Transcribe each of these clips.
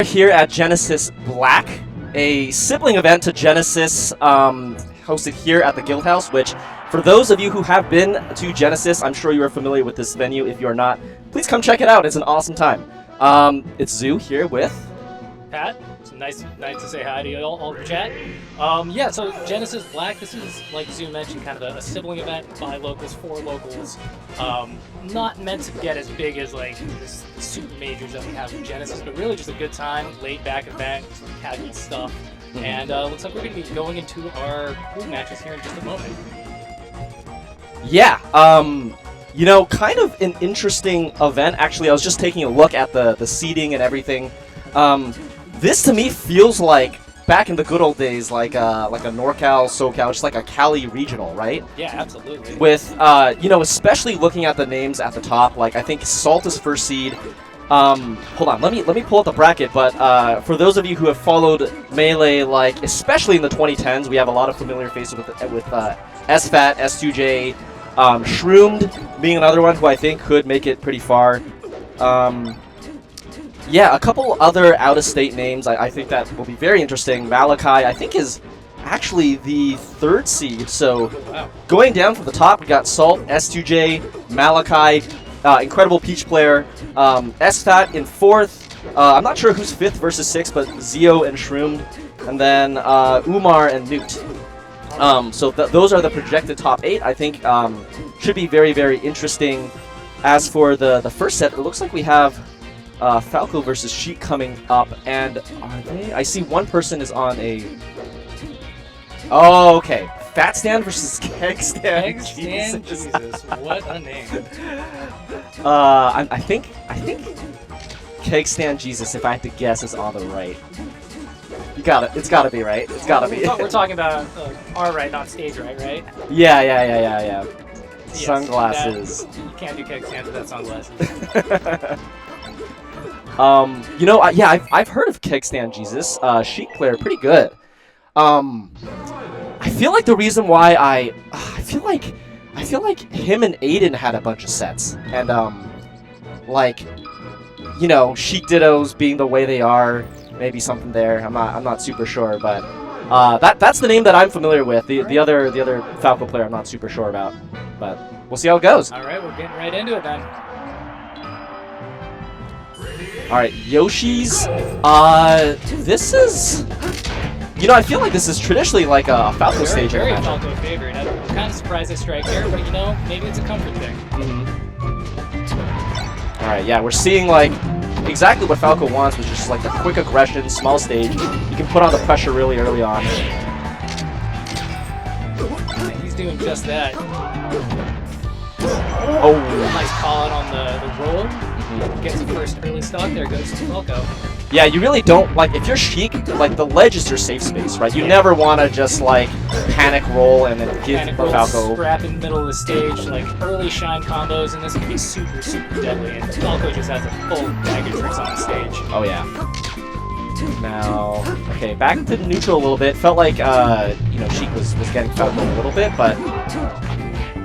Here at Genesis Black, a sibling event to Genesis, hosted here at the Guildhouse, which for those of you who have been to Genesis, I'm sure you are familiar with this venue. If you are not, please come check it out. It's an awesome time. It's Zoo here with Pat. It's nice to say hi to you all in the chat. Yeah, so Genesis Black, this is, like Zoo mentioned, kind of a sibling event, 5 locals, 4 locals. Not meant to get as big as like the super majors that we have in Genesis, but really just a good time, laid back event, some casual stuff. Mm-hmm. And looks like we're going to be going into our pool matches here in just a moment. Yeah, you know, kind of an interesting event. Actually, I was just taking a look at the seating and everything. This to me feels like back in the good old days, like a NorCal, SoCal, just like a Cali regional, right? Yeah, absolutely. With you know, especially looking at the names at the top, like I think Salt is first seed. Hold on, let me pull up the bracket. But for those of you who have followed Melee, like especially in the 2010s, we have a lot of familiar faces with SFAT, S2J, Shroomed being another one who I think could make it pretty far. Yeah, a couple other out-of-state names I think that will be very interesting. Malachi, I think, is actually the 3rd seed. So going down from the top, we got Salt, S2J, Malachi, incredible Peach player, SFAT in 4th. I'm not sure who's 5th versus 6th, but Zio and Shroomed, and then Umar and Newt. So those are the projected top 8. I think should be very, very interesting. As for the first set, it looks like we have Falco versus Sheik coming up, and are they? I see one person is on a. Oh, okay. Fat Stan versus Keg Stan. Keg Stan, Jesus, what a name. I think Keg Stan Jesus, if I had to guess, is on the right. You got it. It's got to be right. It's got to be. We're talking about our right, not stage right? Yeah. Yes, Sunglasses. You can't do Keg Stands without sunglasses. You know, yeah, I've heard of Keg Stand Jesus. Sheik player, pretty good. I feel like the reason why I feel like him and Aiden had a bunch of sets, and like, you know, Sheik Dittos being the way they are, maybe something there. I'm not super sure, but that's the name that I'm familiar with. The other Falco player I'm not super sure about, but we'll see how it goes. All right, we're getting right into it then. All right, Yoshi's. This is, you know, I feel like this is traditionally like a Falco stage. Very Falco favorite. I'm kind of surprised they strike here, but you know, maybe it's a comfort thing. All right, yeah, we're seeing like exactly what Falco wants, which is just like the quick aggression, small stage. You can put on the pressure really early on. And he's doing just that. Oh, nice call out on the roll. Gets the first early stock. There goes Falco. Yeah, you really don't, like, if you're Sheik, like, the ledge is your safe space, right? You never want to just, like, panic roll and then give Falco. Scrap in the middle of the stage, like, early shine combos, and this can be super, super deadly. And Falco just has a full bag of tricks on the stage. Oh, yeah. Now, okay, back to neutral a little bit. Felt like, you know, Sheik was getting Falco a little bit, but...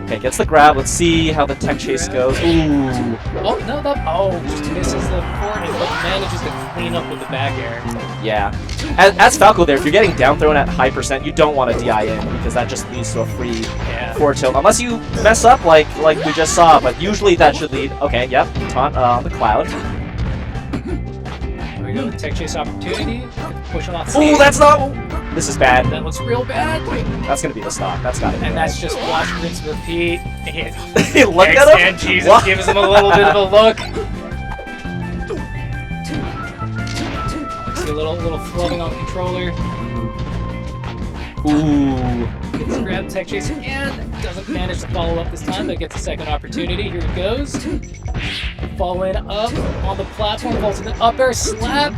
Okay, gets the grab. Let's see how the tech chase goes. Ooh. Oh, no, just misses the forward, but manages to clean up with the back air. Yeah. As Falco there, if you're getting down thrown at high percent, you don't want to DI in, because that just leads to a free forward tilt. Unless you mess up like we just saw, but usually that should lead... Okay, yep, taunt on the cloud. Here we go, the tech chase opportunity. Push a lot. Ooh, that's not... This is bad. That looks real bad. That's gonna be the stock. That's gotta be. And that's just watch, rinse, repeat. Look at him. And Jesus gives him a little bit of a look. See a little floating on controller. Ooh. Gets grab tech chase again. Doesn't manage to follow up this time, but gets a second opportunity. Here it goes. Following up on the platform, falls in the up air slap.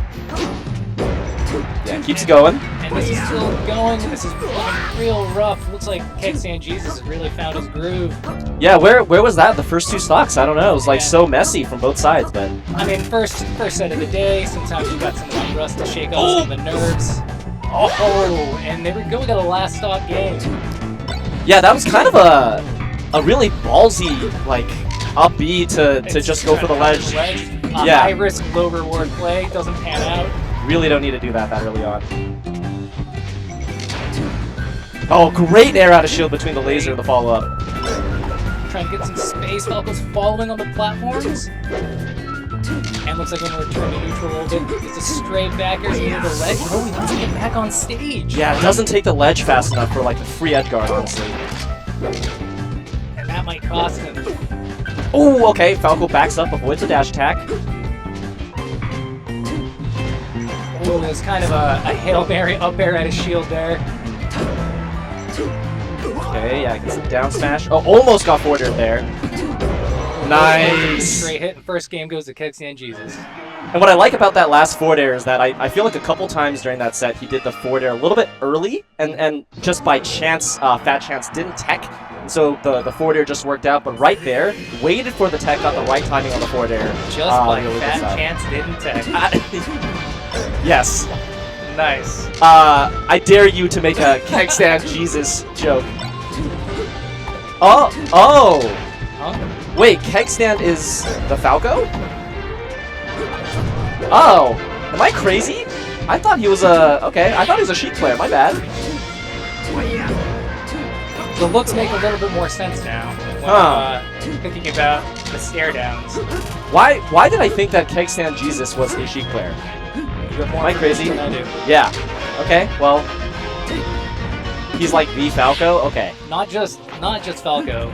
Yeah, keeps going. And this is still going. This is looking real rough. Looks like Keg Stan Jesus has really found his groove. Yeah, where was that? The first 2 stocks? I don't know. It was like so messy from both sides, but... I mean, first set of the day. Sometimes you got some like rust to shake off some of the nerves. Oh, and there we go. We got a last stock game. Yeah, that was kind of a really ballsy, like, up B to just go for the ledge. Yeah. High risk, low reward play. Doesn't pan out. Really don't need to do that early on. Oh, great air out of shield between the laser and the follow-up. Trying to get some space. Falco's following on the platforms. And looks like I'm going to return to neutral a little bit. It's a stray backers near the ledge. Oh, he wants to get back on stage. Yeah, it doesn't take the ledge fast enough for like the free edge guard, honestly. And that might cost him. Oh, okay. Falco backs up, avoids the dash attack. Oh, there's kind of a Hail Mary up air at his shield there. Okay, yeah, gets a down smash. Oh, almost got forward air there. Nice. Straight hit, and first game goes to Kegstand Jesus. And what I like about that last forward air is that I feel like a couple times during that set he did the forward air a little bit early, and just by chance, Fat Chance didn't tech, and so the forward air just worked out. But right there, waited for the tech, got the right timing on the forward air. Just like really Fat Chance didn't tech. Yes. Nice. I dare you to make a Kegstand Jesus joke. Oh! Huh? Wait, Kegstand is the Falco? Oh, am I crazy? I thought he was okay, I thought he was a Sheik player, my bad. The looks make a little bit more sense now when thinking about the stare downs. Why did I think that Kegstand Jesus was a Sheik player? Am I crazy? I do. Yeah. Okay, well, he's like the Falco? Okay. Not just Falco,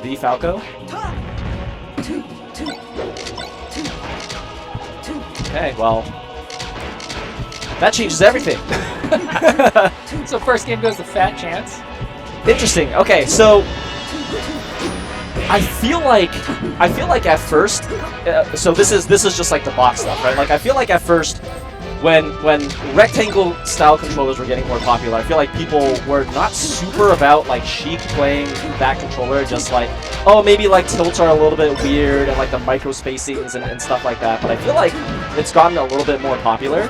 The Falco? Okay, well, that changes everything. So first game goes to Fat Chance. Interesting. Okay, so I feel like at first, so this is just like the box stuff, right? Like I feel like at first, when rectangle style controllers were getting more popular, I feel like people were not super about like Sheik playing that controller, just like, oh, maybe like tilts are a little bit weird and like the micro spacings and stuff like that. But I feel like it's gotten a little bit more popular.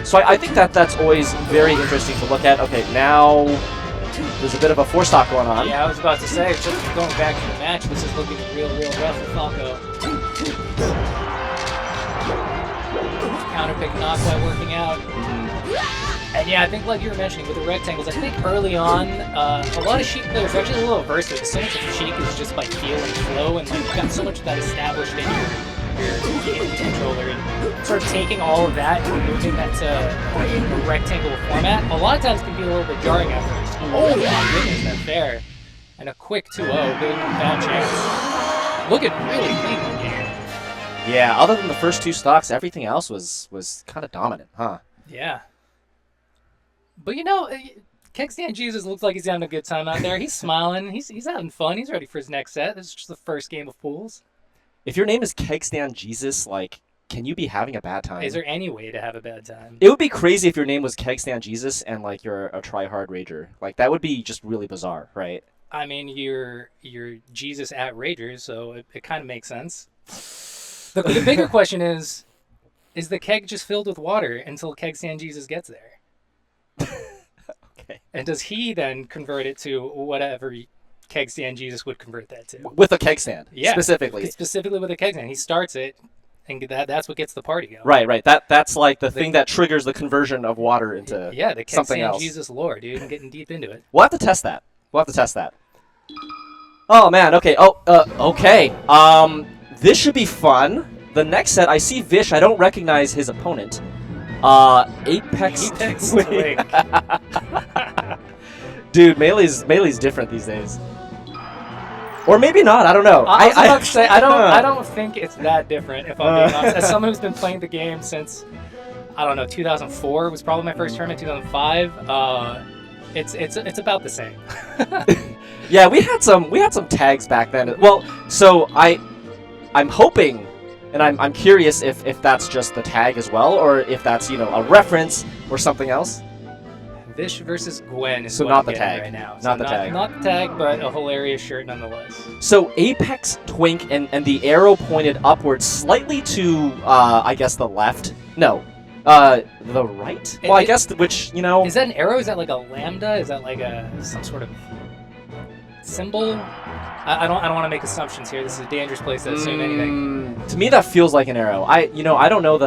So I think that's always very interesting to look at. Okay, now there's a bit of a four stock going on. Yeah, I was about to say, just going back to the match, this is looking real rough for Falco. Counterpick knock by working out. And yeah, I think like you were mentioning with the rectangles, I think early on, a lot of Sheik players are actually a little averse to it. So much of Sheik is just by feel and flow, and like you've got so much of that established in your controller, and sort of taking all of that and moving that to a rectangle format, a lot of times can be a little bit jarring at first. Oh my goodness, that's fair. And a quick 2-0, giving them Fat Chance. Looking really clean in the game. Yeah, other than the first two stocks, everything else was kind of dominant, huh? Yeah. But you know, Kegstand Jesus looks like he's having a good time out there. He's smiling. He's having fun. He's ready for his next set. This is just the first game of pools. If your name is Kegstand Jesus, like, can you be having a bad time? Is there any way to have a bad time? It would be crazy if your name was Kegstand Jesus and like you're a try-hard rager. Like that would be just really bizarre, right? I mean, you're Jesus at Ragers, so it kind of makes sense. The bigger question is the keg just filled with water until Kegstand Jesus gets there? Okay. And does he then convert it to whatever Kegstand Jesus would convert that to? With a keg stand, yeah, specifically. Specifically with a keg stand. He starts it, and that's what gets the party going. Right. That's like the thing that triggers the conversion of water into the something Kegstand else. Jesus lore, dude, and getting deep into it. We'll have to test that. Oh man. Okay. Okay. This should be fun. The next set, I see Vish. I don't recognize his opponent. Apex Twink. Dude, Melee's different these days. Or maybe not. I don't know. I was about to say I don't think it's that different. If I'm being honest, as someone who's been playing the game since 2004 was probably my first tournament. 2005. It's about the same. Yeah, we had some tags back then. Well, so I'm hoping, and I'm curious if that's just the tag as well, or if that's a reference or something else. Vish versus Gwen is so what not I'm the getting tag. right now. Not the tag. Not the tag, but a hilarious shirt nonetheless. So Apex Twink and the arrow pointed upwards slightly to I guess the left. No. The right? Well, I guess which, Is that an arrow? Is that like a lambda? Is that like some sort of symbol? I don't want to make assumptions here. This is a dangerous place to assume anything. To me, that feels like an arrow. I don't know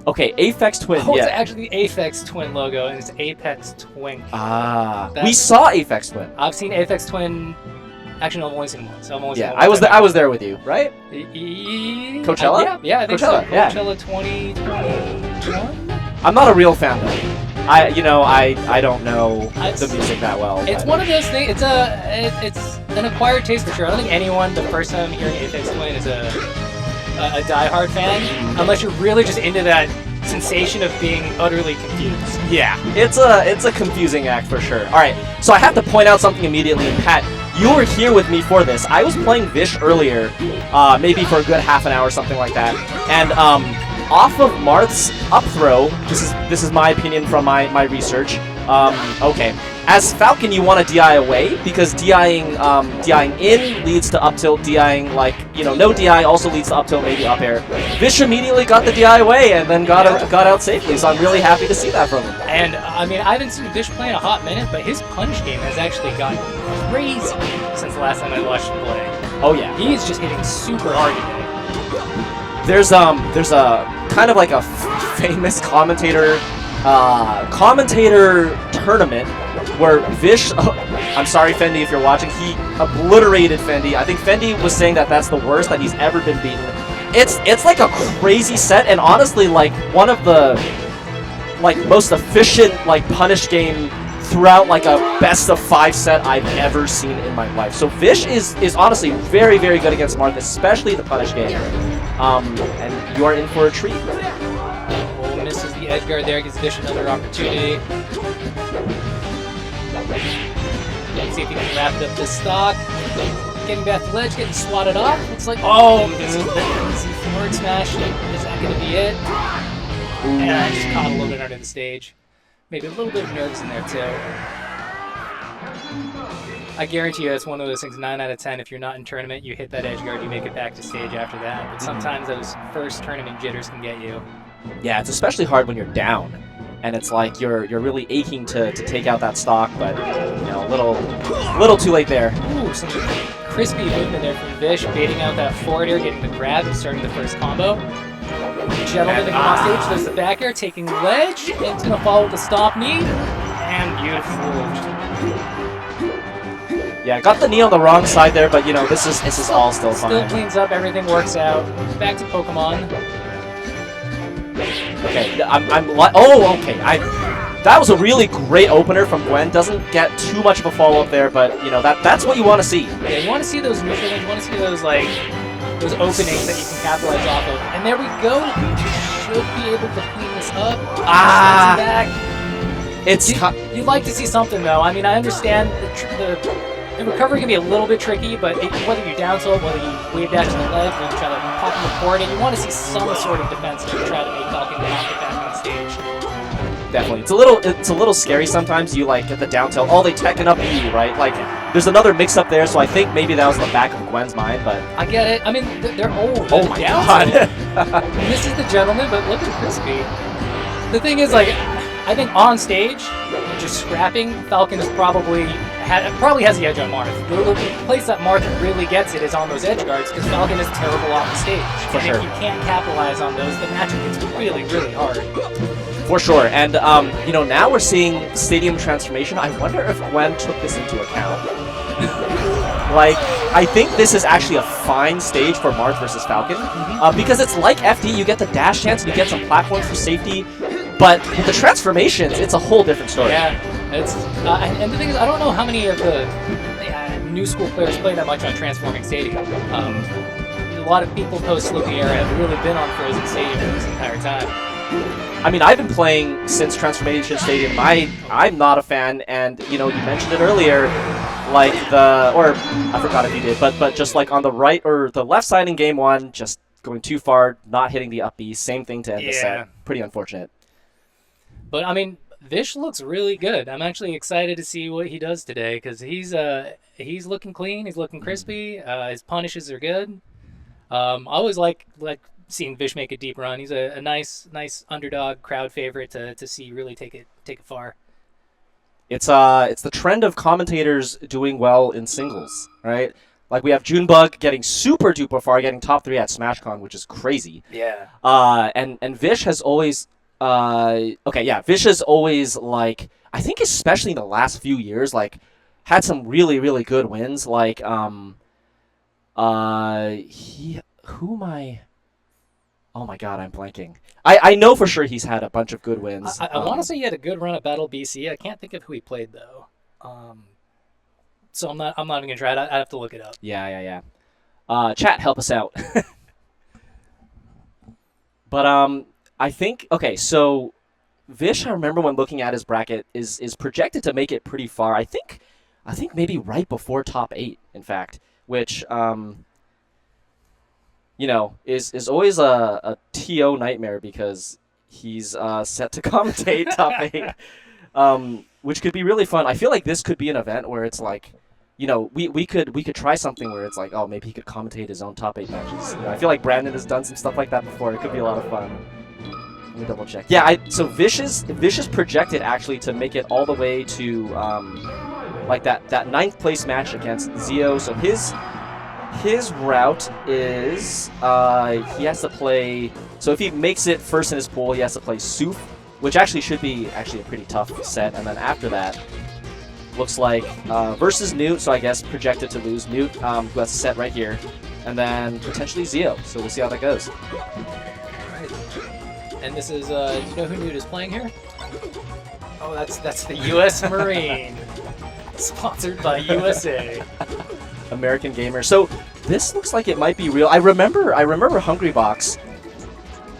Okay, Aphex Twin, Oh, yeah. it's actually the Aphex Twin logo, and it's Apex Twink. Ah, we That's- saw Aphex Twin. I've seen Aphex Twin. Actually, no, I've only seen one. So I've only seen Yeah, one I was time. I was there with you, right? Coachella? Yeah, I think Coachella, so. yeah. Coachella 2021. I'm not a real fan though. I don't know the music that well. It's but- one of those things. It's an acquired taste for sure. I don't think anyone the first time hearing Aphex Twin is a diehard fan, unless you're really just into that sensation of being utterly confused. Yeah, it's a confusing act for sure. All right, so I have to point out something immediately. And Pat, you were here with me for this. I was playing Vish earlier, maybe for a good half an hour, something like that, and off of Marth's up throw. This is my opinion from my research. Okay. As Falcon, you want to DI away, because DIing in leads to up tilt, DIing no DI also leads to up tilt, maybe up air. Vish immediately got the DI away and then got out safely, so I'm really happy to see that from him. And I mean, I haven't seen Vish play in a hot minute, but his punch game has actually gotten crazy since the last time I watched him play. Oh yeah. He's just hitting super hard today. There's a kind of like a famous commentator tournament where Vish, I'm sorry Fendi if you're watching, he obliterated Fendi. I think Fendi was saying that that's the worst that he's ever been beaten. It's like a crazy set, and honestly like one of the most efficient punish game throughout a best of 5 set I've ever seen in my life. So Vish is honestly very, very good against Marth, especially the punish game. And you are in for a treat. Oh, misses the edge guard there, gives Vish another opportunity. Let's see if he can wrap it up this stock. Getting back to the ledge, getting swatted off. Looks like easy forward smash. Is that going to be it? And I just caught a little bit under the stage. Maybe a little bit of nerves in there too. I guarantee you it's one of those things, 9 out of 10, if you're not in tournament, you hit that edge guard, you make it back to stage after that. But sometimes those first tournament jitters can get you. Yeah, it's especially hard when you're down. And it's like you're really aching to take out that stock, but a little too late there. Ooh, some crispy movement there from Vish, baiting out that forward air, getting the grab and starting the first combo. Gentleman to come on stage, there's the back air, taking ledge, into the fall with the stomp knee, and beautiful. Yeah, got the knee on the wrong side there, but this is all still fine. Still cleans up, everything works out. Back to Pokemon. Okay, okay. That was a really great opener from Gwen. Doesn't get too much of a follow-up there, but that's what you want to see. Yeah, you want to see those neutral ones, you want to see those those openings that you can capitalize off of. And there we go. Should be able to clean this up. Back. You'd like to see something though. I mean, I understand the recovery can be a little bit tricky, but whether you down tilt, whether you wave dash to the ledge, whether you try to pop him the forward, and you want to see some sort of defense to try to make Falcon not get back on stage. Definitely. It's a little scary sometimes. You get the down tilt. Oh, they tekken up E, right? There's another mix up there, so I think maybe that was in the back of Gwen's mind, but I get it. I mean, they're old. Oh my god. And this is the gentleman, but look at Crispy. The thing is, I think on stage, just scrapping, Falcon is probably has the edge on Marth. The place that Marth really gets it is on those edge guards, because Falcon is terrible off the stage. For sure. If you can't capitalize on those, the matchup gets really, really hard. For sure. And now we're seeing Stadium Transformation. I wonder if Gwen took this into account. I think this is actually a fine stage for Marth versus Falcon, because it's like FD. You get the dash chance, and you get some platforms for safety. But with the transformations, it's a whole different story. Yeah, it's and the thing is, I don't know how many of the new school players play that much on Transforming Stadium. A lot of people post Slippery Era have really been on Frozen Stadium this entire time. I mean, I've been playing since Transformation Stadium. I'm not a fan, and you mentioned it earlier, or I forgot if you did, but just on the right or the left side in game 1, just going too far, not hitting the up B, same thing to end the set. Pretty unfortunate. But I mean, Vish looks really good. I'm actually excited to see what he does today, because he's looking clean, he's looking crispy. His punishes are good. I always like seeing Vish make a deep run. He's a nice underdog crowd favorite to see really take it far. It's the trend of commentators doing well in singles, right? Like, we have Junebug getting super duper far, getting top 3 at SmashCon, which is crazy. Yeah. And Vish has always, Vish has always, like, I think especially in the last few years, like, had some really, really good wins. Like, who am I? Oh my god, I'm blanking. I know for sure he's had a bunch of good wins. I want to say he had a good run at Battle BC. I can't think of who he played though. So I'm not even gonna try it. I have to look it up. Yeah. Chat, help us out. But I think so Vish, I remember when looking at his bracket, is projected to make it pretty far. I think maybe right before top 8, in fact, which is always a TO nightmare because he's set to commentate top 8, which could be really fun. I feel like this could be an event where it's like, we could try something where it's like, oh, maybe he could commentate his own top 8 matches. I feel like Brandon has done some stuff like that before. It could be a lot of fun. Let me double check. Yeah, so Vish is projected actually to make it all the way to like that 9th place match against Zio. So his route is he has to play. So if he makes it first in his pool, he has to play Soof, which actually should be a pretty tough set. And then after that, looks like versus Newt. So I guess projected to lose Newt, who has a set right here, and then potentially Zio. So we'll see how that goes. Right. And this is you know who Newt is playing here? Oh, that's the U.S. Marine, sponsored by USA. American Gamer. So this looks like it might be real. I remember Hungrybox,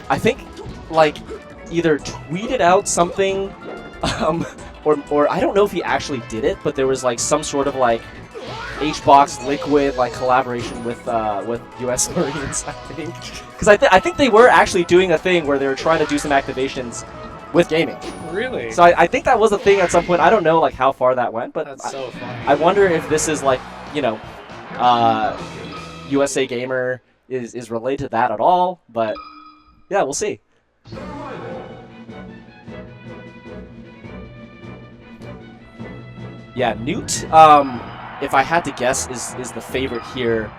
I think, like, either tweeted out something, or I don't know if he actually did it, but there was like some sort of like HBox Liquid like collaboration with US Marines, I think, because I think they were actually doing a thing where they were trying to do some activations with gaming. Really? So I think that was a thing at some point. I don't know like how far that went, but that's so fun. I wonder if this is like, USA Gamer is related to that at all, but yeah, we'll see. Yeah, Newt, if I had to guess, is the favorite here.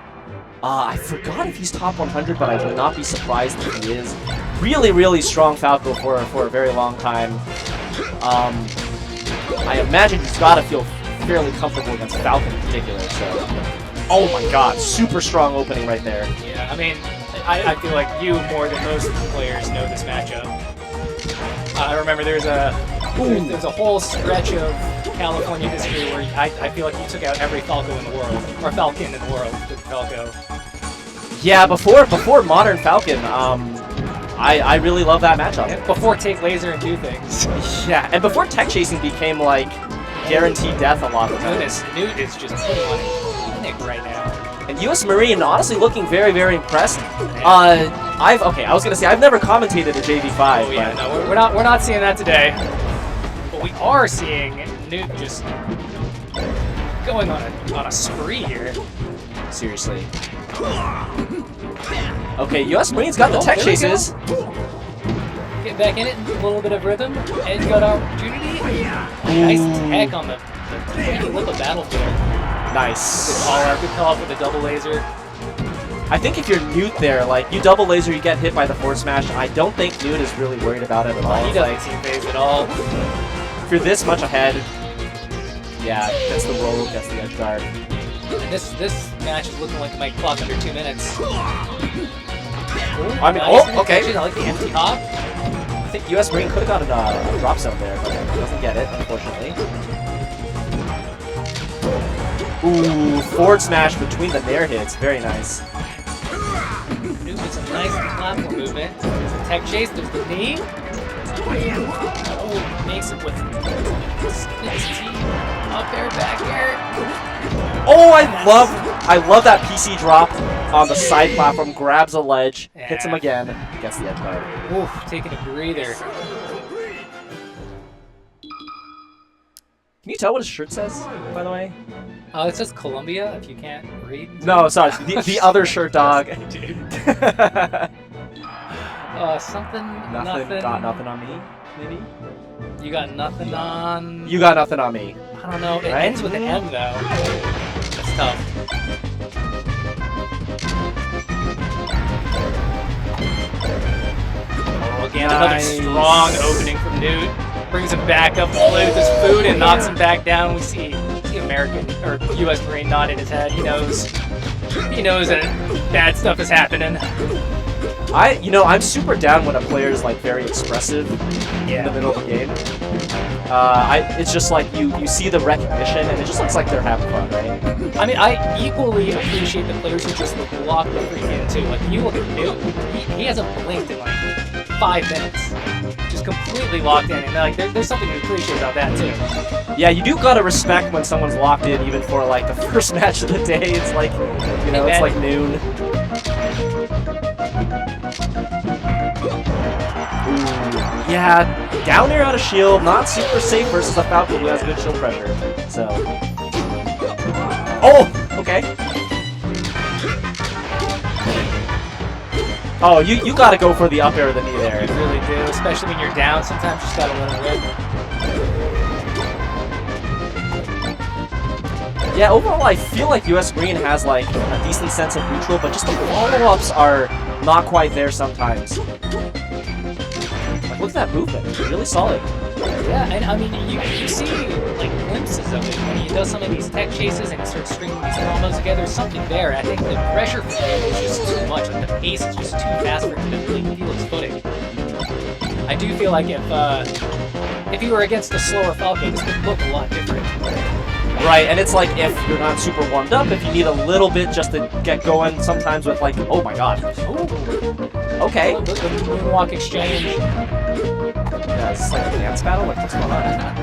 I forgot if he's top 100, but I would not be surprised if he is. Really, really strong Falco for a very long time. I imagine he's got to feel fairly comfortable against Falcon in particular, so... Oh my god, super strong opening right there. Yeah, I mean, I feel like you, more than most players, know this matchup. I remember there's a whole stretch of California history where I feel like you took out every Falco in the world, or Falcon in the world with Falco. Yeah, before Modern Falcon, I really love that matchup. Yeah, before Take Laser and do things. Yeah, and before Tech Chasing became like guaranteed death a lot of the time. Newt is just putting on Nick right now. And US Marine honestly looking very, very impressed. I was gonna say I've never commentated a JV5. Oh yeah, no, we're not seeing that today. But we are seeing Newt just going on a spree here. Seriously. Okay, US Marine's got the tech chases. Get back in it, a little bit of rhythm. Edge got opportunity. Nice tech on the flip of Battlefield. Nice. Good call out with the double laser. I think if you're Newt there, like, you double laser, you get hit by the forward smash. I don't think Newt is really worried about it at all. He doesn't team phase at all. If you're this much ahead, yeah, gets the roll, gets the edge guard. And this match is looking like it might clock under 2 minutes. I mean, oh, okay. I like the empty hop. I think US Marine could have gotten a drop zone there, but doesn't get it, unfortunately. Ooh, forward smash between the nair hits. Very nice. Newt with some nice platform movement. There's the tech chase, there's the knee. Oh, makes it with up air, back air. Oh, I love that PC drop on the side platform. Grabs a ledge, hits him again, gets the edge guard. Oof, taking a breather. Can you tell what his shirt says, by the way? It says Columbia, if you can't read. No, sorry, the other shirt, dog. Something, nothing. Got nothing on me, maybe? You got nothing on... You got nothing on me. I don't know. It right? ends with an M, though. That's tough. And another strong opening from Newt. Brings him back up to play with his food and knocks him back down. We see the American or U.S. Marine nodding his head. He knows that bad stuff is happening. I'm super down when a player is like very expressive in the middle of the game. It's just like you see the recognition and it just looks like they're having fun, right? I mean, I equally appreciate the players who just look locked the freak in too. Like you look at Newt, he hasn't blinked in like 5 minutes, just completely locked in, and like there's something to appreciate about that too. Yeah, you do gotta respect when someone's locked in, even for like the first match of the day. It's like, it's like noon. Ooh, yeah, down air out of shield, not super safe versus a Falco who has good shield pressure. So, okay. Oh, you gotta go for the up air of the knee there. You really do, especially when you're down. Sometimes you just gotta let it rip. Yeah, overall, I feel like US Marine has like a decent sense of neutral, but just the follow-ups are not quite there sometimes. Like, look at that movement; it's really solid. Yeah, and I mean, you see like glimpses of it when he does some of these tech chases and he starts stringing these combos together. There's something there. I think the pressure for him is just too much. Like the pace is just too fast for him to really feel his footing. I do feel like if he were against a slower Falco, this would look a lot different. Right, and it's like if you're not super warmed up, if you need a little bit just to get going, sometimes with like, oh my god. Ooh. Okay. The moonwalk exchange. Yeah, it's like a dance battle? Like, what's going on?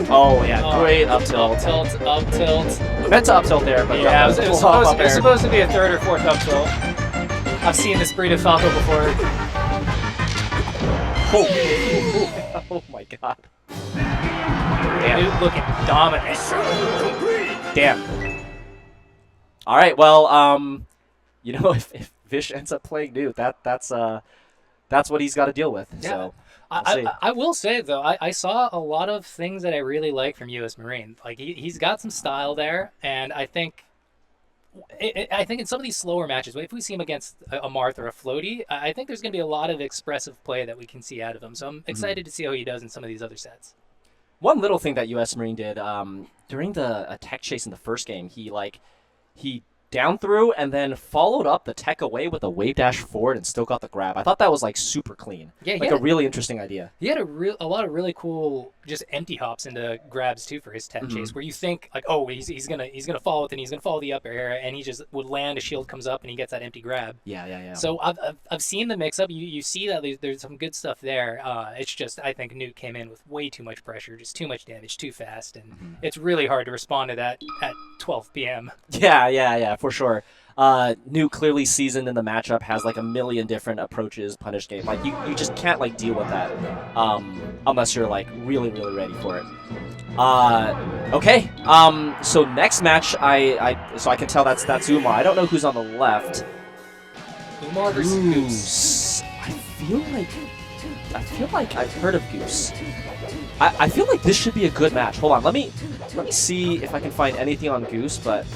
Oh, yeah, great up tilt. Up tilt. Meant to up tilt there, but yeah, it was supposed to be a 3rd or 4th up tilt. I've seen this breed of Falco before. Oh my god. Damn. Looking dominant. Damn. All right, well, if Vish ends up playing Newt, that's what he's got to deal with. Yeah. So I will say though, I saw a lot of things that I really like from U.S. Marine. Like he's got some style there, and I think in some of these slower matches, if we see him against a Marth or a Floaty, I think there's going to be a lot of expressive play that we can see out of him. So I'm excited to see how he does in some of these other sets. One little thing that U.S. Marine did during the tech chase in the first game, he down through and then followed up the tech away with a wave dash forward and still got the grab. I thought that was like super clean. Yeah, like a really interesting idea. He had a lot of really cool just empty hops into grabs too for his tech chase, where you think like, oh, he's gonna follow it and he's gonna follow the up air, and he just would land, a shield comes up and he gets that empty grab. Yeah. So I've seen the mix up. You see that there's some good stuff there. It's just I think Newt came in with way too much pressure, just too much damage, too fast, and it's really hard to respond to that at 12 p.m. Yeah, for sure. Newt, clearly seasoned in the matchup, has like a million different approaches, punish game. Like you just can't like deal with that unless you're like really ready for it. Okay. So next match, so I can tell that's Umar. I don't know who's on the left. Umar versus Goose. I feel like I've heard of Goose. I feel like this should be a good match. Hold on, let me see if I can find anything on Goose, but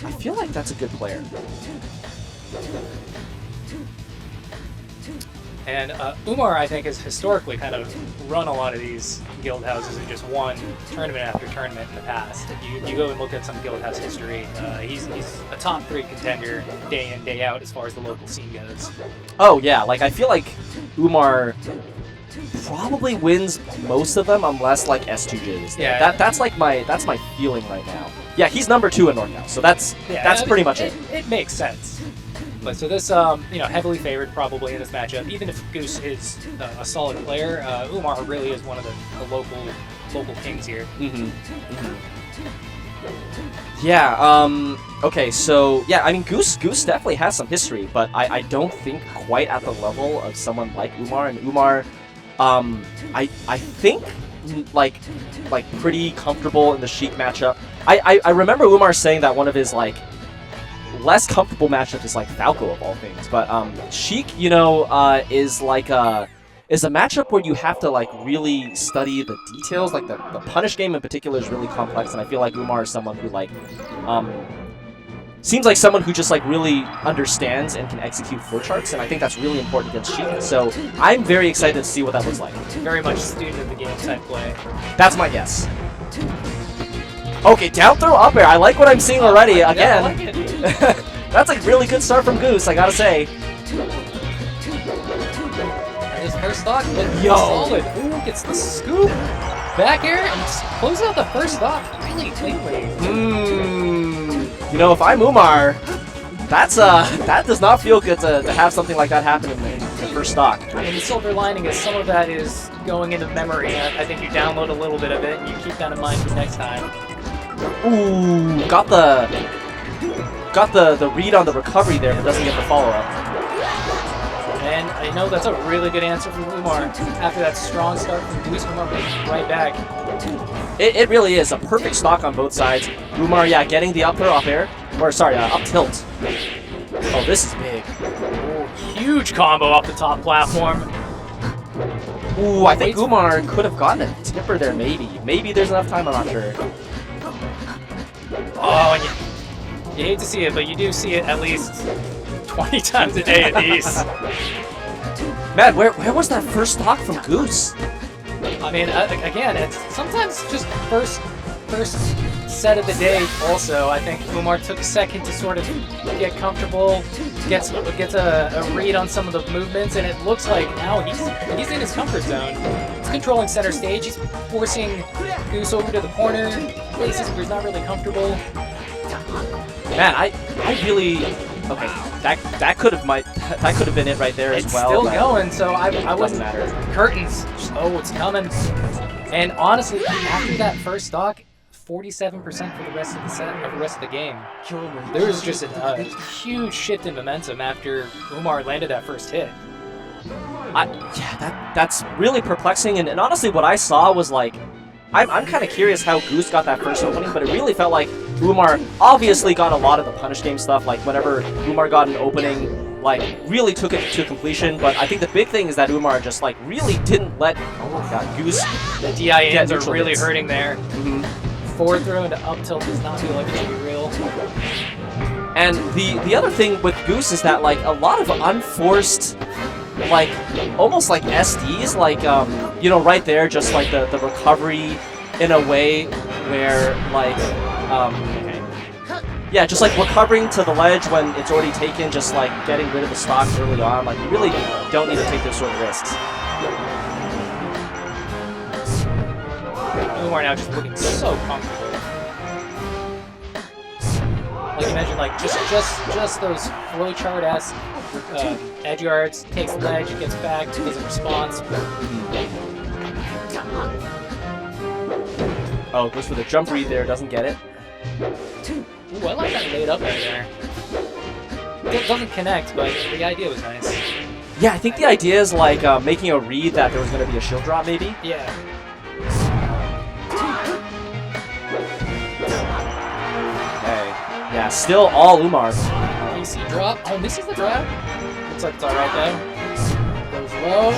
I feel like that's a good player. And Umar, I think, has historically kind of run a lot of these guild houses and just won tournament after tournament in the past. If you go and look at some guild house history, he's a top 3 contender day in, day out as far as the local scene goes. Oh yeah, like I feel like Umar probably wins most of them unless like S2J is there. Yeah. That's my feeling right now. Yeah, he's number 2 in NorCal, so that's pretty much it. It makes sense. But so this, heavily favored probably in this matchup. Even if Goose is a solid player, Umar really is one of the local kings here. Yeah. Okay. So yeah, I mean Goose definitely has some history, but I don't think quite at the level of someone like Umar. And Umar, I think like pretty comfortable in the Sheik matchup. I remember Umar saying that one of his like less comfortable matchups is like Falco of all things, but Sheik, is like is a matchup where you have to like really study the details. Like the punish game in particular is really complex, and I feel like Umar is someone who like seems like someone who just like really understands and can execute flowcharts, and I think that's really important against Sheik. So I'm very excited to see what that looks like. Very much student of the game type play. That's my guess. Okay, down throw up air. I like what I'm seeing already. Again, yeah, I like it. that's a really good start from Goose, I gotta say. And his first stock, but Yo. solid. Ooh, gets the scoop. Back air and just closes out the first stock really cleanly. You know, if I'm Umar, that does not feel good to have something like that happen in the first stock. And the silver lining is some of that is going into memory. I think you download a little bit of it and you keep that in mind for next time. Ooh, got the read on the recovery there, but doesn't get the follow-up. And I know that's a really good answer from Umar. After that strong start from Goose, Umar right back. It really is a perfect stock on both sides. Umar, yeah, getting the up throw up air, or sorry, up tilt. Oh, this is big. Ooh, huge combo off the top platform. Ooh, I think Umar could have gotten a tipper there, maybe. Maybe there's enough time, I'm not sure. Oh, and you hate to see it, but you do see it at least 20 times a day at least. Man, where was that first stock from Goose? I mean, again, it's sometimes just first set of the day also. I think Umar took a second to sort of get comfortable, gets a read on some of the movements, and it looks like now he's in his comfort zone. He's controlling center stage. He's forcing Goose over to the corner, places where he's not really comfortable. Man, I really okay. That could have been it right there It's as well. still going, so I doesn't wouldn't matter. curtains. Oh, it's coming. And honestly, after that first stock, 47% for the rest of the set, or the rest of the game. There was just a huge shift in momentum after Umar landed that first hit. Yeah, that's really perplexing. And honestly, what I saw was like, I'm kind of curious how Goose got that first opening, but it really felt like Umar obviously got a lot of the punish game stuff. Like whenever Umar got an opening, like really took it to completion. But I think the big thing is that Umar just like really didn't let Goose. The DINs are neutral really hits. hurting there. Forward throw into up tilt does not feel like it should be real. And the other thing with Goose is that like a lot of unforced, like almost like SDs, like you know, right there, just like the recovery in a way where like yeah, just like recovering to the ledge when it's already taken, just like getting rid of the stock early on. Like you really don't need to take those sort of risks. Umar now just looking so comfortable. Like you mentioned, like just those flowchart-esque edge guards, takes the ledge, gets back, does a response. Oh, goes for the jump read there, doesn't get it. Ooh, I like that laid up right there. It doesn't connect, but the idea was nice. Yeah, I think the idea is like making a read that there was going to be a shield drop, maybe. Yeah. Okay. Yeah, still all Umar. PC drop. Oh, misses the drop. Looks like it's alright though. Goes low.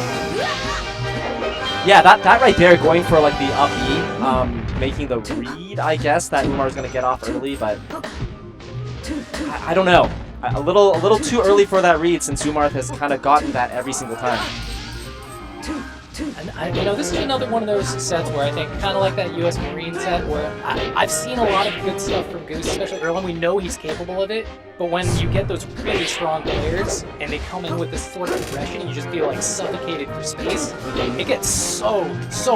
Yeah, that right there, going for like the up E, making the read, I guess, that Umar's going to get off early, but I don't know. A little too early for that read since Umar has kind of gotten that every single time. And you know, this is another one of those sets where I think, kind of like that U.S. Marine set, where I've seen a lot of good stuff from Goose, especially early on. We know he's capable of it, but when you get those really strong players and they come in with this sort of aggression, and you just feel like suffocated for space. It gets so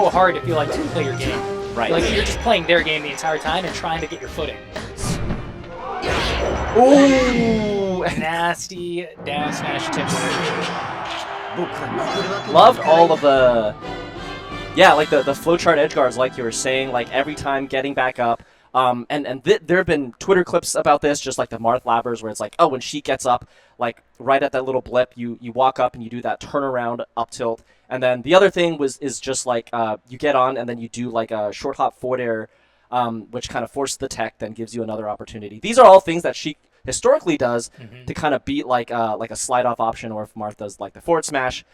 hard to feel like you can play your game. Right. Like you're just playing their game the entire time and trying to get your footing. Ooh! Nasty down smash tip. Loved all of the, yeah, like the flowchart edge guards, like you were saying, like every time getting back up. There have been Twitter clips about this, just like the Marth Labbers, where it's like, oh, when she gets up, like right at that little blip, you walk up and you do that turnaround up tilt. And then the other thing is just like you get on and then you do like a short hop forward air, which kind of forces the tech, then gives you another opportunity. These are all things that she historically does to kind of beat like a slide off option, or if Marth does like the forward smash.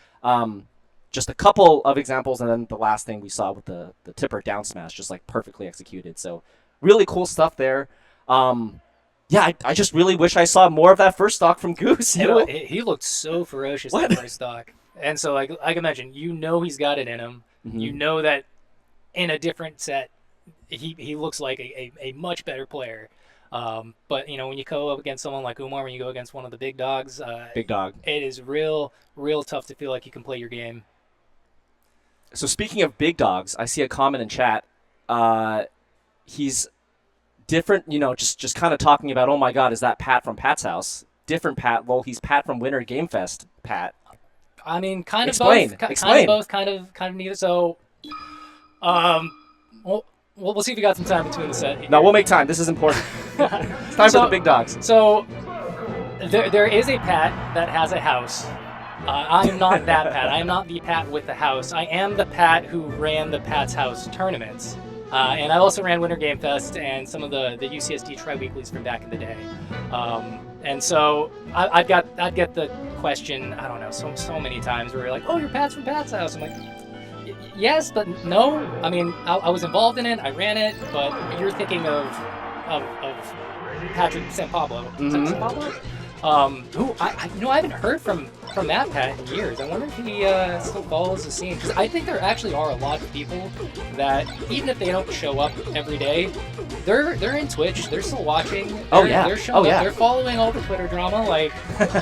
Just a couple of examples, and then the last thing we saw with the tipper down smash, just like perfectly executed. So really cool stuff there. Yeah, yeah, I just really wish I saw more of that first stock from Goose. You know? He looked so ferocious in the first stock. And so, like I mentioned, he's got it in him. Mhm. You know that in a different set, he looks like a much better player. But, when you go up against someone like Umar, when you go against one of the big dogs, Big dog. it is real tough to feel like you can play your game. So speaking of big dogs, I see a comment in chat. He's different, just kind of talking about, oh my God, is that Pat from Pat's house? Different Pat. Well, he's Pat from Winter Game Fest, Pat. I mean, kind of Explain. both. Explain. Kind of both. Kind of neither. So, we'll see if we got some time between the set. No, we'll make time. This is important. It's time for the big dogs. So, there is a Pat that has a house. I am not that Pat. I am not the Pat with the house. I am the Pat who ran the Pat's House tournaments. And I also ran Winter Game Fest and some of the UCSD tri-weeklies from back in the day. And so I'd get the question, I don't know, so many times where you're like, oh, you're Pat's from Pat's House. I'm like, yes, but no. I mean, I was involved in it, I ran it, but you're thinking of Patrick San Pablo. Mm-hmm. San Pablo? Who I haven't heard from that Pat in years. I wonder if he still follows the scene, because I think there actually are a lot of people that even if they don't show up every day, they're in Twitch, they're still watching. They're showing up, they're following all the Twitter drama. Like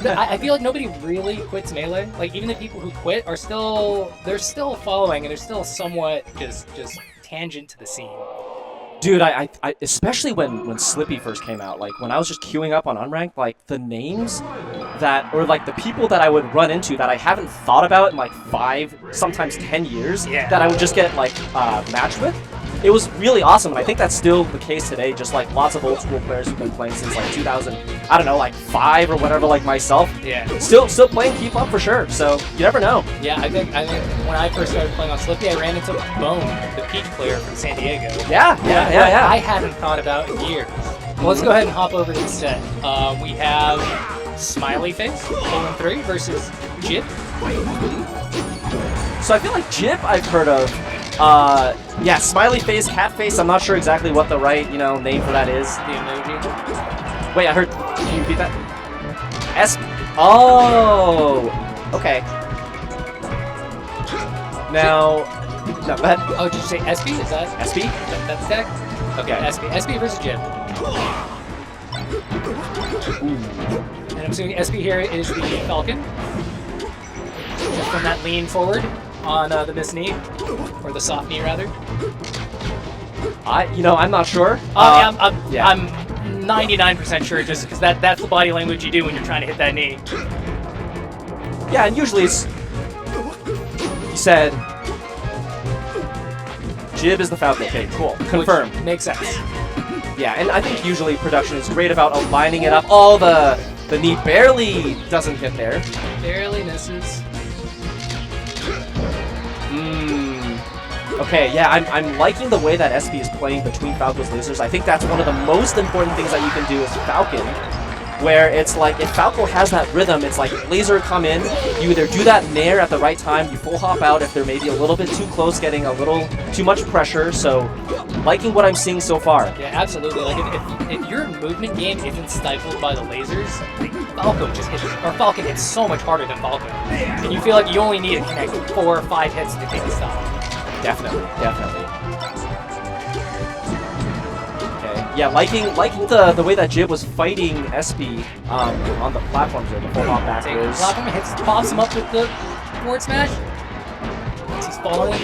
I feel like nobody really quits Melee. Like even the people who quit are still following, and they're still somewhat just tangent to the scene. Dude, I especially when Slippy first came out, like when I was just queuing up on Unranked, like the names or like the people that I would run into that I haven't thought about in like 5, sometimes 10 years, that I would just get like matched with. It was really awesome, and I think that's still the case today. Just like lots of old school players who've been playing since like 2000, I don't know, like 5 or whatever, like myself. Yeah. Still playing keep up for sure. So you never know. Yeah, I think when I first started playing on Slippy, I ran into Bone, the Peach player from San Diego. Yeah. I hadn't thought about in years. Well, let's go ahead and hop over to the set. We have Smiley Face 0-3 versus Jib. So I feel like Jib I've heard of. Yeah, Smiley Face, Cat Face. I'm not sure exactly what the right, name for that is. The emoji. Wait, I heard. Can you repeat that? Oh, okay. Now, no, go ahead. Oh, did you say SB? Is that SB? That's deck? Okay, SB versus Jib. And I'm assuming SB here is the Falcon. Just from that lean forward on the miss knee, or the soft knee rather. I'm not sure. I'm 99% sure, just because that's the body language you do when you're trying to hit that knee. Yeah, and usually it's. You said. Jib is the Falcon. Okay, cool. Confirmed. Which makes sense. Yeah, and I think usually production is great about aligning it up. Oh, the knee barely doesn't hit there. Barely misses. Okay, yeah, I'm liking the way that SB is playing between Falco's lasers. I think that's one of the most important things that you can do as Falcon, where it's like if Falco has that rhythm, it's like laser come in, you either do that nair at the right time, you full hop out if they're maybe a little bit too close, getting a little too much pressure. So, liking what I'm seeing so far. Yeah, absolutely. Like if your movement game isn't stifled by the lasers, Falcon hits so much harder than Falco, and you feel like you only need to connect 4 or 5 hits to take a stop. Definitely. Okay. Yeah, liking the way that Jib was fighting SB on the platforms there, the full hop backwards. Platform pops him up with the forward smash. Once he's falling,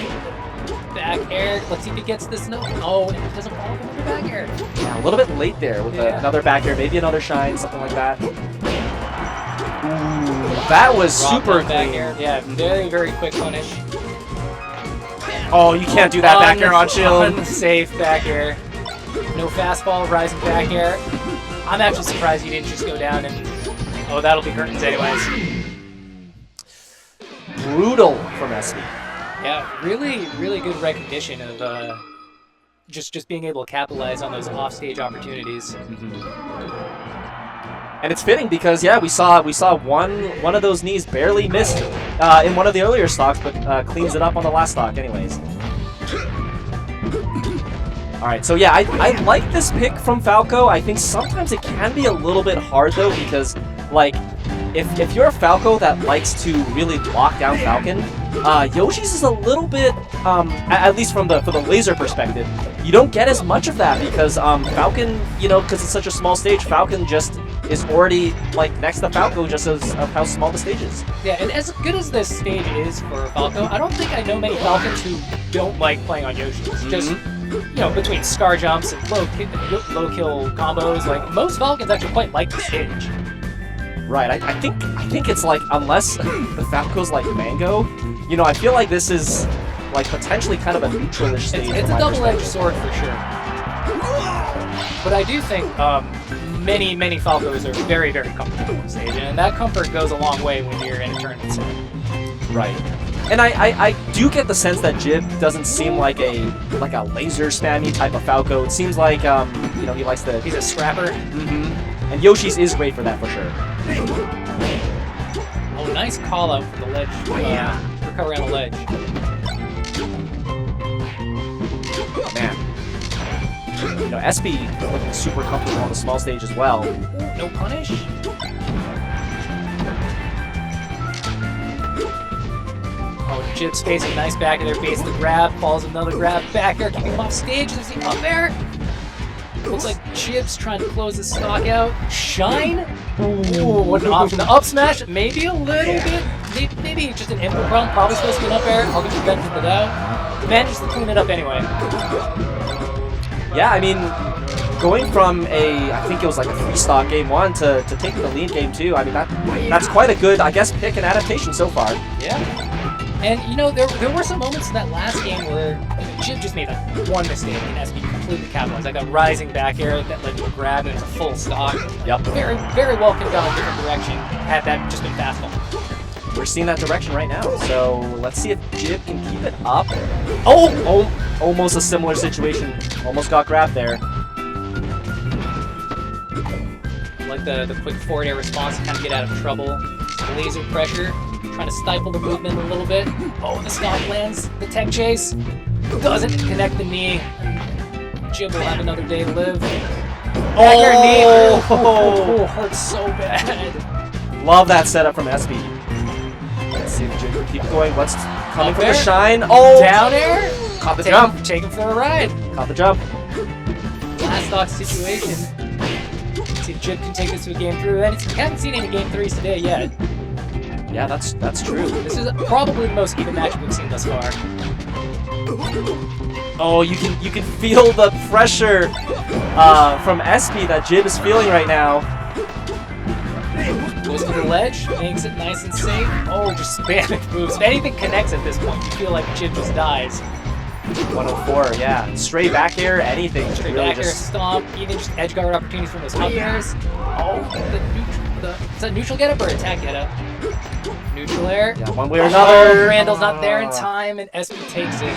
back air. Let's see if he gets this. Oh, it doesn't fall with the back air. Yeah, a little bit late there with another back air, maybe another shine, something like that. Ooh, that was super back clean. air. Yeah, very, very quick punish. Oh, you can't do that back air on shield. Unsafe back air. No fastball, rising back air. I'm actually surprised he didn't just go down and... Oh, that'll be curtains anyways. Brutal from SB. Yeah, really, really good recognition of just being able to capitalize on those offstage opportunities. And it's fitting because we saw one of those knees barely missed in one of the earlier stocks, but cleans it up on the last stock anyways. All right, so yeah, I like this pick from Falco. I think sometimes it can be a little bit hard though, because like if you're a Falco that likes to really lock down Falcon, Yoshi's is a little bit, at least from the laser perspective, you don't get as much of that because Falcon, you know, because it's such a small stage, Falcon just is already like next to Falco just as of how small the stage is. Yeah, and as good as this stage is for Falco, I don't think I know many Falcons who don't like playing on Yoshi's. Just, you know, between scar jumps and low kill combos, like most Falcons actually quite like the stage. Right, I think it's like, unless the Falco's like Mango, you know, I feel like this is like potentially kind of a neutral-ish stage. It's a double-edged sword for sure. But I do think many Falcos are very, very comfortable on the stage, and that comfort goes a long way when you're in a tournament setting. Right. And I do get the sense that Jib doesn't seem like a laser spammy type of Falco. It seems like you know, he likes the... He's a scrapper. Mm-hmm. And Yoshi's is great for that for sure. Oh, nice call out for the ledge. Recover on the ledge. Man. You know, SB looking super comfortable on the small stage as well. No punish. Oh, Jib spacing nice back in their face. The grab, follows another grab back air, keeping him off stage. There's the up air. Looks like Jib's trying to close the stock out. Shine? Ooh, what an option. The up smash, maybe a little bit. Maybe just an input problem. Probably supposed to be an up air. I'll give you the benefit of the doubt. Manages to clean it up anyway. Yeah, I mean, going from I think it was like a 3-stock game 1 to taking the lead game 2, I mean, that's quite a good, I guess, pick and adaptation so far. Yeah. And, you know, there were some moments in that last game where Jib just made like one mistake and SB completely capitalized. Like a rising back air that led to a grab and it's a full stock. Yep. Very, very well could have gone a different direction had that just been fastball. We're seeing that direction right now, so let's see if Jib can keep it up. Oh, almost a similar situation. Almost got grabbed there. Like the quick forward air response to kind of get out of trouble. Laser pressure. Trying to stifle the movement a little bit. Oh, the stock lands. The tech chase doesn't connect the knee. Jib will have another day to live. Back air knee. Oh, hurts so bad. Love that setup from SB. Let's see if Jib can keep going. What's coming Up from air. the shine? Oh! Down air. Caught the jump. Take him for a ride. Caught the jump. Last stock situation. Let's see if Jib can take this to a game 3. We haven't seen any game 3s today yet. Yeah, that's true. This is probably the most even matchup we've seen thus far. Oh, you can feel the pressure from SB that Jib is feeling right now. Goes to the ledge, makes it nice and safe. Oh, just spamming moves. If anything connects at this point, you feel like Jib just dies. 104, yeah. Stray back air, anything. Straight really back air, just... stomp, even just edge guard opportunities from those up airs. Oh, is that neutral get up or attack get up? Neutral air. Yeah, one way or another. Oh, Randall's not there in time, and SB takes it.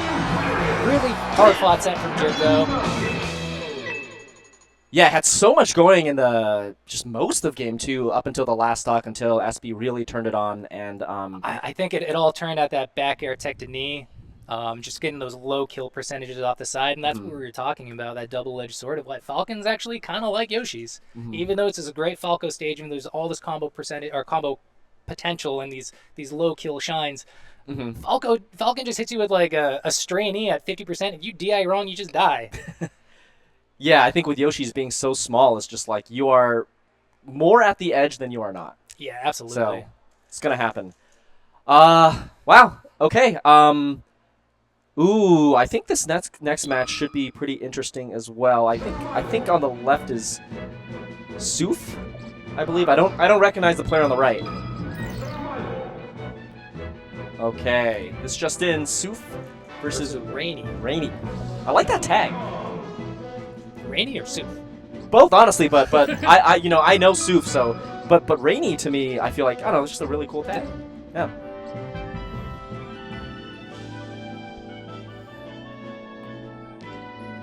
Really hard fought set from Jib, though. Yeah, it had so much going in the just most of game 2 up until the last stock until SB really turned it on, and I think it all turned out that back air tech to knee. Just getting those low kill percentages off the side, and that's what we were talking about, that double-edged sword of like Falcon's actually kind of like Yoshi's. Even though it's a great Falco stage and there's all this combo percentage or combo potential in these low kill shines, Falcon just hits you with like a stray knee at 50%. If you DI wrong, you just die. yeah, I think with Yoshi's being so small, it's just like you are more at the edge than you are not. Yeah, absolutely. So it's gonna happen. Wow. Okay. Ooh, I think this next match should be pretty interesting as well. I think on the left is Soof, I believe. I don't recognize the player on the right. Okay, this just in, Soof versus Rainy. Rainy. I like that tag. Rainy or Soof? Both, honestly, but I know Soof, so but Rainy to me, I feel like, I don't know, it's just a really cool tag. Yeah.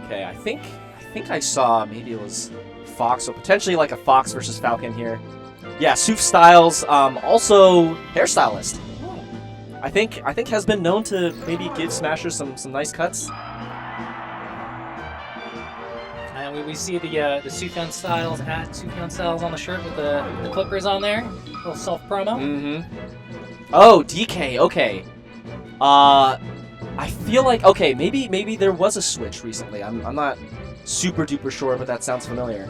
Okay, I think I saw maybe it was Fox, so potentially like a Fox versus Falcon here. Yeah, Soof Styles, also hairstylist. I think has been known to maybe give Smashers some nice cuts. we see the Sufjan Styles at Sufjan Styles on the shirt with the clippers on there. Little self promo. Mm-hmm. Oh, DK. Okay. I feel like maybe there was a switch recently. I'm not super duper sure, but that sounds familiar.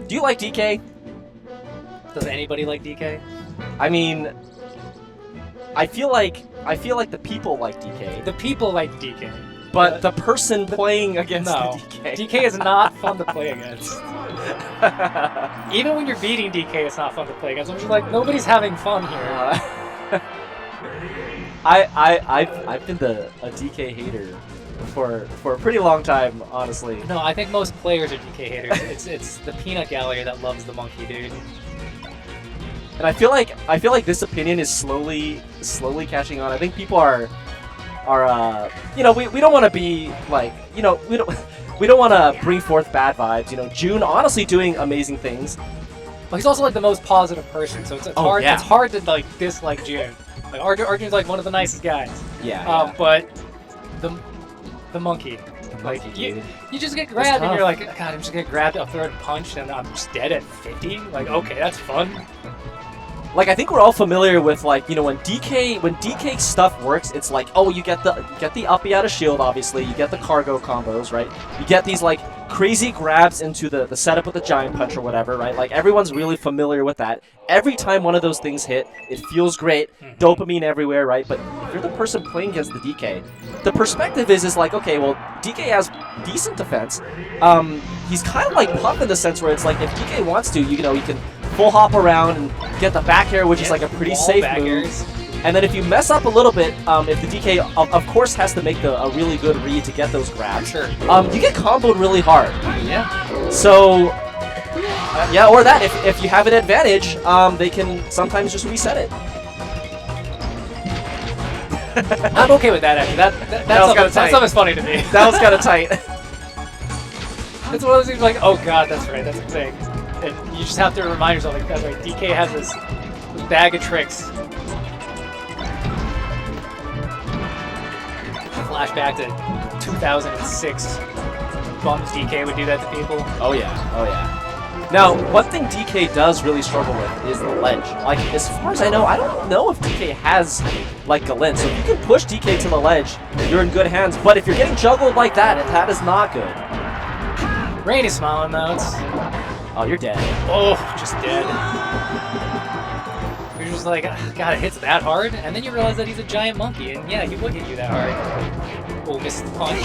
Do you like DK? Does anybody like DK? I mean, I feel like the people like DK. The people like DK. But the person playing against no, the DK. DK is not fun to play against. Even when you're beating DK, it's not fun to play against. I'm just like, nobody's having fun here. I've been a DK hater for a pretty long time, honestly. No, I think most players are DK haters. It's the peanut gallery that loves the monkey, dude. And I feel like this opinion is slowly catching on. I think people are we don't want to be like, we don't want to bring forth bad vibes. June honestly doing amazing things. But he's also like the most positive person, so it's hard. Yeah. It's hard to like dislike June. Like Arjun's like one of the nicest guys. Yeah. But the monkey. Like dude. you just get grabbed and you're like, God, I'm just gonna grab up there and punch and I'm just dead at 50. Like, okay, that's fun. Like, I think we're all familiar with, like, when DK stuff works, it's like, oh, you get the uppie out of shield, obviously, you get the cargo combos, right? You get these like crazy grabs into the setup with the giant punch or whatever, right? Like, everyone's really familiar with that. Every time one of those things hit, it feels great, dopamine everywhere, right? But if you're the person playing against the DK, the perspective is like, okay, well, DK has decent defense. He's kind of like Puff in the sense where it's like, if DK wants to, he can full hop around and get the back air, which is like a pretty safe move. And then if you mess up a little bit, if the DK, of course, has to make a really good read to get those grabs, sure. You get comboed really hard. Yeah. So, yeah, or that, if you have an advantage, they can sometimes just reset it. I'm okay with that, actually. That's always funny to me. That was kind of tight. It's one of those things like, oh god, that's right, that's the thing. And you just have to remind yourself, like, that's right, DK has this bag of tricks. Flashback to 2006. Bums DK would do that to people. Oh yeah. Now, one thing DK does really struggle with is the ledge. Like, as far as I don't know if DK has, like, Galint. So if you can push DK to the ledge, you're in good hands. But if you're getting juggled like that, that is not good. Rain is smiling, though. Oh, you're dead. Oh, just dead. You're just like, God, it hits that hard? And then you realize that he's a giant monkey, and yeah, he would hit you that hard. Oh, missed the punch.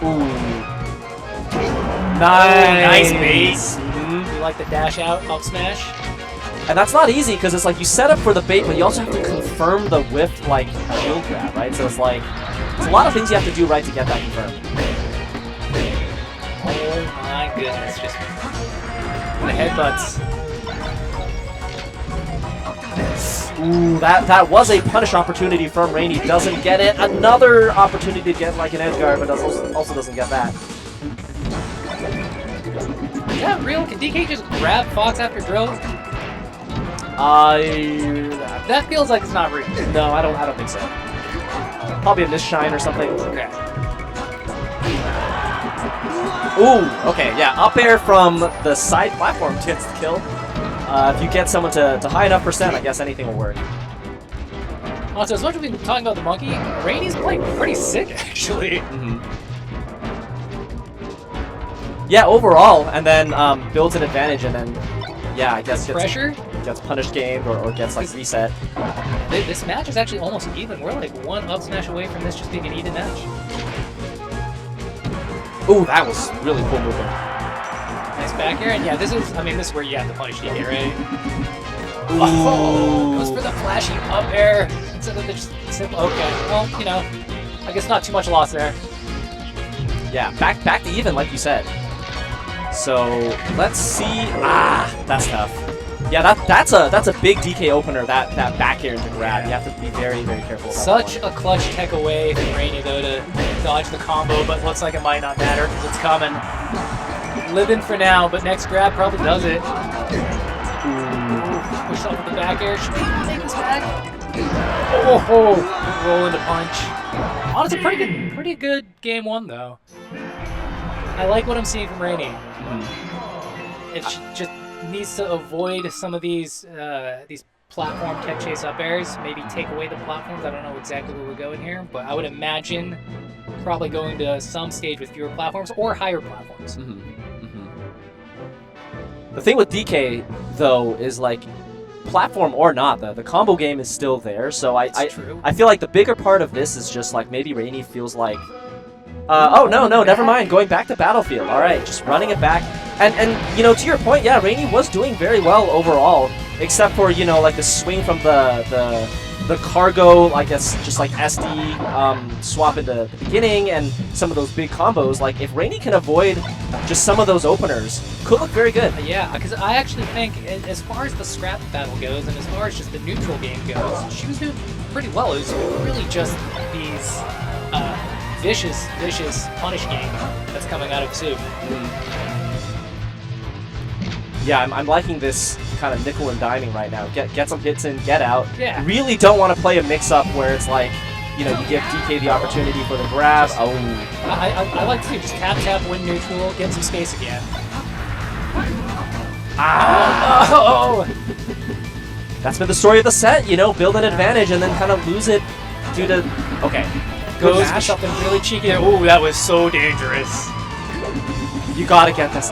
Ooh. Nice bait. You like the dash out, up smash? And that's not easy, because it's like you set up for the bait, but you also have to confirm the whiff, like, shield grab, right? So it's like, there's a lot of things you have to do right to get that confirmed. Oh my goodness, just the headbutts. Ooh, that was a punish opportunity from Rain. He doesn't get it. Another opportunity to get like an edge guard, but also doesn't get that. Is that real? Can DK just grab Fox after drill? That feels like it's not real. No, I don't think so. Probably a misshine or something. Okay. Ooh, okay, yeah, up air from the side platform gets the kill. If you get someone to high enough percent, I guess anything will work. Also, as much as we've been talking about the monkey, Rainy's playing pretty sick, actually. Yeah, overall, and then builds an advantage, and then, yeah, I guess gets punished gamed or gets, like, reset. This match is actually almost even. We're, like, one up smash away from this just being an even match. Ooh, that was really cool movement. Nice back air, and yeah, this is where you have to punish DK, right? Ooh. Oh, goes for the flashy up air instead of the just simple. Okay, well, I guess not too much loss there. Yeah, back to even, like you said. So let's see. Ah, that's tough. Yeah, that's a big DK opener. That back air into grab. You have to be very, very careful about Such a clutch tech away from Rainy though to dodge the combo, but looks like it might not matter because it's coming. Living for now, but next grab probably does it. Ooh. Push off with the back air. Should we take this back? Oh, roll into punch. Honestly, pretty good game one though. I like what I'm seeing from Rainy. It just needs to avoid some of these platform tech chase up airs. Maybe take away the platforms. I don't know exactly where we're going here, but I would imagine probably going to some stage with fewer platforms or higher platforms. The thing with DK though is like, platform or not, the combo game is still there. So I feel like the bigger part of this is just like maybe Rainy feels like, oh no, never mind, going back to Battlefield. All right, just running it back. And you know, to your point, yeah, Rainy was doing very well overall, except for, you know, like the swing from the cargo, I guess, just like SD swap in the beginning and some of those big combos. Like if Rainy can avoid just some of those openers, could look very good. Yeah, because I actually think as far as the scrap battle goes and as far as just the neutral game goes, she was doing pretty well. It was really just these vicious punish game that's coming out of Soup. Yeah, I'm liking this kind of nickel and diming right now. Get some hits in, get out. Yeah. Really don't want to play a mix-up where it's like, you know, you give DK the opportunity for the grab. I like to just tap, win neutral, get some space again. That's been the story of the set, you know, build an advantage and then kind of lose it due to... Okay. Goes for something really cheeky. Ooh, that was so dangerous. You gotta get this.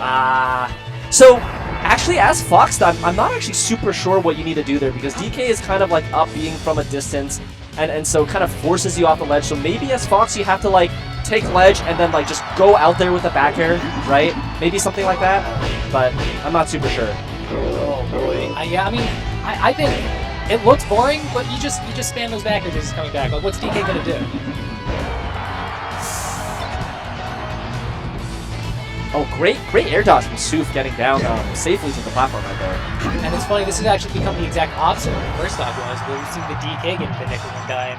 So, actually, as Fox, I'm not actually super sure what you need to do there, because DK is kind of like up being from a distance, and so kind of forces you off the ledge. So maybe as Fox, you have to like take ledge and then like just go out there with the back air, right? Maybe something like that, but I'm not super sure. Oh boy. Yeah, I mean, I think it looks boring, but you just spam those back airs as it's coming back. Like, what's DK gonna do? Oh, great air dodge from Soof getting down safely to the platform right there. And it's funny, this has actually become the exact opposite of what the first stock was, where we've seen the DK getting the nickel and dime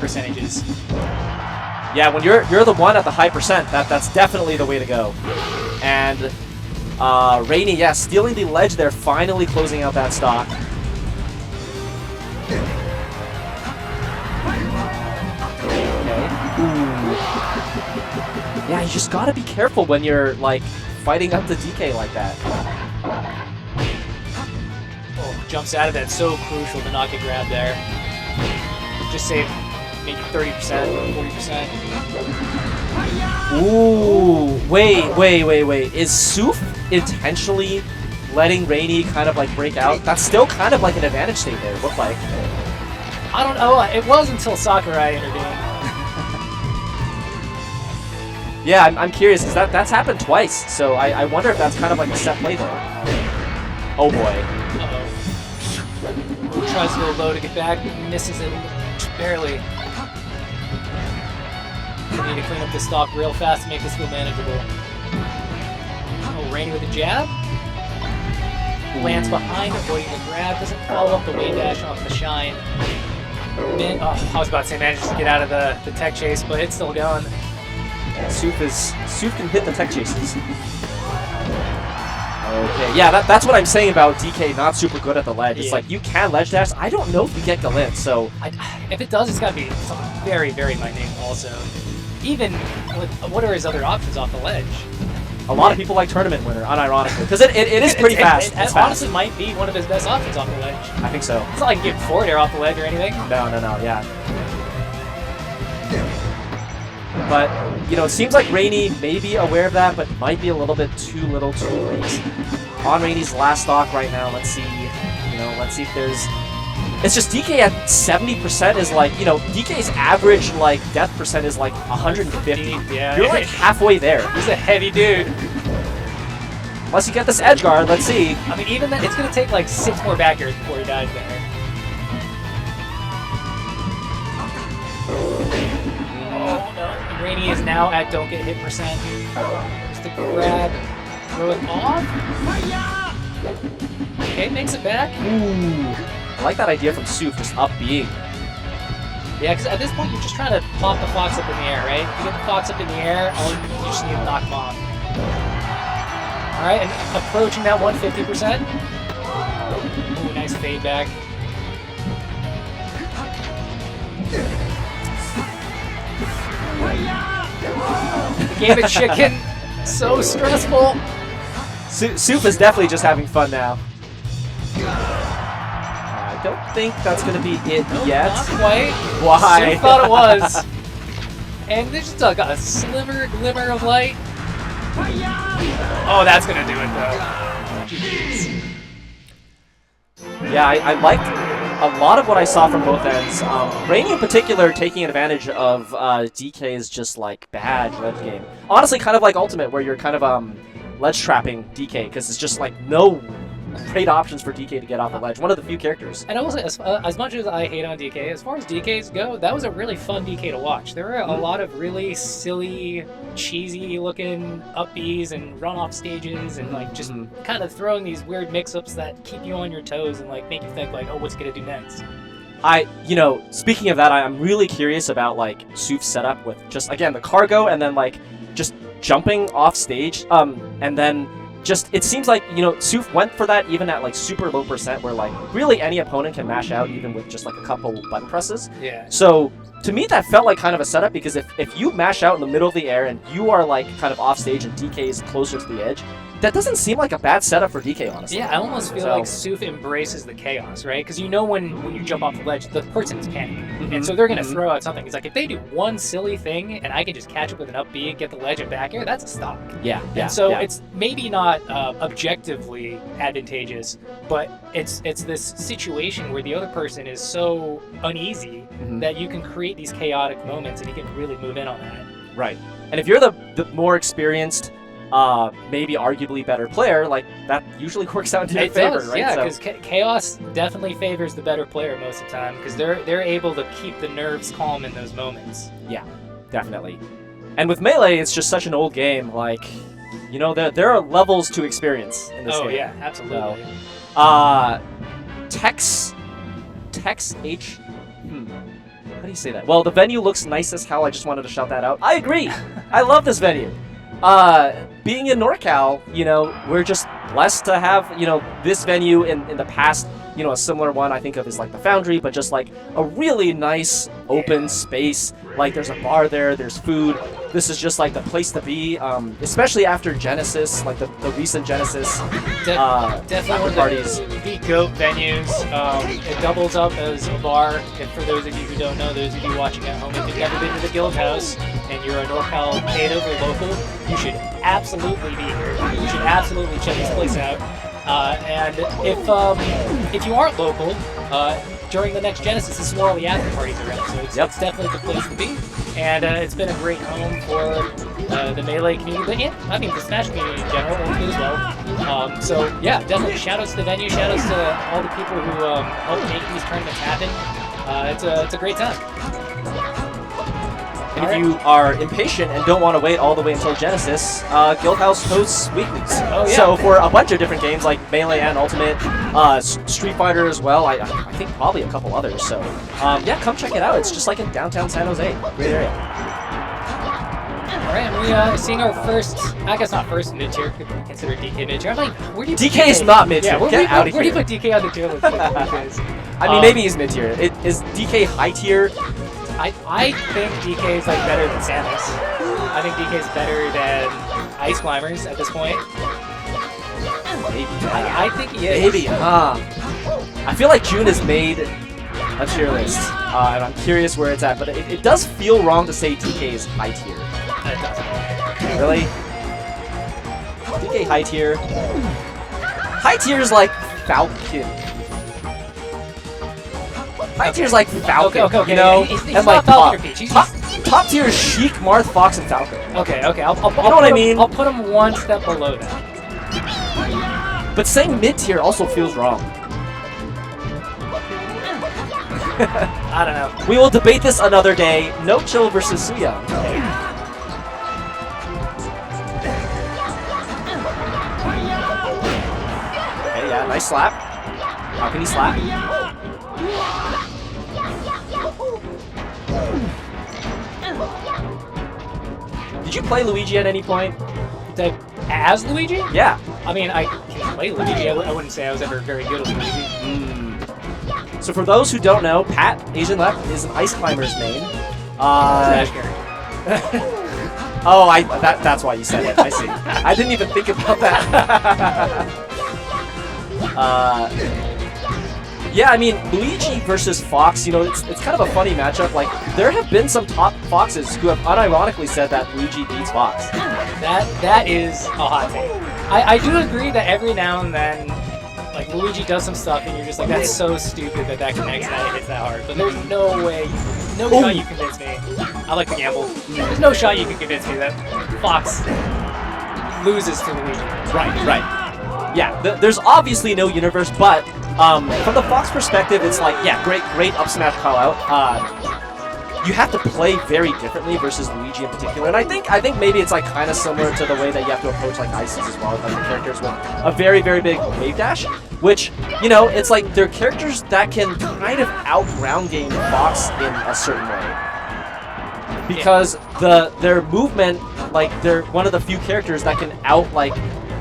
percentages. Yeah, when you're the one at the high percent, that's definitely the way to go. And Rainy, yeah, stealing the ledge there, finally closing out that stock. Yeah, you just gotta be careful when you're like fighting up the DK like that. Oh, jumps out of that, so crucial to not get grabbed there. Just save maybe 30%, 40%. Ooh, wait. Is Soof intentionally letting Rainy kind of like break out? That's still kind of like an advantage state there, it looked like. I don't know, it was until Sakurai intervened. Yeah, I'm curious, because that's happened twice, so I wonder if that's kind of like a set play there. Oh boy. Uh-oh. Tries to go low to get back, misses it barely. We need to clean up this stock real fast to make this feel manageable. Oh, Rainy with a jab. Lands behind, avoiding the grab, doesn't follow up the way dash off the shine. I was about to say manages to get out of the tech chase, but it's still going. Soof can hit the tech chases. Okay, yeah, that's what I'm saying about DK not super good at the ledge. It's like, you can ledge dash. I don't know if you get Galint, so... if it does, it's got to be something very, very minute also. Even, what are his other options off the ledge? A lot of people like Tournament Winner, unironically, because it is pretty fast. It honestly might be one of his best options off the ledge. I think so. It's not like you can get forward air off the ledge or anything. No, yeah. But, you know, it seems like Rainy may be aware of that, but might be a little bit too little too late. On Rainy's last stock right now, let's see if there's... It's just DK at 70% is like, you know, DK's average, like, death percent is like 150. Yeah. You're like halfway there. He's a heavy dude. Unless you get this edge guard, let's see. I mean, even then, it's going to take like 6 more back airs before he dies there. Oh, no. Rainy is now at don't get hit percent. Just the grab. Throw it off. Okay, makes it back. Ooh. I like that idea from Soof, just up being. Yeah, because at this point, you're just trying to pop the Fox up in the air, right? If you get the Fox up in the air, you just need to knock him off. Alright, and approaching that 150%. Ooh, nice fade back. The game of chicken, so stressful. Soup is definitely just having fun now. I don't think that's going to be it yet. Not quite. Why? Soup thought it was. And there's just like a glimmer of light. Oh, that's gonna do it though. Jeez. Yeah, I liked a lot of what I saw from both ends. Rainy in particular taking advantage of DK's just like bad ledge game. Honestly, kind of like Ultimate, where you're kind of ledge trapping DK because it's just like no great options for DK to get off the ledge. One of the few characters. And I will say, as much as I hate on DK, as far as DKs go, that was a really fun DK to watch. There were a lot of really silly, cheesy looking up Bs and run off stages and like just kind of throwing these weird mix-ups that keep you on your toes and like make you think like, oh, what's gonna do next? Speaking of that, I'm really curious about like Souf's setup with just again the cargo and then like just jumping off stage, and then just it seems like Souf went for that even at like super low percent where like really any opponent can mash out even with just like a couple button presses. Yeah. So to me that felt like kind of a setup because if you mash out in the middle of the air and you are like kind of off stage and DK is closer to the edge, that doesn't seem like a bad setup for DK, honestly. Yeah, I almost feel like Souf embraces the chaos, right? Because you know when you jump off the ledge, the person's panicking. And so they're going to throw out something. It's like, if they do one silly thing and I can just catch up with an up B and get the ledge and back air, that's a stock. Yeah, And so it's maybe not objectively advantageous, but it's this situation where the other person is so uneasy that you can create these chaotic moments and you can really move in on that. Right. And if you're the more experienced, maybe arguably better player, like that usually works out in your favor, right? Yeah, because chaos definitely favors the better player most of the time because they're able to keep the nerves calm in those moments. Yeah, definitely. And with Melee, it's just such an old game. Like, there are levels to experience in this game. Oh yeah, absolutely. So, Tex H. How do you say that? Well, the venue looks nice as hell. I just wanted to shout that out. I agree. I love this venue. Being in NorCal, we're just blessed to have, this venue in the past, a similar one I think of is like the Foundry, but just like a really nice open space. Like there's a bar there, there's food. This is just like the place to be, especially after Genesis, like the recent Genesis definitely parties. The GOAT venues. It doubles up as a bar. And for those of you who don't know, those of you watching at home, if you've never been to the Guildhouse and you're a NorCal native or local, you should absolutely be here. You should absolutely check this place out. And if you aren't local, during the next Genesis, this is where all the after parties are at. So it's definitely the place to be. And it's been a great home for the Melee community, and I mean the Smash community in general, as well. So yeah, definitely shout outs to the venue, shout outs to all the people who help make these tournaments happen. It's a great time. And if you are impatient and don't want to wait all the way until Genesis, Guildhouse hosts weeklies. Oh, yeah. So for a bunch of different games like Melee and Ultimate, Street Fighter as well, I think probably a couple others. So yeah, come check it out. It's just like in downtown San Jose. Great area. All right, and we are seeing our first, I guess not first mid-tier, could be considered DK mid-tier. I'm like, where do you put DK is not mid-tier. Yeah, Get out of here. Where do you put DK on the tier list? I mean, maybe he's mid-tier. Is DK high tier? I think DK is like better than Samus. I think DK is better than Ice Climbers at this point. Maybe. I think he is. Maybe. I feel like June has made a tier list, and I'm curious where it's at. But it does feel wrong to say DK is high tier. It doesn't. Really? DK high tier. High tier is like Falcon. High tier is like Falcon, okay. He's and not like Falcon or Peach. Top tier is Sheik, Marth, Fox, and Falcon. Okay. I'll you know what I mean? I'll put him one step below that. But saying mid tier also feels wrong. I don't know. We will debate this another day. No Chill versus Suya. Okay, yeah, nice slap. How can he slap? Did you play Luigi at any point? As Luigi? Yeah. I mean, I can play Luigi. I wouldn't say I was ever very good at Luigi. So for those who don't know, Pat, Asian Left, is an Ice Climber's main. Trash character. Oh, that's why you said it. I see. I didn't even think about that. Yeah, I mean, Luigi versus Fox, you know, it's kind of a funny matchup. Like, there have been some top Foxes who have unironically said that Luigi beats Fox. That is a hot take. I do agree that every now and then, like, Luigi does some stuff and you're just like, that's so stupid that connects that it hits that hard. But there's no way, no shot you convince me. I like to gamble. There's no shot you can convince me that Fox loses to Luigi. Right. Yeah, there's obviously no universe, but from the Fox perspective, it's like, yeah, great up smash call out. You have to play very differently versus Luigi in particular, and I think maybe it's like kind of similar to the way that you have to approach like Ices as well, with like the characters with a very big wave dash, which, you know, it's like they're characters that can kind of out ground game Fox in a certain way, because their movement, like, they're one of the few characters that can out like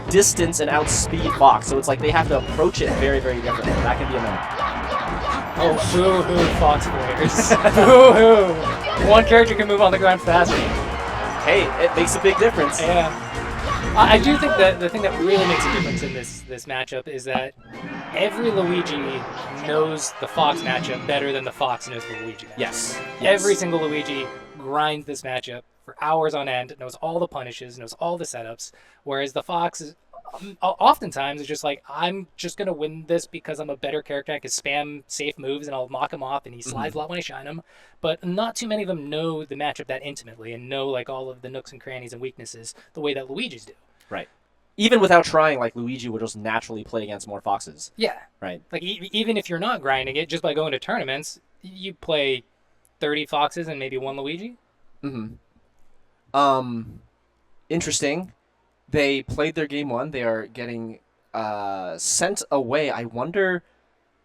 distance and outspeed Fox, so it's like they have to approach it very differently. That can be annoying. Oh, boo-hoo, Fox players. Boo-hoo. One character can move on the ground faster. Hey, it makes a big difference. Yeah. I do think that the thing that really makes a difference in this matchup is that every Luigi knows the Fox matchup better than the Fox knows the Luigi matchup. Yes. Every single Luigi grinds this matchup for hours on end, knows all the punishes, knows all the setups, whereas the Fox is oftentimes it's just like, I'm just going to win this because I'm a better character. I can spam safe moves and I'll knock him off and he slides a lot when I shine him. But not too many of them know the matchup that intimately and know like all of the nooks and crannies and weaknesses the way that Luigi's do. Right. Even without trying, like, Luigi would just naturally play against more Foxes. Yeah. Right. Like, even if you're not grinding it, just by going to tournaments, you play 30 Foxes and maybe one Luigi. Interesting. They played their game one. They are getting sent away. I wonder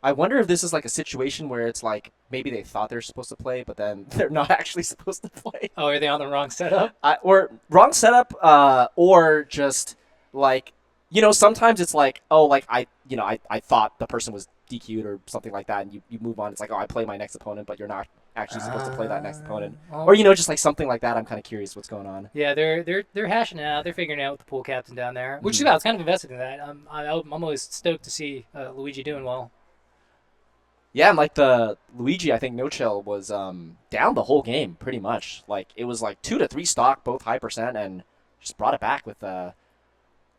if this is like a situation where it's like maybe they thought they're supposed to play, but then they're not actually supposed to play. Oh, are they on the wrong setup? Or wrong setup, or just like, you know, sometimes it's like, oh, like I thought the person was DQ'd or something like that, and you move on. It's like, oh, I play my next opponent, but you're not actually supposed to play that next opponent, or, you know, just like something like that. I'm kind of curious what's going on. Yeah, they're hashing it out. They're figuring out with the pool captain down there, which is about. I was kind of invested in that. I'm always stoked to see Luigi doing well. Yeah, and like the Luigi, I think no chill was down the whole game pretty much. Like, it was like 2 to 3 stock, both high percent, and just brought it back with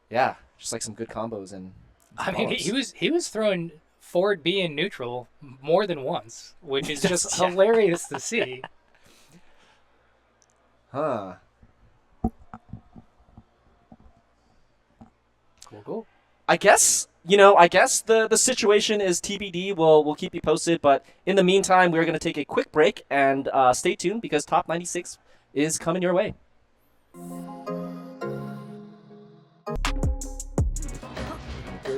yeah, just like some good combos. And I mean, he was throwing forward B in neutral more than once, which is just hilarious to see. Huh. Cool. I guess the situation is TBD. We'll keep you posted, but in the meantime, we're going to take a quick break and stay tuned because Top 96 is coming your way.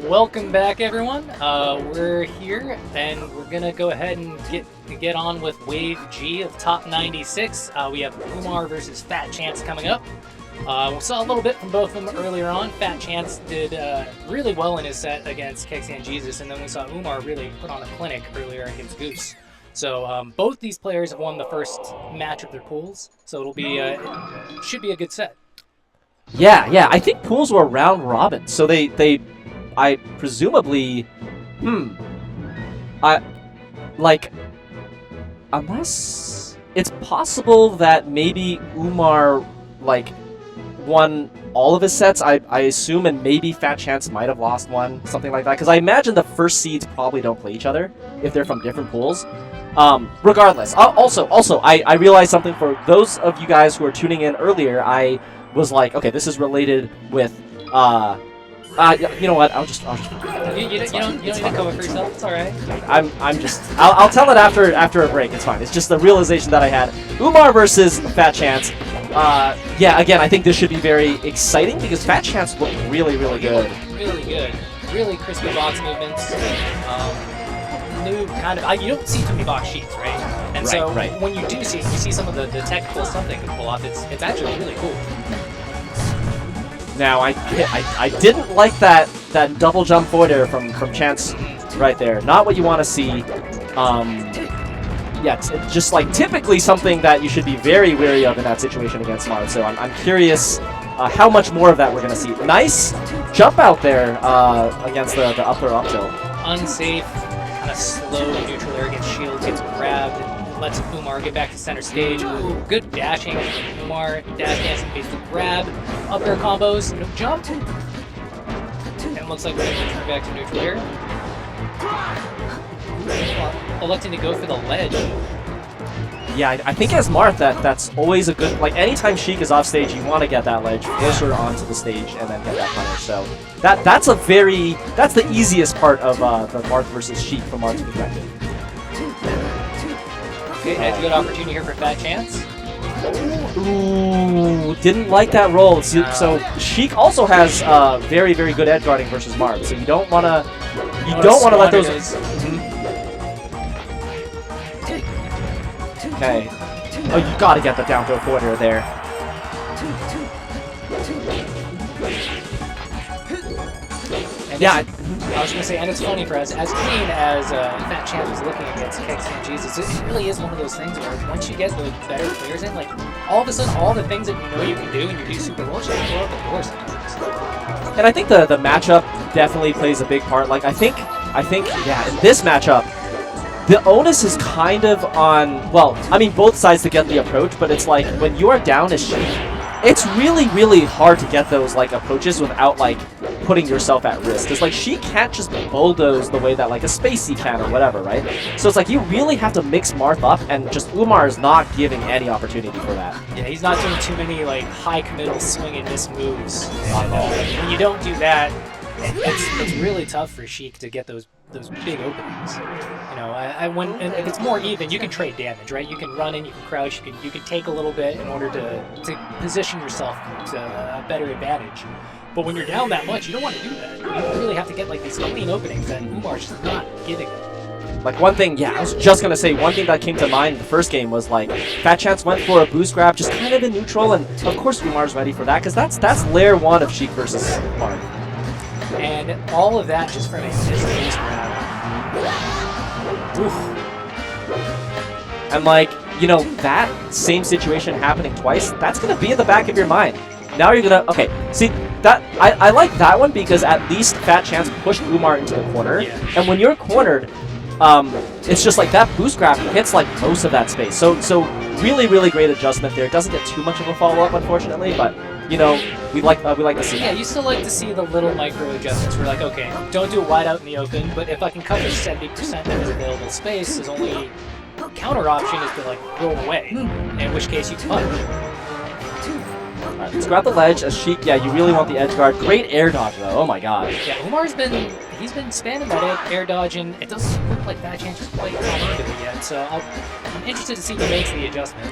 Welcome back, everyone. We're here, and we're gonna go ahead and get on with Wave G of Top 96. We have Umar versus Fat Chance coming up. We saw a little bit from both of them earlier on. Fat Chance did really well in his set against Kexian Jesus, and then we saw Umar really put on a clinic earlier against Goose. So both these players have won the first match of their pools, so it'll be should be a good set. Yeah. I think pools were round robin, so I presumably, unless it's possible that maybe Umar, like, won all of his sets, I assume, and maybe Fat Chance might have lost one, something like that, because I imagine the first seeds probably don't play each other if they're from different pools. Regardless, also, I realized something for those of you guys who are tuning in earlier. I was like, okay, this is related with, you know what? I'll just. You don't need to cover for yourself. It's all right. I'll tell it after a break. It's fine. It's just the realization that I had. Umar versus Fat Chance. Yeah. Again, I think this should be very exciting because Fat Chance looked really good. Really good. Really crispy box movements. New kind of. You don't see too many box sheets, right? And right. When you do see it, you see some of the technical stuff they can pull off. It's actually really cool. Now, I didn't like that double jump forward air from Chance right there. Not what you want to see. Yeah, it's just like typically something that you should be very wary of in that situation against Marth. So I'm curious how much more of that we're going to see. Nice jump out there against the upper up tilt. Unsafe, kind of slow neutral air against shield, gets grabbed, and lets Umar get back to center stage. Ooh, good dashing from Umar. Dash dance and basically grab. Up air combos, no jump. And looks like we're going to return back to neutral air. Electing to go for the ledge. Yeah, I think as Marth, that's always a good, like anytime Sheik is off stage, you want to get that ledge, force her onto the stage, and then get that punish. So that's the easiest part of the Marth versus Sheik from Marth's perspective. Okay, that's a good opportunity here for Fat Chance. Ooh, didn't like that roll. So Sheik also has very, very good edge guarding versus Marth. So you don't want to let those. Okay. Oh, you gotta get the down throw forward air there. And yeah, I was gonna say, and it's funny for us, as clean as Fat Chance was looking against Kexton Jesus, it really is one of those things where once you get the better players in, like all of a sudden, all the things that you know you can do and you do super well, just throw out the doors. And I think the matchup definitely plays a big part. Like I think, yeah, in this matchup, the onus is kind of on, well, I mean, both sides to get the approach, but it's like, when you are down as Sheik, it's really, really hard to get those, like, approaches without, like, putting yourself at risk. Because, like, Sheik can't just bulldoze the way that, like, a Spacey can or whatever, right? So it's like, you really have to mix Marth up, and just Umar is not giving any opportunity for that. Yeah, he's not doing too many, like, high committal swing and miss moves. When you don't do that, it's really tough for Sheik to get those big openings. You know, and if it's more even, you can trade damage, right? You can run in, you can crouch, you can take a little bit in order to position yourself to a better advantage. But when you're down that much, you don't want to do that. You really have to get like these clean openings that Umar's just not giving them. Like one thing, yeah, I was just gonna say, one thing that came to mind in the first game was like, Fat Chance went for a boost grab, just kind of in neutral, and of course Umar's ready for that, because that's layer 1 of Sheik versus Marth. And all of that just from a boost grab. Oof. And like, you know, that same situation happening twice, that's going to be in the back of your mind. Now you're going to, okay, see, that I like that one because at least Fat Chance pushed Umar into the corner. Yeah. And when you're cornered, it's just like that boost grab hits like most of that space. So really, really great adjustment there. It doesn't get too much of a follow-up, unfortunately, but, you know, we like to see that. Yeah, you still like to see the little micro adjustments where, like, okay, don't do it wide out in the open, but if I can cover 70% of his available space, his only counter option is to, like, roll away, in which case you can punch. Alright, let's grab the ledge as Sheik. Yeah, you really want the edge guard. Great air dodge, though. Oh my god. Yeah, Umar's been spamming that air dodge, and it doesn't look like Fat Chance is quite caught onto it yet, so I'm interested to see who makes the adjustment.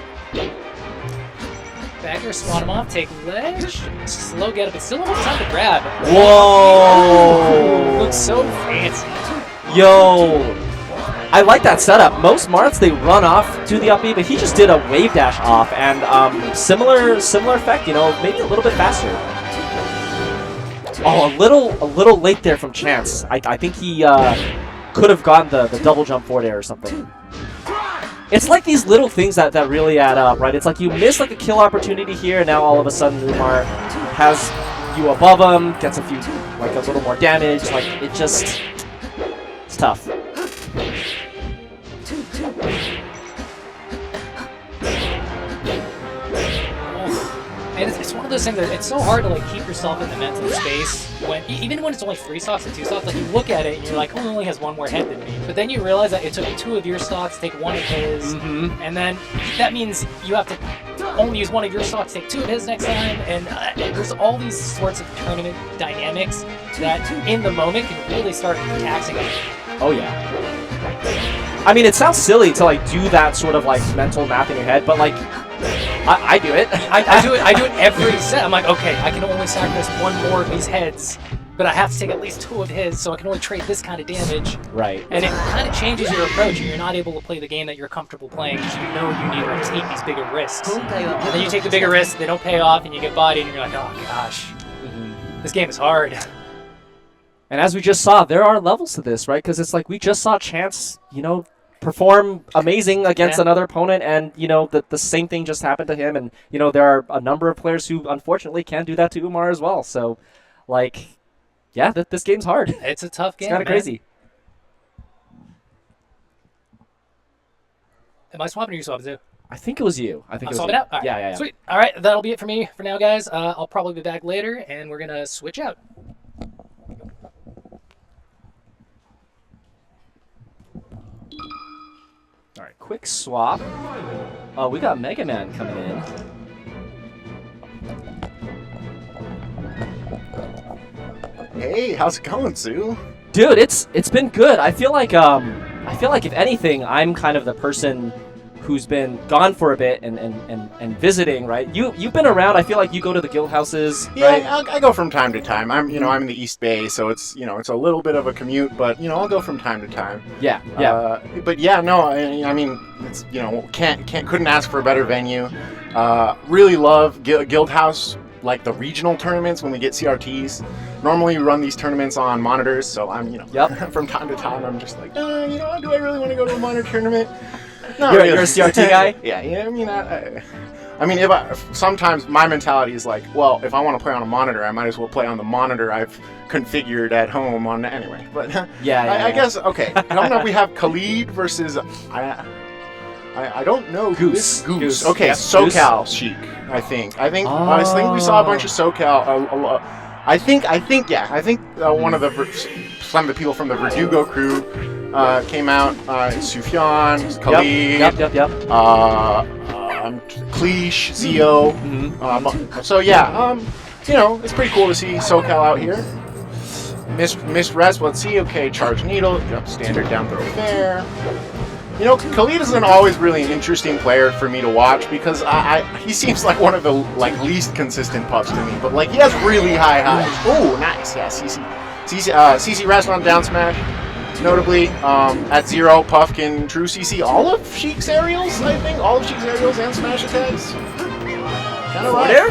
Back air, swan him off, take ledge, slow get up, but still enough time to grab. Whoa! Looks so fancy. Yo! I like that setup. Most Marths, they run off to the up B, but he just did a wave dash off, and similar effect, you know, maybe a little bit faster. Oh, a little late there from Chance. I think he could have gotten the double jump forward air or something. It's like these little things that really add up, right? It's like you miss like a kill opportunity here, and now all of a sudden Umar has you above him, gets a few, like a little more damage. Like it's tough. And it's one of those things that it's so hard to like keep yourself in the mental space when even when it's only 3 stocks and 2 stocks. Like you look at it and you're like, oh, he only has 1 more head than me. But then you realize that it took 2 of your stocks to take 1 of his, and then that means you have to only use 1 of your stocks, take 2 of his next time. And there's all these sorts of tournament dynamics that in the moment can really start taxing you. Oh yeah. I mean, it sounds silly to like do that sort of like mental math in your head, but like. I do it. I do it every set. I'm like, okay, I can only sacrifice 1 more of these heads, but I have to take at least 2 of his, so I can only trade this kind of damage. Right. And it kind of changes your approach, and you're not able to play the game that you're comfortable playing because you know you need to take these bigger risks. And then you take the bigger risks, they don't pay off, and you get bodied, and you're like, oh gosh, this game is hard. And as we just saw, there are levels to this, right? Because it's like we just saw Chance, you know, perform amazing against Yeah. another opponent, and the same thing just happened to him, and there are a number of players who unfortunately can do that to Umar as well. So, like, yeah, this game's hard. It's a tough game. It's kind of crazy. Am I swapping or you swapping too? I think it was you. I think I'm it was swapping you. out? All right. Yeah. Sweet. All right, that'll be it for me for now, guys. I'll probably be back later, and we're going to switch out. All right, quick swap. Oh, we got Mega Man coming in. Hey, how's it going, Sue? Dude, it's been good. I feel like if anything, I'm kind of the person who's been gone for a bit and visiting, right? You've been around. I feel like you go to the guild houses, Yeah, right? I go from time to time. I'm in the East Bay, so it's it's a little bit of a commute, but I'll go from time to time. Yeah. But yeah, no, I mean, it's couldn't ask for a better venue. Really love Guildhouse, like the regional tournaments when we get CRTs. Normally we run these tournaments on monitors, so I'm Yep. from time to time I'm just like, do I really want to go to a monitor tournament? No, You're a CRT guy? Yeah. I mean, sometimes my mentality is like, well, if I want to play on a monitor, I might as well play on the monitor I've configured at home on anyway. But I guess coming up we have Khalid versus I don't know who Goose. this Goose. Goose. Okay, Yep. SoCal Chic. I think we saw a bunch of SoCal. I think one of some of the people from the Verdugo crew came out. Sufyan, Khalid. Yep. Cleash, Zio. So yeah, it's pretty cool to see SoCal out here. Miss Res, let's see. Okay, Charge Needle, standard down throw fair. Khalid isn't always really an interesting player for me to watch because he seems like one of the least consistent pups to me. But he has really high highs. Oh, nice. Yeah, CC Restaurant down smash. Notably, at 0, Puffkin, True CC, all of Sheik's aerials, I think. All of Sheik's aerials and smash attacks. Kind of right. There?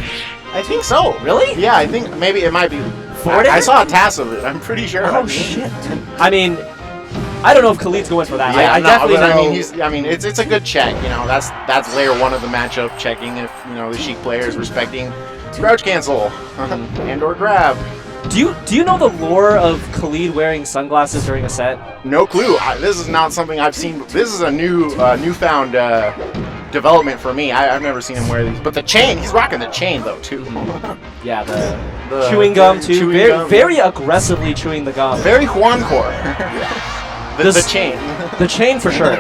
I think so. Really? Yeah, I think maybe it might be. I saw a TAS of it. I'm pretty sure. Oh, shit. I mean, I don't know if Khalid's going for that. Yeah, I definitely know. I mean, it's a good check. That's layer 1 of the matchup, checking if the Sheik player is respecting crouch cancel and or grab. Do you know the lore of Khalid wearing sunglasses during a set? No clue. This is not something I've seen. This is a newfound development for me. I've never seen him wear these. But the chain, he's rocking the chain though too. Yeah, the chewing gum too. Very aggressively chewing the gum. Very Juancor. The chain. The chain for sure.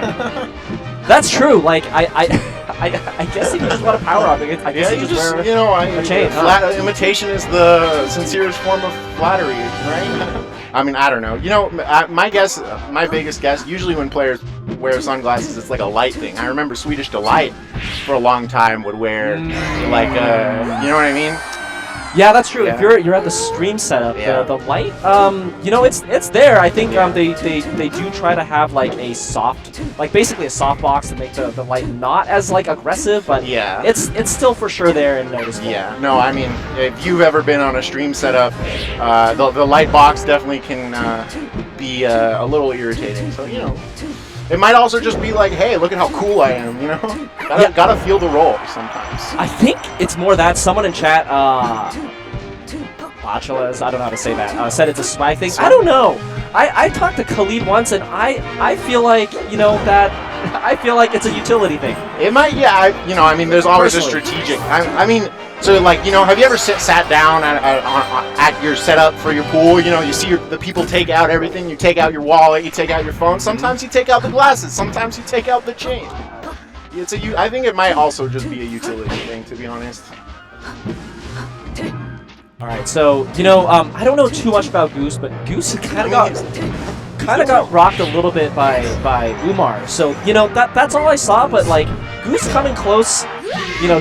That's true. Like I guess if you just want to power up, I guess you just wear a chain. Imitation is the sincerest form of flattery, right? I mean, I don't know. My biggest guess, usually when players wear sunglasses, it's like a light thing. I remember Swedish Delight for a long time would wear you know what I mean? Yeah, that's true. Yeah. If you're at the stream setup, the light, it's there. I think they do try to have a soft, basically a soft box to make the light not as aggressive, but it's still for sure there and noticeable. Yeah, no, I mean, if you've ever been on a stream setup, the light box definitely can be a little irritating. So it might also just be hey, look at how cool I am, Gotta feel the role sometimes. I think it's more that someone in chat, Bachelas, I don't know how to say that, said it's a swag thing. I don't know. I talked to Khalid once, and I feel like, I feel like it's a utility thing. It might, I mean, there's always a strategic, I mean, so have you ever sat down at your setup for your pool? You see the people take out everything. You take out your wallet, you take out your phone. Sometimes you take out the glasses. Sometimes you take out the chain. I think it might also just be a utility thing, to be honest. All right, so I don't know too much about Goose, but Goose kind of got rocked a little bit by Umar. So that's all I saw. But Goose coming close,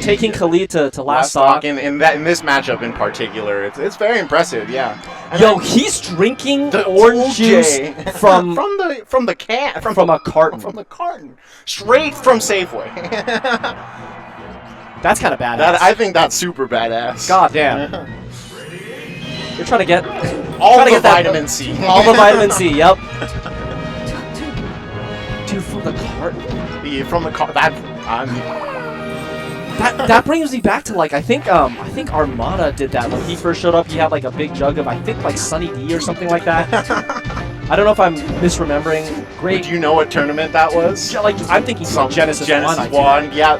taking Khalid to last stock. In this matchup in particular, it's very impressive. Yeah. And he's drinking the orange juice from the can from a carton. From the carton, straight from Safeway. That's kind of badass. I think that's super badass. God damn. You're trying to get all the vitamin C. All the vitamin C, yep. Dude, Dude, from the cart. From the car. That That brings me back to like I think Armada did that when he first showed up. He had like a big jug of I think like Sunny D or something like that. I don't know if I'm misremembering. Great. Do you know what tournament that was? Like I'm thinking Genesis 1. Yeah.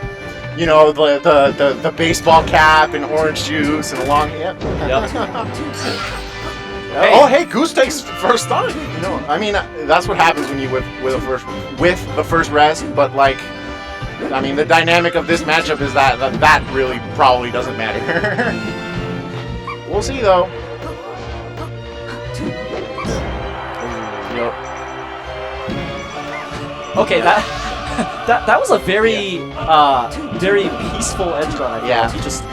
You know the baseball cap and orange juice and a long. Yep. Hey. Oh, hey, Goose takes first start. You know, I mean, that's what happens when you with the first rest. But like, I mean, the dynamic of this matchup is that really probably doesn't matter. We'll see though. Yep. Okay, that was a very very peaceful edge guard. Yeah. He just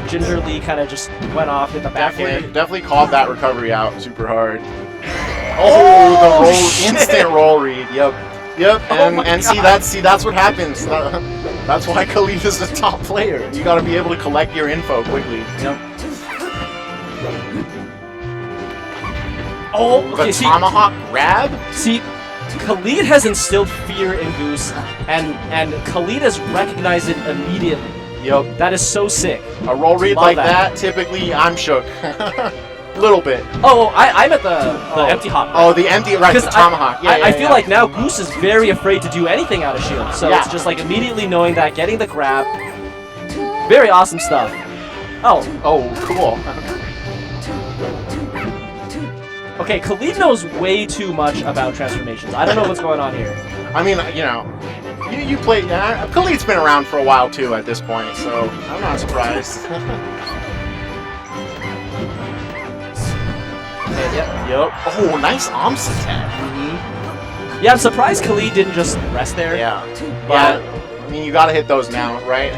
gingerly kind of just went off in the back end. Definitely called that recovery out super hard. Oh, the roll, instant roll read. Yep. And see that's what happens. That's why Khalid is the top player. You got to be able to collect your info quickly. Yep. Oh, okay. The tomahawk grab. See, Khalid has instilled fear in Goose, and Khalid has recognized it immediately. Yep. That is so sick. A roll read Love like that. that, typically I'm shook. Little bit. Oh, I'm at the empty hop. Oh, the empty, right, the tomahawk. I feel like now Goose is very afraid to do anything out of shield, so Yeah. it's just like immediately knowing that, getting the grab. Very awesome stuff. Oh, cool. okay, Khalid knows way too much about transformations. I don't know what's going on here. I mean, you play. Khalid's been around for a while too at this point, so I'm not surprised. Yep. Oh, nice Omps attack. Yeah, I'm surprised Khalid didn't just rest there. Yeah. But I mean, you gotta hit those now, right?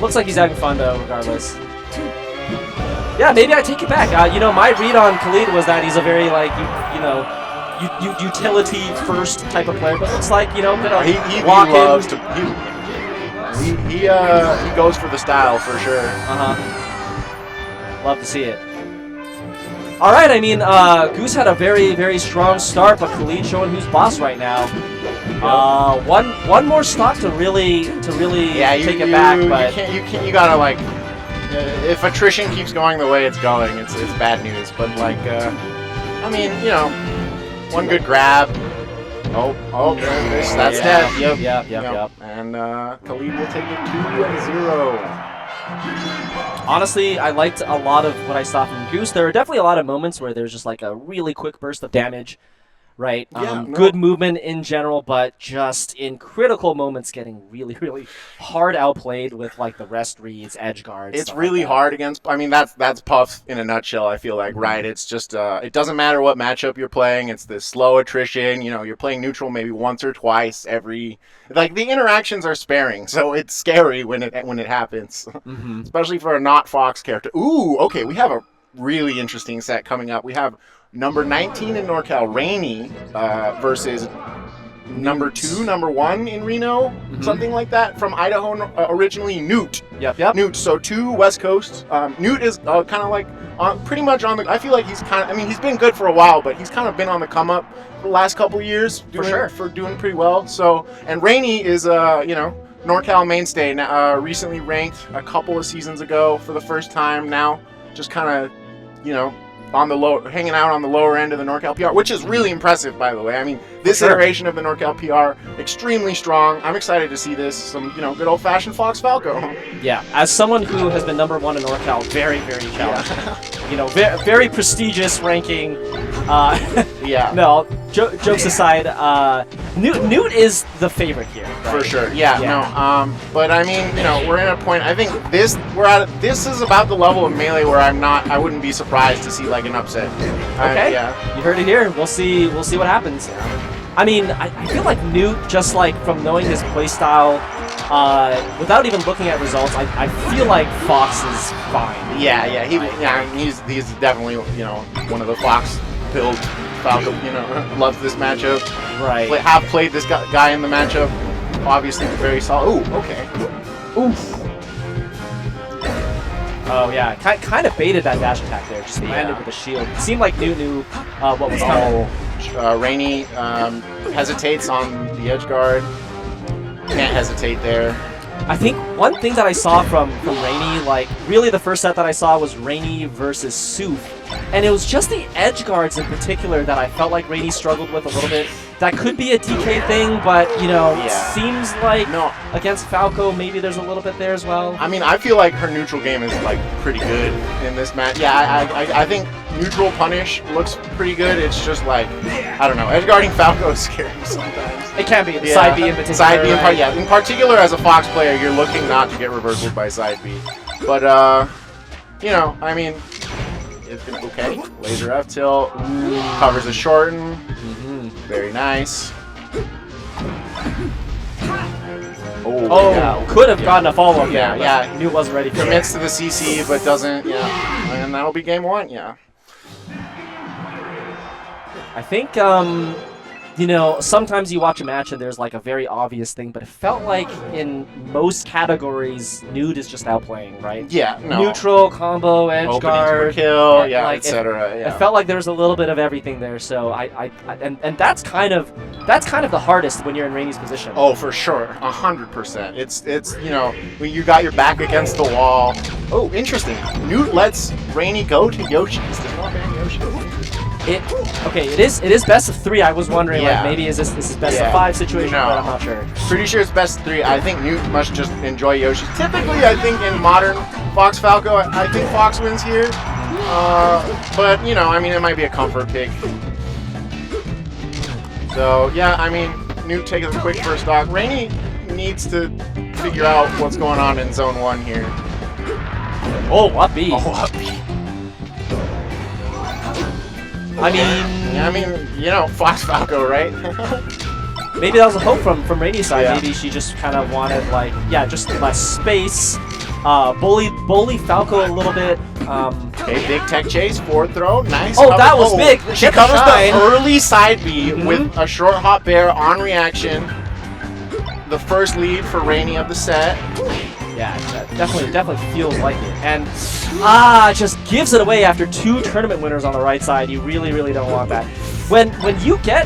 looks like he's having fun though, regardless. Yeah, maybe I take it back. My read on Khalid was that he's a very utility first type of player, but looks like he loves to he goes for the style for sure. Love to see it. All right, I mean, Goose had a very, very strong start, but Khalid showing who's boss right now. One more stock to really take it back, but you gotta like, if attrition keeps going the way it's going, it's bad news. But like, I mean, one good grab. That's dead. Yep. And Khalid will take it 2-0. honestly, I liked a lot of what I saw from Goose. There are definitely a lot of moments where there's just like a really quick burst of damage, right? Good movement in general, but just in critical moments getting really, really hard outplayed with like the rest reads, edge guards. It's really hard against. I mean, that's Puff in a nutshell. I feel like, right? It's just it doesn't matter what matchup you're playing. It's this slow attrition. You're playing neutral maybe once or twice every. Like the interactions are sparing, so it's scary when it happens, especially for a not Fox character. Ooh, okay, we have a really interesting set coming up. We have number 19 in NorCal, Rainy, versus number 1 in Reno, something like that, from Idaho originally, Newt. Yep. Newt, so 2 West Coast. Newt is kind of like pretty much on the, I feel like he's kind of, I mean, he's been good for a while, but he's kind of been on the come up the last couple years, doing pretty well. So, and Rainy is, NorCal mainstay, recently ranked a couple of seasons ago for the first time now, just kind of, on the hanging out on the lower end of the NorCal PR, which is really impressive, by the way. I mean, this iteration of the NorCal PR, extremely strong. I'm excited to see this. Some, good old-fashioned Fox Falco. Yeah, as someone who has been number 1 in NorCal, very, very challenging. Very prestigious ranking. No, jokes aside, Newt is the favorite here. Right? For sure. But I mean, we're at a point. I think this is about the level of Melee where I wouldn't be surprised to see like an upset. Okay. You heard it here. We'll see what happens. I mean, I feel like Newt, just like from knowing his playstyle, without even looking at results, I feel like Fox is fine. He's definitely one of the Fox build Falco. Loves this matchup. Right. Have played this guy in the matchup. Obviously, very solid. Ooh, okay. Oof. Oh yeah, kind of baited that dash attack there. Just landed with a shield. It seemed like Newt knew what was coming. Rainy hesitates on the edge guard. Can't hesitate there. I think one thing that I saw from Rainey, like really the first set that I saw was Rainey versus Sooth, and it was just the edge guards in particular that I felt like Rainey struggled with a little bit. That could be a TK thing, but you know, it seems like against Falco maybe there's a little bit there as well. I mean, I feel like her neutral game is like pretty good in this match. Yeah, I think neutral punish looks pretty good. It's just like, I don't know, edge guarding Falco is scary sometimes. It can be side B in particular. Side B, in particular as a Fox player, you're looking not to get reversaled by side B. But you know, I mean, it's been okay. Laser F tilt covers a shorten. Very nice. Could have gotten a follow-up. Yeah. Knew it wasn't ready for it. Commits to the CC, but doesn't. Yeah, and that'll be game 1. Yeah. I think, you know, sometimes you watch a match and there's like a very obvious thing, but it felt like in most categories, Nude is just outplaying, right? Yeah, no. Neutral, combo, edge guard, kill, yeah, like, etc. Yeah. It felt like there was a little bit of everything there, so and that's kind of the hardest when you're in Rainey's position. Oh, for sure, 100%. It's you know, when you got your back against the wall. Oh, interesting. Nude lets Rainey go to Yoshi's. Does not ban Yoshi. It is best of 3. I was wondering like maybe is this best of 5 situation, but I'm not sure. Pretty sure it's best of 3. I think Newt must just enjoy Yoshi. Typically, I think in modern Fox Falco, I think Fox wins here. But you know, I mean, it might be a comfort pick. So yeah, I mean, Newt takes a quick first stock. Rainey needs to figure out what's going on in Zone 1 here. Oh, up B. I mean, you know, Fox Falco, right? Maybe that was a hope from Rainey's side. Yeah. Maybe she just kind of wanted, like, just less space. Bully Falco a little bit. Okay, big tech chase, forward throw, nice. Oh, that was big. She covers the early side B with a short hop bear on reaction. The first lead for Rainey of the set. Yeah, that definitely feels like it. And just gives it away after 2 tournament winners on the right side. You really don't want that. When you get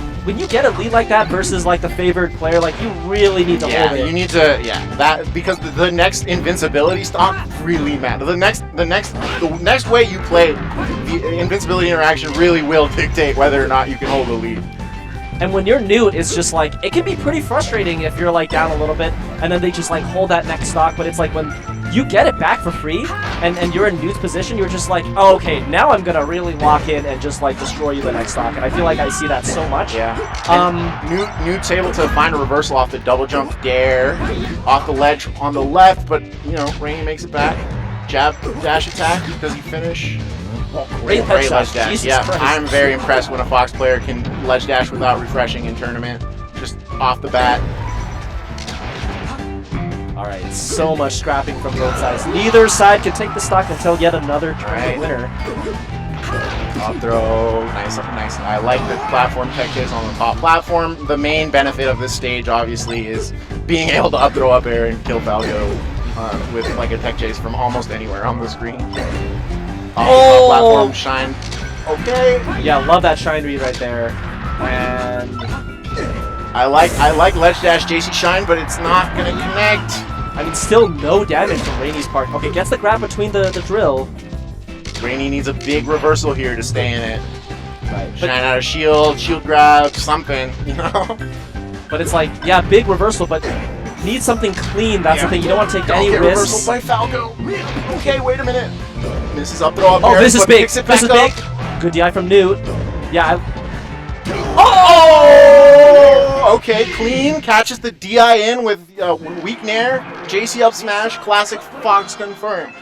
a lead like that versus like the favored player, like you really need to hold it. You need to that because the next invincibility stock really matters. The next way you play, the invincibility interaction really will dictate whether or not you can hold the lead. And when you're new, it's just like, it can be pretty frustrating if you're like down a little bit, and then they just like hold that next stock, but it's like when you get it back for free, and you're in Newt's position, you're just like, oh, okay, now I'm gonna really lock in and just like destroy you the next stock, and I feel like I see that so much. Yeah. Newt's able to find a reversal off the double jump dare, off the ledge on the left, but you know, Rainey makes it back. Jab dash attack, does he finish? Great ledge dash. Jesus Christ. I'm very impressed when a Fox player can ledge dash without refreshing in tournament, just off the bat. Alright, so much scrapping from both sides. Neither side can take the stock until yet another tournament winner. Top throw, nice. I like the platform tech chase on the top platform. The main benefit of this stage, obviously, is being able to up throw up air and kill Falco with like a tech chase from almost anywhere on the screen. Top platform shine. Okay. Yeah, love that shine read right there. And I like ledge dash JC shine, but it's not gonna connect. I mean, still no damage from Rainey's part. Okay, gets the grab between the drill. Rainey needs a big reversal here to stay in it. Right. Shine out of shield grab, something, you know? But it's like, yeah, big reversal, but need something clean. That's the thing. You don't want to take any risks. Reversal by Falco. Okay, wait a minute. This is up throw up air, this is big. This is big. Good DI from Newt. Yeah. Okay, clean. Catches the DI in with weak nair. JC up smash. Classic Fox confirm.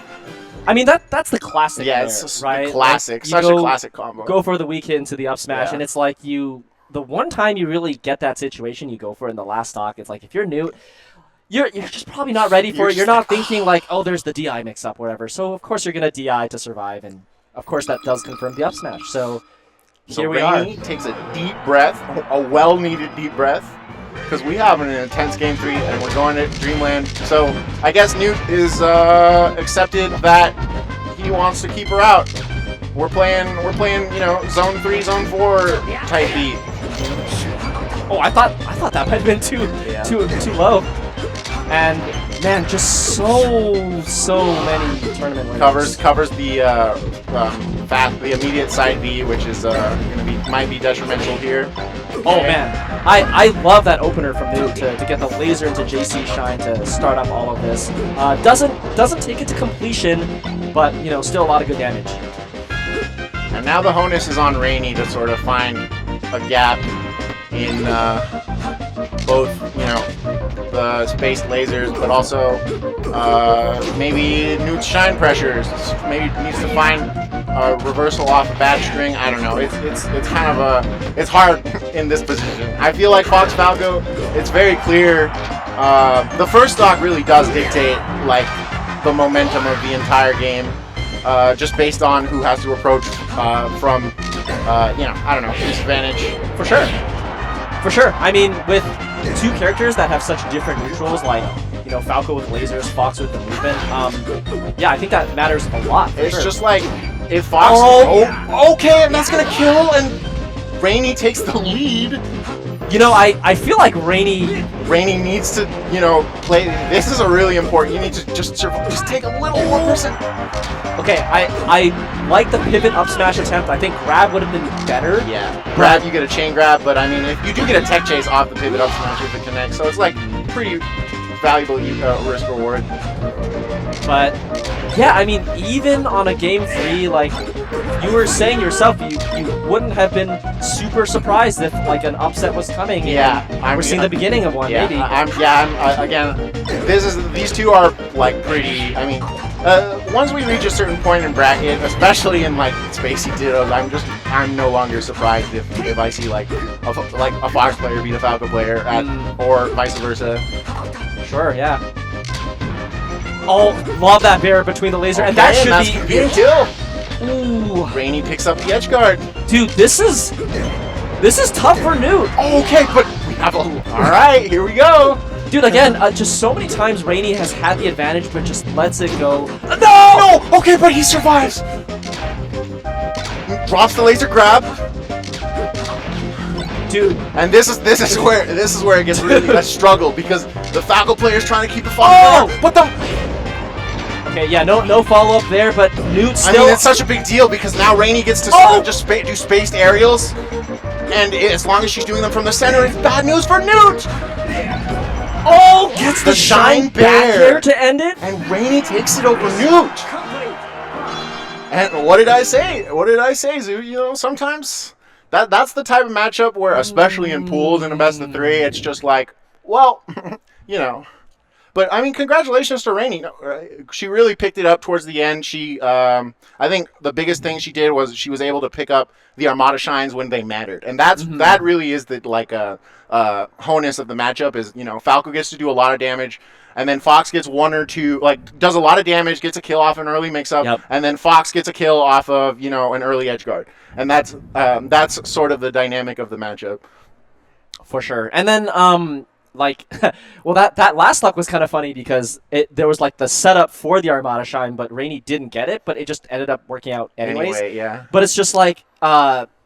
I mean, that's the classic. Yeah, there, it's right? Classic. Like, such a classic combo. Go for the weak hit into the up smash, and it's like the one time you really get that situation, you go for it in the last stock. It's like if you're Newt, you're just probably not ready for it. You're not thinking like, oh, there's the DI mix-up, whatever. So of course you're gonna DI to survive, and of course that does confirm the up smash. So here we are. Rainey takes a deep breath, a well-needed deep breath, because we have an intense game 3, and we're going to Dreamland. So I guess Newt is accepted that he wants to keep her out. We're playing, you know, Zone 3, Zone 4 type beat. Oh, I thought that might have been too low. And man, just so many tournament winners. Covers the the immediate side B, which is might be detrimental here. Oh man, I love that opener from Newt to get the laser into JC Shine to start up all of this. Doesn't take it to completion, but you know, still a lot of good damage. And now the onus is on Rainy to sort of find a gap in both, you know, the spaced lasers, but also maybe Newt's shine pressures. Maybe needs to find a reversal off a bad string. I don't know. It's kind of it's hard in this position. I feel like Fox Falco, it's very clear. The first stock really does dictate like the momentum of the entire game, just based on who has to approach from, you know, I don't know, disadvantage. For sure. I mean, with two characters that have such different neutrals, like, you know, Falco with lasers, Fox with the movement, yeah, I think that matters a lot. It's just like, if Fox... okay, and that's gonna kill, and Rainy takes the lead. You know, I feel like Rainy needs to, you know, play... This is a really important... You need to just take a little more percent. Okay, I like the pivot up smash attempt. I think grab would have been better. Yeah, grab, you get a chain grab, but I mean, if you do get a tech chase off the pivot up smash if it connects, so it's like pretty valuable risk reward. But yeah, I mean, even on a game 3, like you were saying yourself, you wouldn't have been super surprised if like an upset was coming. Yeah, we're seeing the beginning of one. Yeah, maybe. Again, these two are like pretty. I mean. Once we reach a certain point in bracket, especially in like Spacey Dittos, I'm no longer surprised if I see like a Fox player beat a Falco player or vice versa. Sure, yeah. Oh, love that bear between the laser, and that should be a kill. Ooh, Rainy picks up the edge guard. Dude, this is tough for Newt. Okay, but we have all right, here we go. Dude, again, just so many times Rainy has had the advantage, but just lets it go. No! Okay, but he survives. Drops the laser grab. Dude, and this is where it gets really a struggle because the Falco player is trying to keep the Fox. Oh! What the? Okay, yeah, no follow up there, but Newt still. I mean, it's such a big deal because now Rainy gets to sort of just do spaced aerials, and as long as she's doing them from the center, it's bad news for Newt. Oh, gets the shine back here to end it, and Rainy takes it over Newt. And what did I say, Zoo? You know, sometimes that's the type of matchup where, especially in pools in a best of 3, it's just like, well, you know. But I mean, congratulations to Rainy. She really picked it up towards the end. She, I think the biggest thing she did was she was able to pick up the Armada shines when they mattered, and that really is the honus of the matchup. Is, you know, Falco gets to do a lot of damage, and then Fox gets one or two, like does a lot of damage, gets a kill off an early mix-up, and then Fox gets a kill off of, you know, an early edge guard, and that's sort of the dynamic of the matchup. For sure. And then like, well, that last luck was kind of funny because there was like the setup for the Armada Shine, but Rainy didn't get it, but it just ended up working out anyways. Anyway, yeah. But it's just like,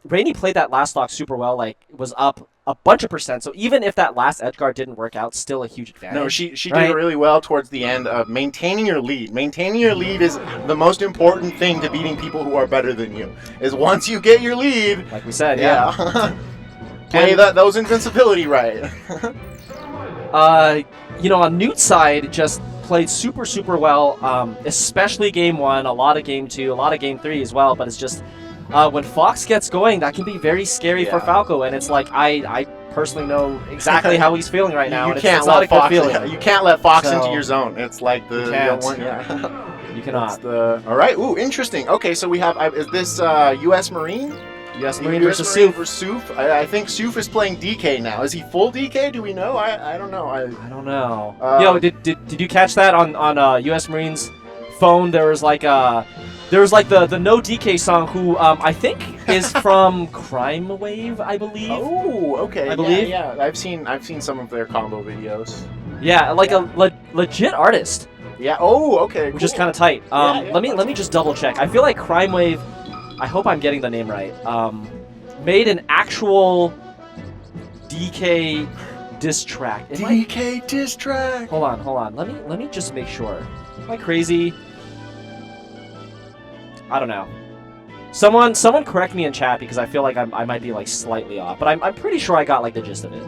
Rainy played that last lock super well, like was up a bunch of percent, so even if that last edge guard didn't work out, still a huge advantage. No, she did really well towards the end of maintaining your lead. Maintaining your lead is the most important thing to beating people who are better than you, is once you get your lead. Like we said, yeah. Play those invincibility right. You know, on Newt's side, just played super well, especially game 1, a lot of game 2, a lot of game 3 as well, but it's just, when Fox gets going, that can be very scary for Falco, and it's like, I personally know exactly how he's feeling right now, and it's not a good feeling. You can't let Fox into your zone. It's like the... You cannot. All right, ooh, interesting. Okay, so we have, is this U.S. Marine? U.S. Marine versus Soof. I think Soof is playing DK now. Is he full DK? Do we know? I don't know. I don't know. Yo, did you catch that on U.S. Marine's phone? There was like the No DK song, who I think is from Crime Wave, I believe. Oh, okay. I believe. Yeah. I've seen some of their combo videos. Yeah, like a legit artist. Yeah. Oh, okay. Which is kind of tight. Let me just double check. I feel like Crime Wave, I hope I'm getting the name right, made an actual DK diss track. DK diss track. Hold on. Let me just make sure. Am I crazy? I don't know. Someone correct me in chat because I feel like I might be like slightly off, but I'm pretty sure I got like the gist of it.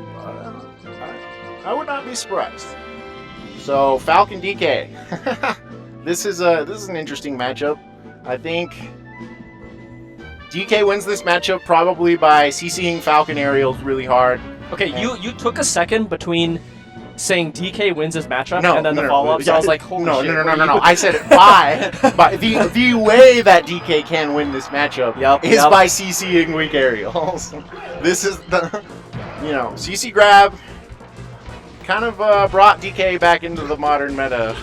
I would not be surprised. So Falcon DK. This is an interesting matchup. I think DK wins this matchup probably by CCing Falcon aerials really hard. Okay, you took a second between saying DK wins his matchup and then no, the follow-up, so I was like, holy no, shit. No. I said it by the way that DK can win this matchup is by CCing weak aerials. This is the, CC grab kind of brought DK back into the modern meta.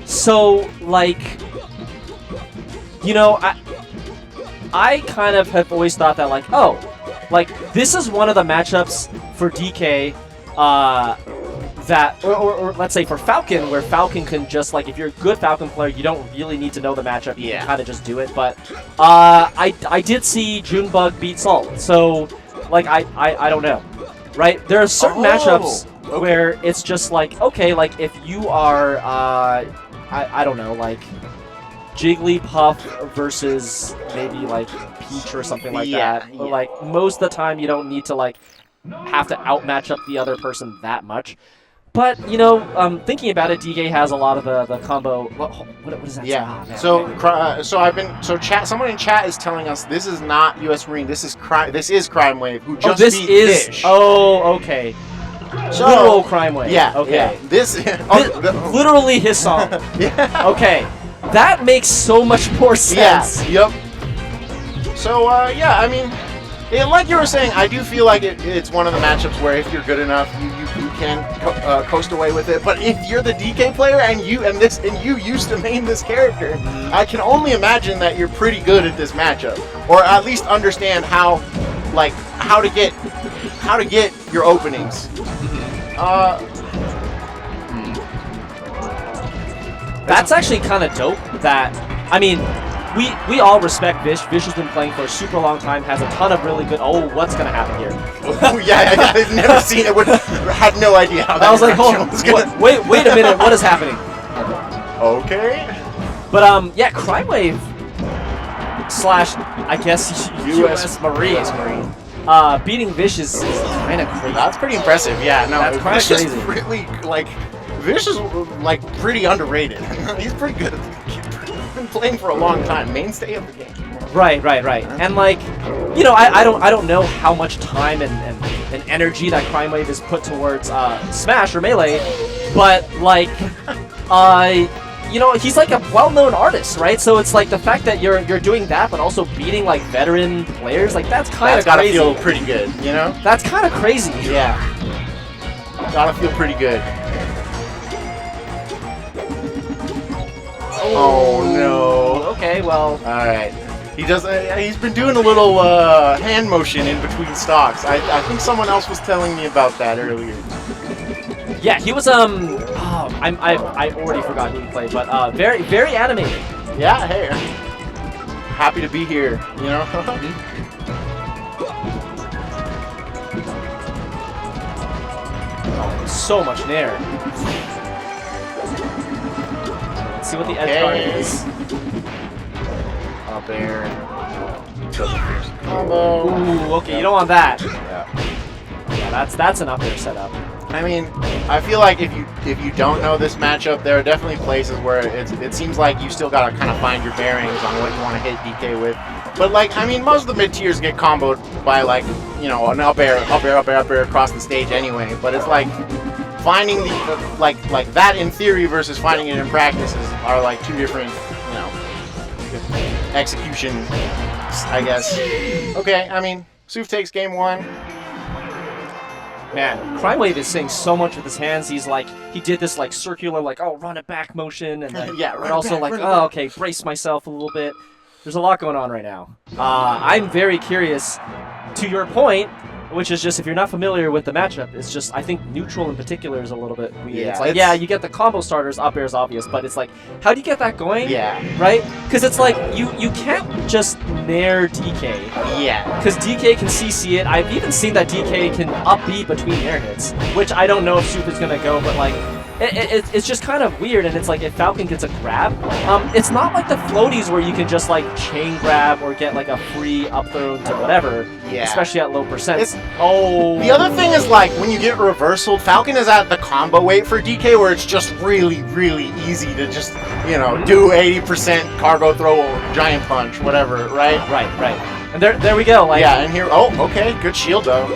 So, like, I kind of have always thought that, like, oh, like, this is one of the matchups for DK, that, or let's say for Falcon, where Falcon can just, like, if you're a good Falcon player, you don't really need to know the matchup, you can kind of just do it, but, I did see Junebug beat Salt, so, like, I don't know, right? There are certain matchups where it's just like, okay, like, if you are, I don't know, like, Jigglypuff versus maybe, like, Peach or something like that. But, like, most of the time you don't need to, like, have to outmatch up the other person that much. But, thinking about it, DK has a lot of the combo. What is that? Yeah. Man, Someone in chat is telling us this is not US Marine. This is Crime Wave, who just beat Fish. Oh, okay. So, literal Crime Wave. Yeah. Okay. Yeah. Literally his song. Yeah. Okay. That makes so much more sense. Yeah. Yep. So, I mean, like you were saying, I do feel like it's one of the matchups where if you're good enough, you can coast away with it. But if you're the DK player and you used to main this character, I can only imagine that you're pretty good at this matchup, or at least understand how to get your openings. That's actually kind of dope. That, I mean, we all respect Vish. Vish has been playing for a super long time, has a ton of really good. Oh, what's gonna happen here? Oh yeah, I've never seen it. Had no idea how that. I was like, hold on, wait a minute, what is happening? Okay. But yeah, Crime Wave slash I guess US Marine. Beating Vish is kind of crazy. That's pretty impressive. Yeah, no, that's kind of Vish crazy. Is really Vish is pretty underrated. He's pretty good. He's been playing for a long time. Mainstay of the game. Right. And I don't know how much time and energy that Crime Wave is put towards Smash or Melee, but he's like a well-known artist, right? So it's like the fact that you're doing that, but also beating like veteran players, like that's kind of crazy. Gotta feel pretty good, That's kind of crazy. Yeah. Gotta feel pretty good. Oh no. Okay, well. All right. He's been doing a little hand motion in between stocks. I think someone else was telling me about that earlier. Yeah, he was I already forgot who he played, but very very animated. Yeah, hey. Happy to be here, Oh, so much nair. Let's see what the edge guard is. Up air. Combo. Ooh, okay, you don't want that. Yeah. That's an up air setup. I mean, I feel like if you don't know this matchup, there are definitely places where it seems like you still gotta kind of find your bearings on what you want to hit DK with. But most of the mid tiers get comboed by an up air across the stage anyway. But it's like finding the like that in theory versus finding it in practice are like two different execution, I guess. Okay, I mean, Soof takes game one. Man, Crime Wave is saying so much with his hands. He's like, he did this like circular, like, oh, run it back motion, and then yeah, and also like, oh, okay, brace myself a little bit. There's a lot going on right now. I'm very curious. To your point, which is just if you're not familiar with the matchup, it's just I think neutral in particular is a little bit weird. Yeah, it's like, yeah, you get the combo starters, up air is obvious, but it's like, how do you get that going? Yeah. Right? Because it's like you can't just Nair DK. Yeah. Because DK can CC it. I've even seen that DK can up B between air hits, which I don't know if Soup is going to go, but like, it's just kind of weird, and it's like if Falcon gets a grab, it's not like the floaties where you can just like chain grab or get like a free up throw to whatever, Yeah. especially at low percents. Oh. The other thing is like when you get reversaled, Falcon is at the combo weight for DK where it's just really, really easy to just, you know, do 80% cargo throw, giant punch, whatever, right? Right. And there we go. Like, Yeah, and here, oh, okay, good shield though.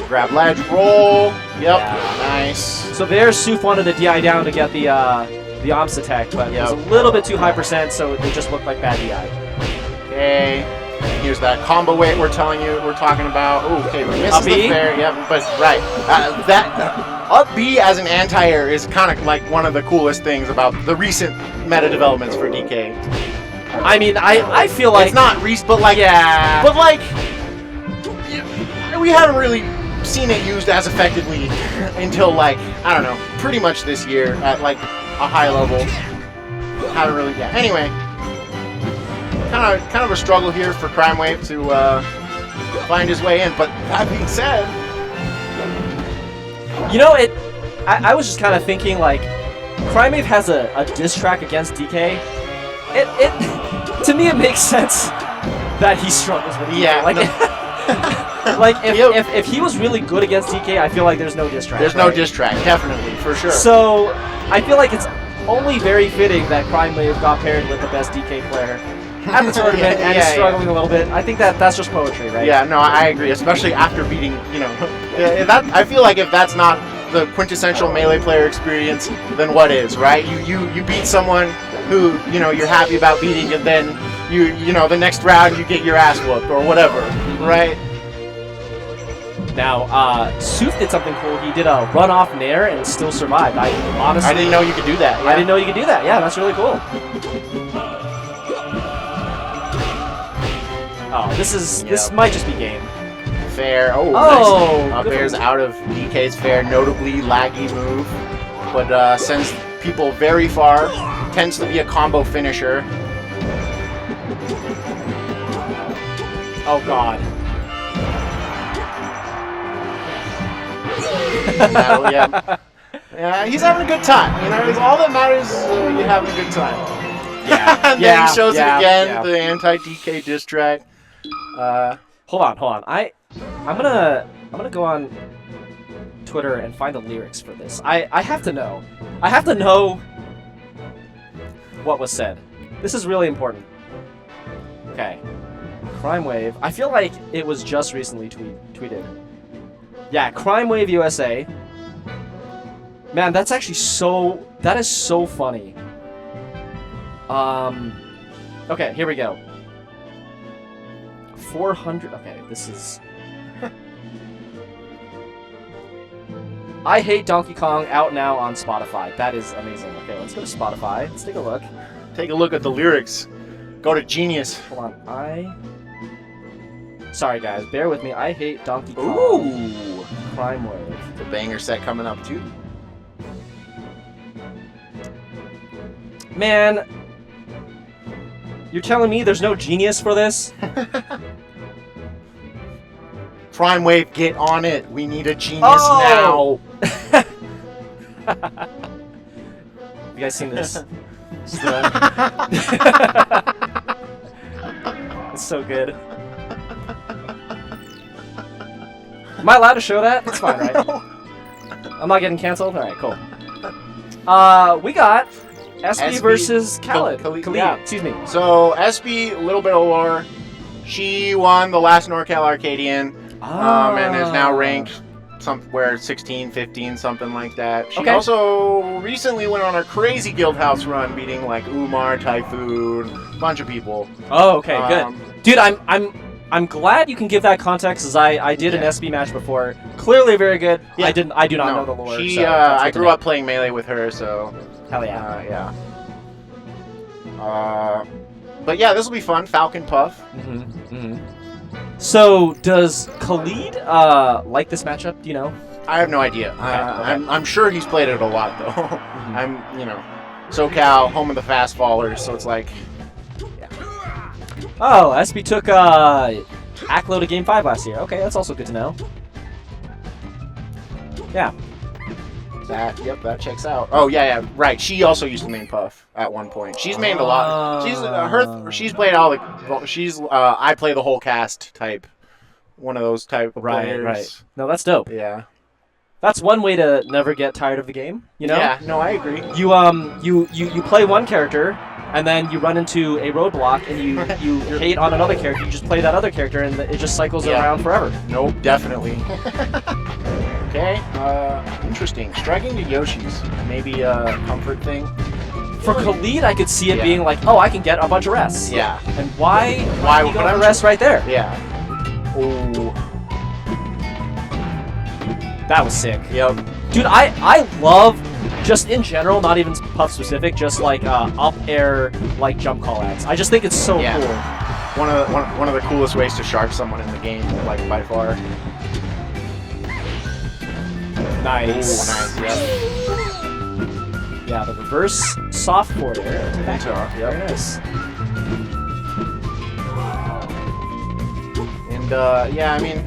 Grab ledge, roll. Yep, Yeah. nice. So there, Soof wanted to DI down to get the Omps attack, but it was a little bit too high percent, so it just looked like bad DI. Okay. Here's that combo weight we're talking about. Oh, okay, we misses Up the B? fair. Yep, but right. Up B as an anti-air is kind of like one of the coolest things about the recent meta developments for DK. I mean, I feel like It's not recent, but like, yeah. but like, we haven't really seen it used as effectively until like, I don't know, pretty much this year at like a high level. Haven't really, yeah. Anyway, kind of a struggle here for Crime Wave to find his way in. But that being said, You know, I was just kind of thinking, like, Crime Wave has a diss track against DK. To me, it makes sense that he struggles with DK. Yeah, Like, no. like if he was really good against DK, I feel like there's no diss track. there's no right? diss track, definitely, for sure. So, I feel like it's only very fitting that Crime Wave got paired with the best DK player at the tournament and is struggling a little bit. I think that's just poetry, right? Yeah, no, I agree, especially after beating, you know, I feel like if that's not the quintessential Melee player experience, then what is, right? You beat someone who, you know, you're happy about beating, and then you know, the next round you get your ass whooped or whatever, right? Now, Soof did something cool. He did a run-off Nair and still survived. I honestly... I didn't know you could do that. I didn't know you could do that. Yeah, that's really cool. Oh, this might just be game. Fair. Oh, Oh, nice. Up good. air's out of DK's fair, notably laggy move, but sends people very far. Tends to be a combo finisher. Oh God. Yeah, he's having a good time. You know, it's all that matters is you having a good time. Yeah. And then he shows it again, yeah. the anti-DK diss track. Hold on. I'm gonna go on Twitter and find the lyrics for this. I have to know. I have to know what was said. This is really important. Okay. Crime Wave. I feel like it was just recently tweeted. Yeah, Crime Wave USA. Man, that's actually that is so funny. Okay, here we go. 400, okay, this is... I Hate Donkey Kong out now on Spotify. That is amazing. Okay, let's go to Spotify. Let's take a look. Take a look at the lyrics. Go to Genius. Hold on, Sorry guys, bear with me. I Hate Donkey Kong. Ooh. Crime Wave. The banger set coming up too. Man, you're telling me there's no genius for this? Prime Wave, get on it. We need a genius Oh! You guys seen this? It's so good. Am I allowed to show that? It's fine, right? I'm not getting canceled? Alright, cool. We got SB versus Khalid. Khalid, yeah. Excuse me. So, SB, a little bit of lore. She won the last NorCal Arcadian, and is now ranked somewhere 16, 15, something like that. She also recently went on a crazy Guildhouse run, beating like Umar, Typhoon, a bunch of people. Oh, okay, good. Dude, I'm glad you can give that context, as I did an SB match before. Clearly very good. Yeah. I do not know the lore. She, so that's I good to grew know. up playing Melee with her, so Hell yeah. But yeah, this will be fun. Falcon Puff. So, does Khalid like this matchup? Do you know? I have no idea. Okay. I'm sure he's played it a lot though. I'm, SoCal, home of the fast fallers, so it's like Oh, SB took Aklo to Game 5 last year. Okay, that's also good to know. Yeah. Yep, that checks out. Oh yeah, right. She also used to main Puff at one point. She's mained a lot. She's played all the. I play the whole cast type. One of those type of players. Right. No, that's dope. Yeah. That's one way to never get tired of the game. You know? Yeah. No, I agree. You play one character, and then you run into a roadblock, and you hate on another character. You just play that other character, and it just cycles around forever. Nope, definitely. Okay. Interesting. Striking to Yoshi's maybe a comfort thing. For Khalid, I could see it being like, oh, I can get a bunch of rests. Yeah. And why would I rest right there? Yeah. Oh. That was sick. Yep. Dude, I love, just in general, not even Puff specific, just like up air like jump call outs. I just think it's so cool. One of the coolest ways to shark someone in the game, like by far. Nice. Ooh, nice. Yep. Yeah, the reverse soft forward air. Back Yep. Very nice. And yeah, I mean,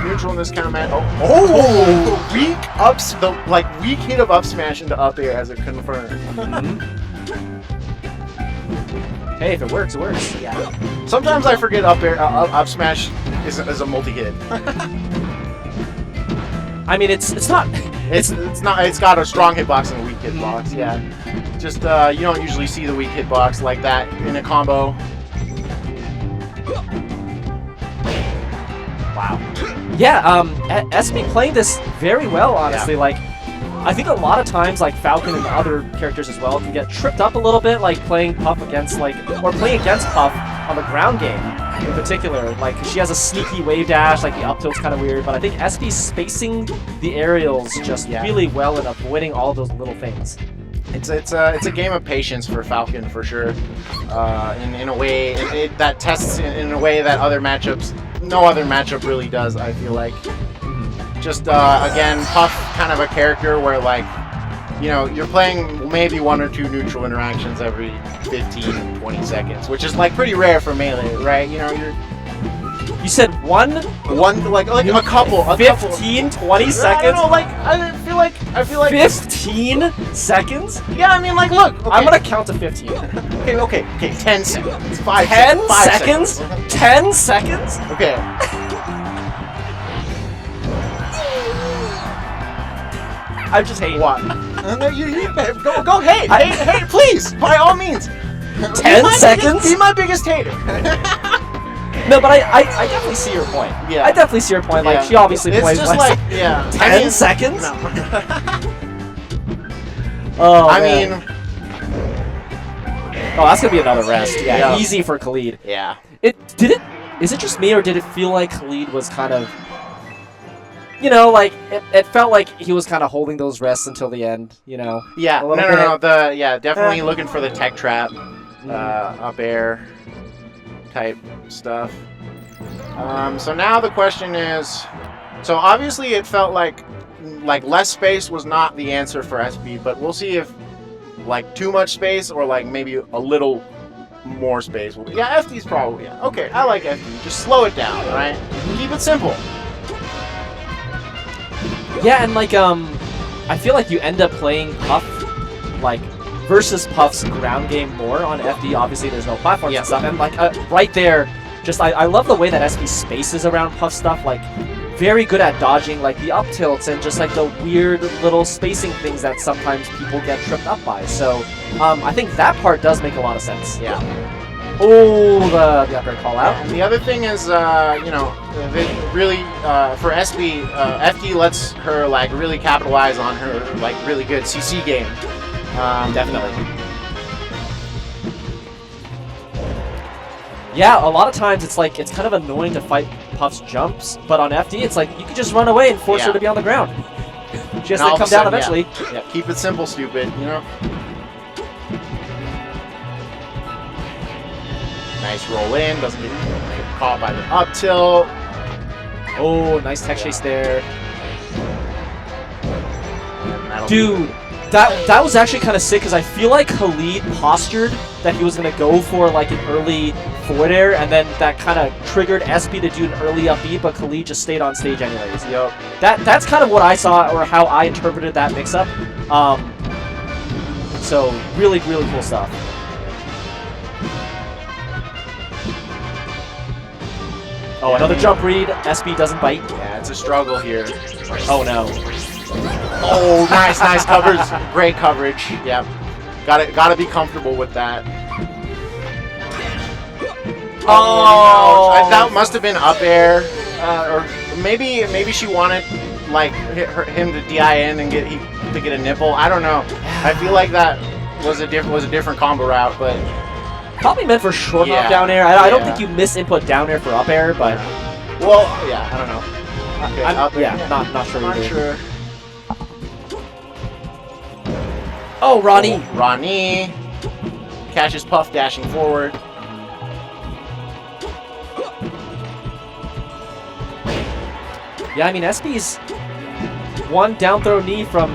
neutral in this kind of match. Oh, weak ups, the weak hit of up smash into up air as it confirmed. Hey, if it works, it works. Yeah. Sometimes I forget up air, up smash is a multi hit. I mean, it's not. It's not. It's got a strong hitbox and a weak hitbox. Yeah. Just you don't usually see the weak hitbox like that in a combo. Wow. Yeah. SB playing this very well, honestly. Yeah. Like, I think a lot of times, like Falcon and other characters as well, can get tripped up a little bit, like playing Puff against or playing against Puff on the ground game. In particular, like she has a sneaky wave dash, like the up tilt's kind of weird, but I think SB's spacing the aerials just really well and avoiding all those little things. It's a game of patience for Falcon for sure. In a way that tests in a way that no other matchup really does. I feel like. Just again, Puff kind of a character where like, you know, you're playing maybe one or two neutral interactions every 15, 20 seconds, which is like pretty rare for Melee, right? You know, You said one like a couple 15, 20 seconds? I don't know, like I feel like 15 seconds? Yeah, I mean, like, look, okay. I'm gonna count to 15. okay, 10 seconds. 10 5 seconds? 10 seconds? Okay. I just hate what? No, you go hate. Hate, please, by all means. 10 seconds? Be my biggest hater. No, but I definitely see your point. Yeah. I definitely see your point. Like, she obviously plays just less. like, yeah. 10 seconds? No. Oh, I man. mean... Oh, that's gonna be another rest. Yeah, Yeah. easy for Khalid. Yeah. Is it just me, or did it feel like Khalid was kind of... You know, like, it felt like he was kind of holding those rests until the end, you know? Yeah, no, definitely looking for the tech trap, up air type stuff. So now the question is, so obviously it felt like less space was not the answer for SB, but we'll see if like too much space or like maybe a little more space. Yeah, FD's probably, yeah. Okay, I like FD. Just slow it down, right? Keep it simple. Yeah, and like, I feel like you end up playing Puff, like, versus Puff's ground game more on FD. Obviously, there's no platforms and stuff, and like, right there, just, I love the way that SB spaces around Puff stuff, like, very good at dodging, like, the up tilts and just, like, the weird little spacing things that sometimes people get tripped up by. So, I think that part does make a lot of sense. Yeah. Oh, the upgrade call out. And the other thing is, you know, they really, for SB, FD lets her, like, really capitalize on her, like, really good CC game. Definitely. Yeah, a lot of times it's like, it's kind of annoying to fight Puff's jumps, but on FD it's like, you can just run away and force her to be on the ground. She has to come down eventually. Yeah, keep it simple, stupid, you know? Nice roll in, doesn't get caught by the up tilt. Oh, nice tech chase there. Dude, that was actually kind of sick because I feel like Khalid postured that he was going to go for like an early forward air, and then that kind of triggered SB to do an early up B, but Khalid just stayed on stage anyways. Yep. That's kind of what I saw, or how I interpreted that mix-up. So really, really cool stuff. Oh, another jump read. SB doesn't bite. Yeah, it's a struggle here. Oh no. Oh, nice coverage. Great coverage. Yep. Gotta be comfortable with that. Oh, no. That must have been up air, or maybe she wanted like him to DI in and get a nipple. I don't know. I feel like that was a different combo route, but probably meant for short hop down air. I don't think you miss input down air for up air, but well, yeah, I don't know. Okay, up air. Not sure. Not either. sure. Oh, Ronnie. Oh, Ronnie catches Puff dashing forward. Yeah, I mean SB's one down throw knee from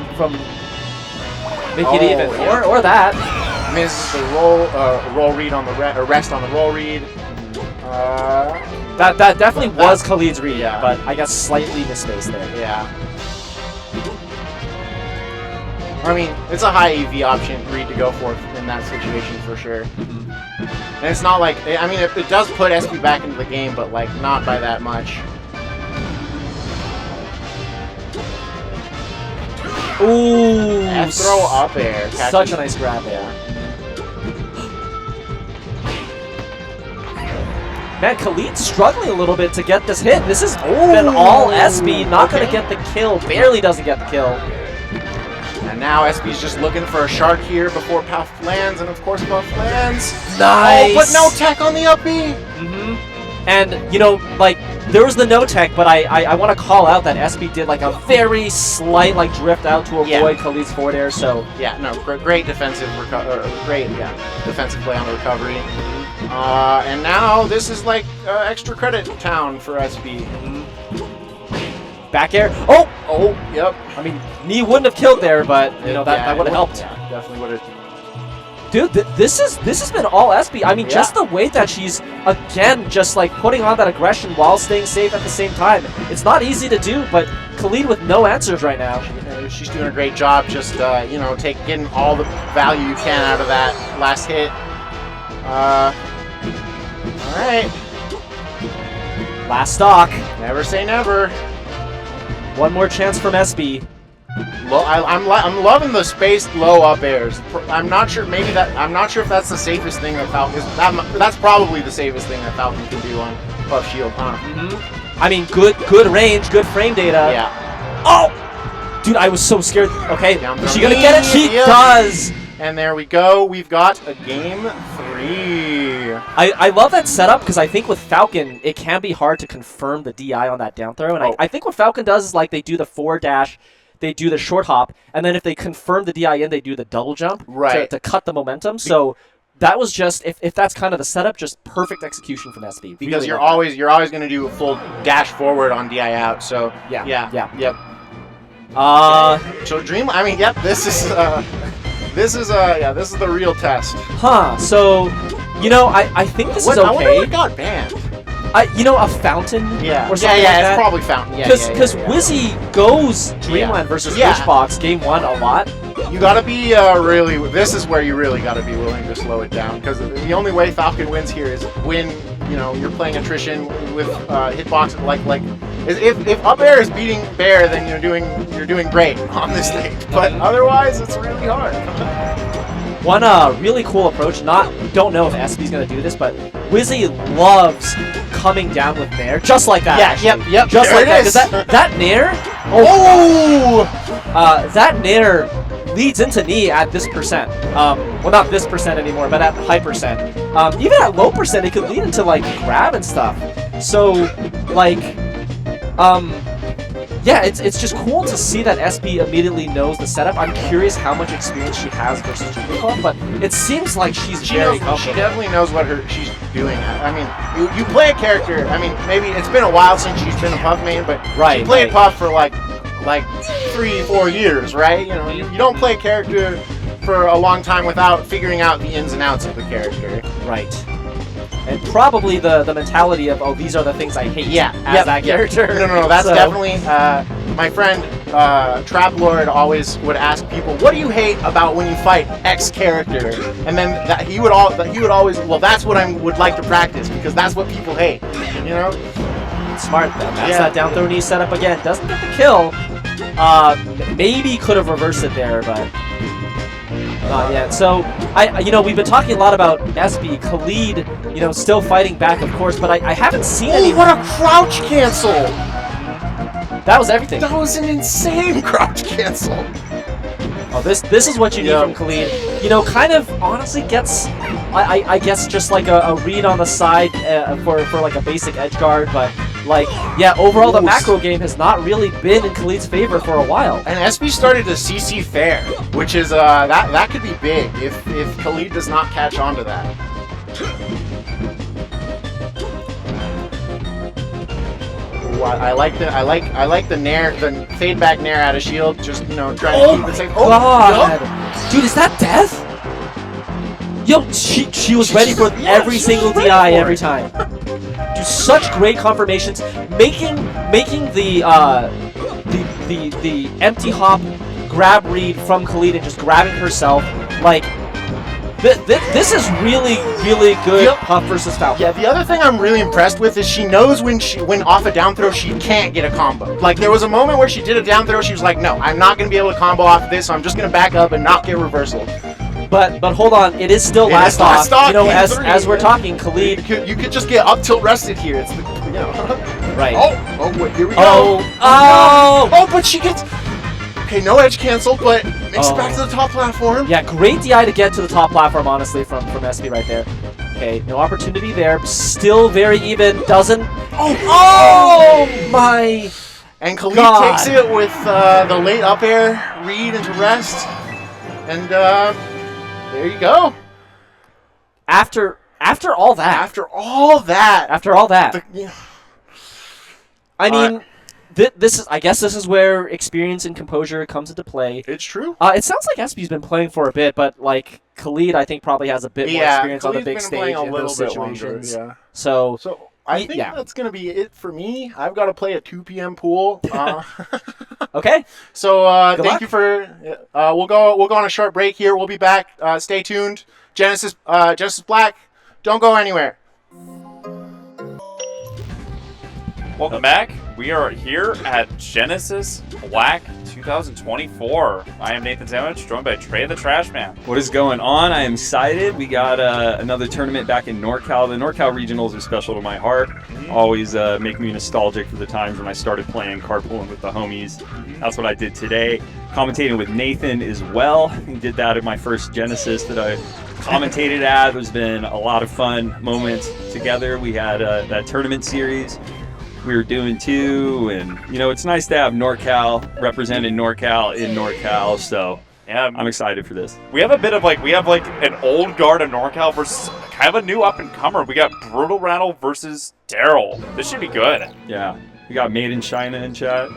make it even, yeah. or that. Misses the roll read on the rest on the roll read. That definitely was Khalid's read, yeah. But I guess slightly misspaced there. Yeah. I mean, it's a high AV option read to go for in that situation for sure. And it's not like, I mean, it does put SB back into the game, but like not by that much. Ooh, F throw up air. Such a nice grab there. Man, Khalid's struggling a little bit to get this hit. This has been all SB, not going to get the kill. Barely doesn't get the kill. And now SB's just looking for a shark here before Puff lands, and of course Puff lands. Nice! Oh, but no tech on the up B! And, you know, like, there was the no tech, but I want to call out that SB did, like, a very slight, like, drift out to avoid Khalid's forward air, so... Yeah, no, great defensive defensive play on the recovery. And now this is, like, extra credit town for SB. Back air. Oh! Oh, yep. I mean, knee wouldn't have killed there, but, you know, that would have helped. Yeah, definitely would have. Dude, this has been all SB. I mean, just the way that she's, again, just like putting on that aggression while staying safe at the same time. It's not easy to do, but Khalid with no answers right now. She's doing a great job just, you know, getting all the value you can out of that last hit. All right. Last stock. Never say never. One more chance from SB. I'm loving the spaced low up airs. I'm not sure. I'm not sure if that's the safest thing that Falcon. That's probably the safest thing that Falcon can do on Puff Shield, huh? I mean, good range, good frame data. Yeah. Oh, dude, I was so scared. Okay, is she gonna knee. get it? She does. And there we go. We've got a game 3. I love that setup because I think with Falcon it can be hard to confirm the DI on that down throw, and I think what Falcon does is like they do the forward dash. They do the short hop, and then if they confirm the DI in, they do the double jump to cut the momentum. So that was just, if that's kind of the setup, just perfect execution from SB. Because you're always going to do a full dash forward on DI out. So yeah. Yep. So Dream, I mean, yep. This is the real test. Huh. So, you know, I think this is okay. I wonder what got banned. You know, a fountain or something like that? It's probably fountain. Because Wizzy goes Dreamland versus Wishbox game 1 a lot. You gotta be this is where you really gotta be willing to slow it down, because the only way Falcon wins here is when, you know, you're playing attrition with hitbox, if up air is beating Bear, then you're doing great on this stage. But otherwise it's really hard. One really cool approach, don't know if SB's gonna do this, but Wizzy loves coming down with Nair, just like that. Yeah, yep. Just like that, because that Nair, that Nair leads into knee at this percent. Well, not this percent anymore, but at high percent. Even at low percent, it could lead into like grab and stuff. So, like, yeah, it's just cool to see that SB immediately knows the setup. I'm curious how much experience she has versus Jigglypuff, but it seems like she's very comfortable. She definitely knows what she's doing. I mean, you play a character. I mean, maybe it's been a while since she's been a Puff main, but she played Puff for like 3-4 years, right? You know, you don't play a character for a long time without figuring out the ins and outs of the character. Right. and probably the mentality of, oh, these are the things I hate as that character. No, that's So- definitely my friend Trap Lord always would ask people, what do you hate about when you fight X character? And then he would always, well, that's what I would like to practice because that's what people hate, you know? Smart then. That's that down throw knee setup again. Doesn't get the kill. Maybe could have reversed it there, but not yet. So we've been talking a lot about SB Khalid, still fighting back, of course, but I haven't seen any. Oh, what a crouch cancel! That was everything. That was an insane crouch cancel. Oh, this is what you need from Khalid. Kind of honestly gets, I guess, just like a read on the side for like a basic edge guard, but overall the macro game has not really been in Khalid's favor for a while. And SB started to CC fair, which is that could be big if Khalid does not catch on to that. Ooh, I like the nair, the fade back nair out of shield. Just trying to keep the same. Oh God, dude, is that death? Yo, she was ready for every single DI every time. Dude, such great confirmations, making the empty hop grab read from Khalid and just grabbing herself. This is really good Huff versus Falcon. Yeah, the other thing I'm really impressed with is she knows when off a down throw she can't get a combo. Like there was a moment where she did a down throw, she was like, no, I'm not gonna be able to combo off of this, so I'm just gonna back up and not get reversal. But hold on, it is still last stock. As we're talking, Khalid. You could just get up tilt rested here. It's the right. Oh wait, here we go. Oh, but she gets. Okay, no edge cancel, but makes it back to the top platform. Yeah, great DI to get to the top platform, honestly, from SB right there. Okay, no opportunity there. Still very even. Doesn't. Oh my. And Khalid God. takes it with the late up air read into rest, and there you go. After all that. After all that. I mean, I guess this is where experience and composure comes into play. It's true. It sounds like SB's been playing for a bit, but Khalid, I think probably has a bit more experience on the big stage in those situations. Longer, yeah. So I think that's gonna be it for me. I've got to play a 2 p.m. pool. Okay. So Good thank luck. you for. We'll go on a short break here. We'll be back. Stay tuned. Genesis Black. Don't go anywhere. Welcome back. We are here at Genesis Black 2024. I am Nathan Sandwich, joined by Trey the Trash Man. What is going on? I am excited. We got another tournament back in NorCal. The NorCal regionals are special to my heart. Always make me nostalgic for the times when I started playing carpooling with the homies. That's what I did today. Commentating with Nathan as well. He did that at my first Genesis that I commentated at. There's been a lot of fun moments together. We had that tournament series we were doing too, and it's nice to have NorCal representing NorCal in NorCal, so Yeah, I'm excited for this. we have a bit of an old guard of NorCal versus kind of a new up and comer. We got Brutal Rattle versus Daryl. This should be good. Yeah, we got Made in China in chat.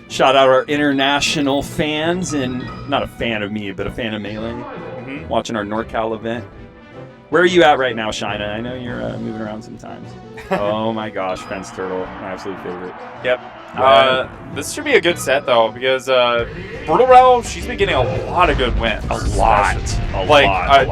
Shout out our international fans, and not a fan of me, but a fan of Melee, watching our NorCal event. Where are you at right now, China? I know you're moving around sometimes. Oh my gosh, Fence Turtle, my absolute favorite. Yep. This should be a good set though, because Brutal Rattle, she's been getting a lot of good wins. A lot.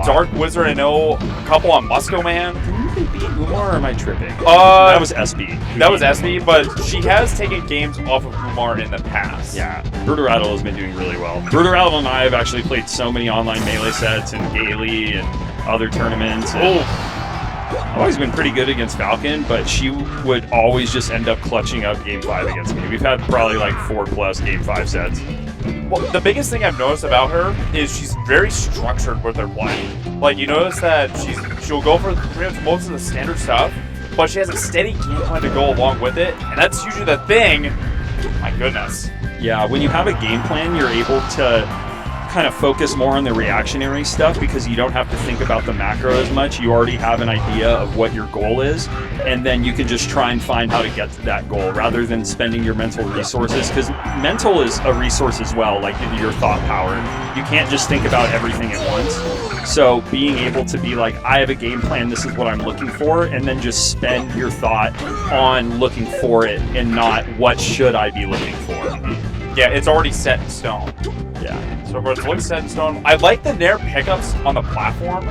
Dark Wizard, I know a couple on Musco Man. Did you beat Umar, or am I tripping? That was SB. That was SB, but she has taken games off of Umar in the past. Yeah, Brutal Rattle has been doing really well. Brutal Rattle and I have actually played so many online Melee sets and Gaily and other tournaments. And I've always been pretty good against Falcon, but she would always just end up clutching up Game 5 against me. We've had probably 4+ Game 5 sets. Well, the biggest thing I've noticed about her is she's very structured with her play. You notice that she'll go for pretty much most of the standard stuff, but she has a steady game plan to go along with it, and that's usually the thing. My goodness. Yeah, when you have a game plan, you're able to kind of focus more on the reactionary stuff because you don't have to think about the macro as much. You already have an idea of what your goal is, and then you can just try and find how to get to that goal rather than spending your mental resources, because mental is a resource as well, like your thought power. You can't just think about everything at once. So being able to be like, I have a game plan, this is what I'm looking for, and then just spend your thought on looking for it and not what should I be looking for. Yeah, it's already set in stone. Yeah. So it looks set in stone. I like the Nair pickups on the platform.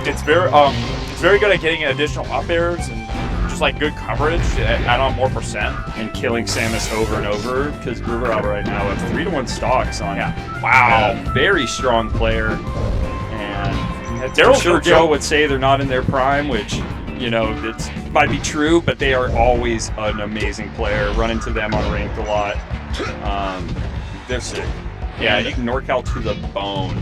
It's very good at getting additional up airs and just like good coverage to add on more percent. And killing Samus over and over, because Brewer right now have 3-1 stocks on. Yeah. Wow. A very strong player. And Daryl's I'm sure no Joe joke. would say they're not in their prime, which, you know, it might be true, but they are always an amazing player. Run into them on ranked a lot. They're sick. Yeah, you can NorCal to the bone.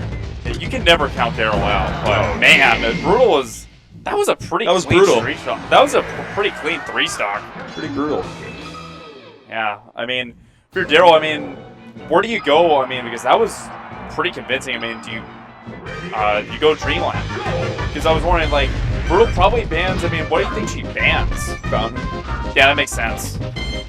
You can never count Daryl out, but man, Brutal was. That was a pretty. That was clean brutal. 3-stock. That was a pretty clean 3-stock. Pretty brutal. Yeah, I mean, if you're Daryl, I mean, where do you go? I mean, because that was pretty convincing. I mean, do you go Dreamland? Because I was wondering, like, Brutal probably bans. I mean, what do you think she bans? Fountain. Yeah, that makes sense.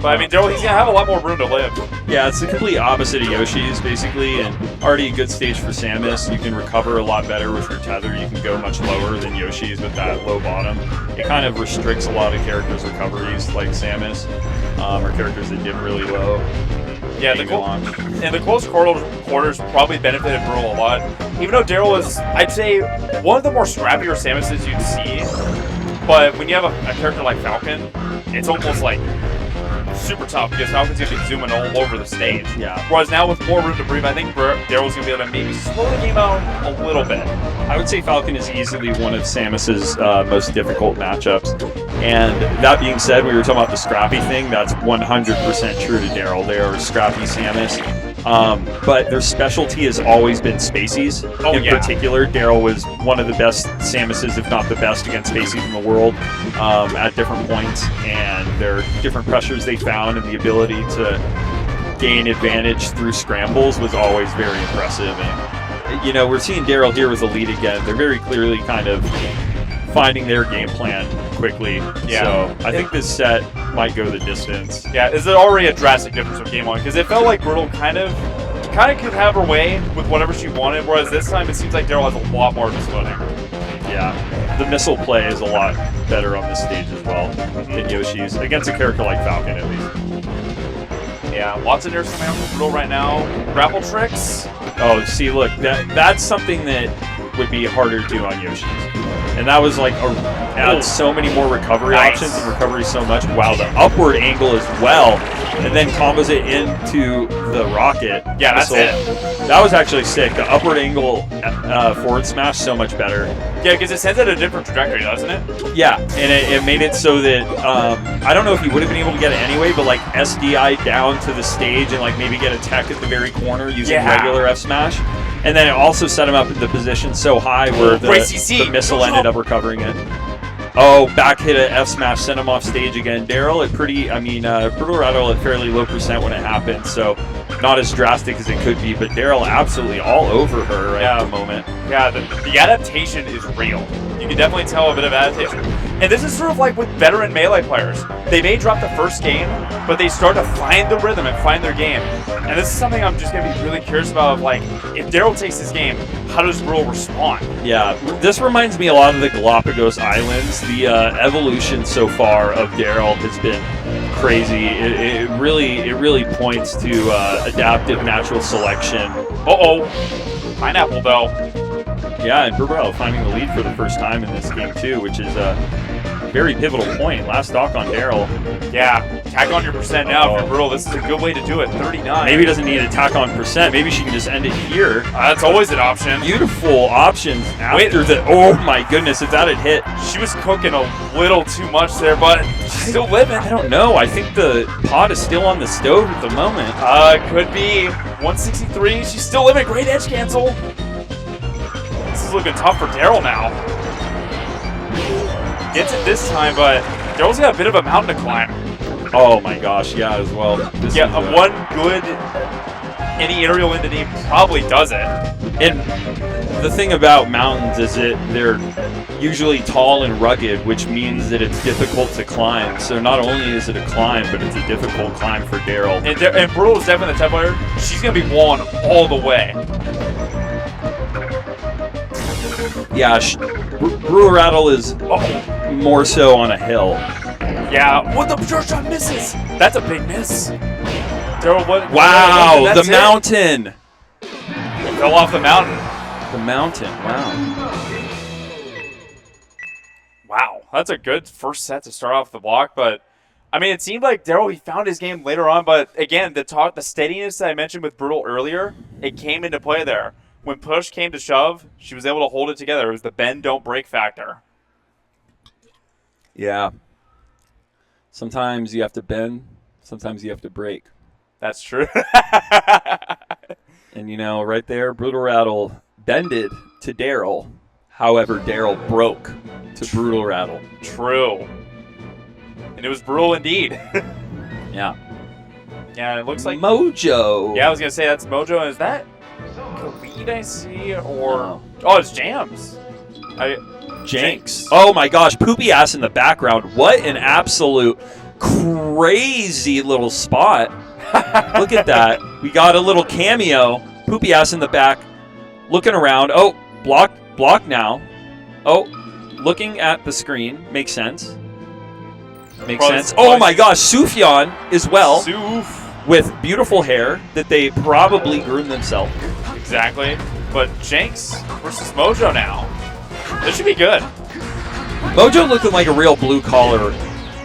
But I mean, Daryl, he's gonna have a lot more room to live. Yeah, it's the complete opposite of Yoshi's, basically, and already a good stage for Samus. You can recover a lot better with your tether. You can go much lower than Yoshi's with that low bottom. It kind of restricts a lot of characters' recoveries, like Samus, or characters that dip really low. Yeah, the close quarters probably benefited Brutal a lot. Even though Daryl was, I'd say, one of the more scrappier Samuses you'd see. But when you have a character like Falcon, it's almost like super tough because Falcon's going to be zooming all over the stage. Yeah. Whereas now with more room to breathe, I think Daryl's going to be able to maybe slow the game out a little bit. I would say Falcon is easily one of Samus's most difficult matchups. And that being said, we were talking about the scrappy thing. That's 100% true to Daryl. They are scrappy Samus. But their specialty has always been Spaceys. In particular, Daryl was one of the best Samuses, if not the best, against Spaceys in the world at different points. And their different pressures they found and the ability to gain advantage through scrambles was always very impressive. And, you know, we're seeing Daryl here with the lead again. They're very clearly kind of finding their game plan quickly. Yeah. So I think this set might go the distance. Yeah, is it already a drastic difference from game one? Because it felt like Brutal kind of could have her way with whatever she wanted, whereas this time it seems like Daryl has a lot more of his footing. Yeah, the missile play is a lot better on this stage as well than Yoshi's, against a character like Falcon at least. Yeah, lots of nerfs coming out from Brutal right now. Grapple tricks. Oh, see, look, that's something that would be harder to do on Yoshi's. And that was like, adds so many more recovery options and recovery so much. Wow, the upward angle as well. And then combos it into the rocket. Yeah, that's it. That was actually sick. The upward angle forward smash, so much better. Yeah, because it sends it a different trajectory, doesn't it? Yeah, and it made it so that, I don't know if you would have been able to get it anyway, but like SDI down to the stage and like maybe get a tech at the very corner using regular F smash. And then it also set him up in the position so high where the missile ended up recovering it. Oh, back hit a F smash, sent him off stage again. Daryl at Brutal Rattle at fairly low percent when it happened, so not as drastic as it could be, but Daryl absolutely all over her at the moment. Yeah, the adaptation is real. You can definitely tell a bit of adaptation. And this is sort of like with veteran Melee players. They may drop the first game, but they start to find the rhythm and find their game. And this is something I'm just going to be really curious about, of like, if Daryl takes this game, how does Brutal respond? Yeah, this reminds me a lot of the Galapagos Islands. The evolution so far of Daryl has been crazy. It really points to adaptive natural selection. Pineapple though. Yeah, and Burrell finding the lead for the first time in this game too, which is a very pivotal point. Last stock on Daryl. Yeah, tack on your percent now if you're Brutal. This is a good way to do it. 39. Maybe doesn't need a tack on percent. Maybe she can just end it here. That's always an option. Beautiful options after the. Oh my goodness, if that had hit. She was cooking a little too much there, but she's still living. I don't know. I think the pot is still on the stove at the moment. Could be 163. She's still living. Great edge cancel. This is looking tough for Daryl now. Gets it this time, but Daryl's got a bit of a mountain to climb. Oh my gosh, yeah, as well. One good any aerial in the name probably does it. And the thing about mountains is that they're usually tall and rugged, which means that it's difficult to climb. So not only is it a climb, but it's a difficult climb for Daryl. And Brutal is definitely the type player. She's gonna be walling all the way. Yeah, Brewer Rattle is more so on a hill. Yeah, what the short shot misses. That's a big miss. Daryl, what? Wow, that's the mountain. Fell off the mountain. The mountain, wow. Wow, that's a good first set to start off the block, but I mean, it seemed like Daryl, he found his game later on, but again, the steadiness that I mentioned with Brutal earlier, it came into play there. When push came to shove, she was able to hold it together. It was the bend, don't break factor. Yeah. Sometimes you have to bend, sometimes you have to break. That's true. And, you know, right there, Brutal Rattle bended to Daryl. However, Daryl broke to Brutal Rattle. True. And it was brutal indeed. Yeah. Yeah, it looks like... Mojo. Yeah, I was going to say that's Mojo. Is that Khalid I see? Or... No. Oh, it's Jams. Jenks. Oh my gosh, Poopy Ass in the background. What an absolute crazy little spot. Look at that. We got a little cameo. Poopy Ass in the back, looking around. Oh, block now. Oh, looking at the screen. Makes sense. Makes sense. Oh my gosh, Sufjan as well. Suf. With beautiful hair that they probably groomed themselves. Exactly. But Jenks versus Mojo now. This should be good. Mojo looking like a real blue-collar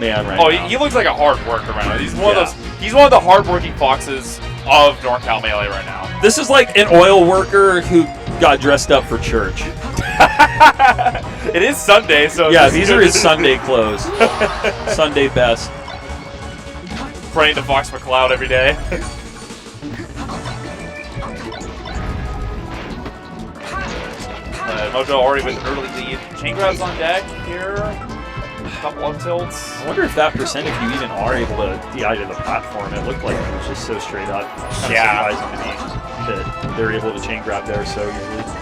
man right now. Oh, he looks like a hard worker right now. He's one of those. He's one of the hard-working foxes of NorCal Melee right now. This is like an oil worker who got dressed up for church. It is Sunday, so yeah, these are his Sunday clothes. Sunday best. Praying to Fox McCloud every day. Mojo already with an early lead. Chain grabs on deck here. A couple up tilts. I wonder if that percent, if you even are able to DI to the platform, it looked like it was just so straight up. Kind of surprising to me that they're able to chain grab there so easily.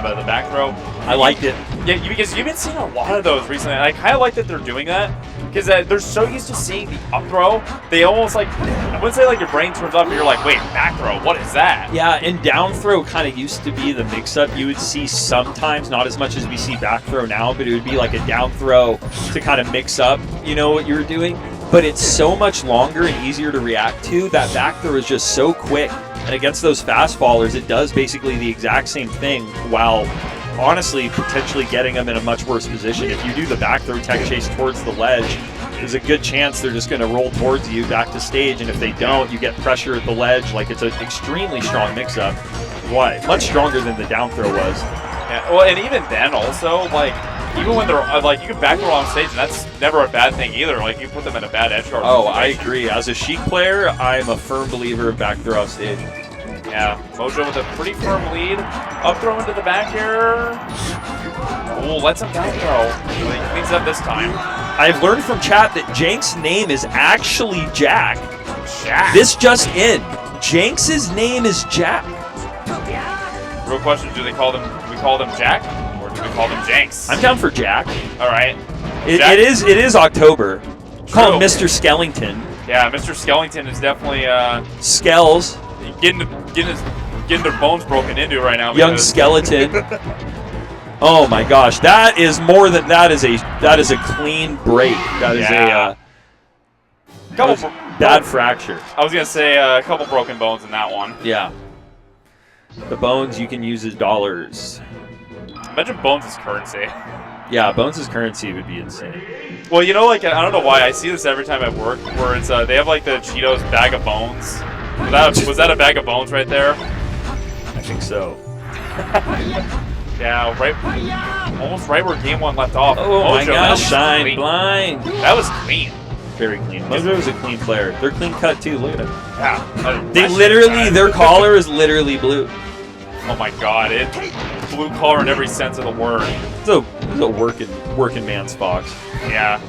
But the back throw. I liked it. Yeah, because you've been seeing a lot of those recently. I kind of like that they're doing that because they're so used to seeing the up throw. They almost like, I wouldn't say like your brain turns up and you're like, wait, back throw, what is that? Yeah, and down throw kind of used to be the mix-up you would see sometimes, not as much as we see back throw now, but it would be like a down throw to kind of mix up, you know, what you were doing. But it's so much longer and easier to react to. That back throw is just so quick. And against those fast fallers, it does basically the exact same thing while honestly potentially getting them in a much worse position. If you do the back throw tech chase towards the ledge, there's a good chance they're just going to roll towards you back to stage. And if they don't, you get pressure at the ledge. Like, it's an extremely strong mix-up. Why? Much stronger than the down throw was. Yeah, well, and even then also, like, even when they're, like, you can back throw on stage, and that's never a bad thing either. Like, you put them in a bad edge guard. Oh, I agree. As a Sheik player, I'm a firm believer of back throw off stage. Yeah, Mojo with a pretty firm lead. Up throw into the back here. Ooh, lets him down throw. He cleans up this time. I've learned from chat that Jank's name is actually Jack. Jack. This just in. Jenks' name is Jack. Real question, do we call them Jack? Or do we call them Jenks? I'm down for Jack. Alright. It is October. Call him Mr. Skellington. Yeah, Mr. Skellington is definitely Skells. getting their bones broken into right now. Young skeleton. Oh my gosh, that is more than that is a clean break. That is a bad fracture. I was gonna say a couple broken bones in that one. Yeah. The bones you can use as dollars. Imagine bones as currency. Yeah, bones as currency would be insane. Well, you know, like, I don't know why I see this every time at work, where it's they have like the Cheetos bag of bones. Was that a bag of bones right there? I think so. Yeah, almost right where game one left off. Oh my Mojo, gosh, that shine was blind. That was clean. Very clean. Mojo is a clean player. They're clean cut too. Look at them. Yeah. They literally, their collar is literally blue. Oh my god, it blue collar in every sense of the word. It's a working man's fox. Yeah.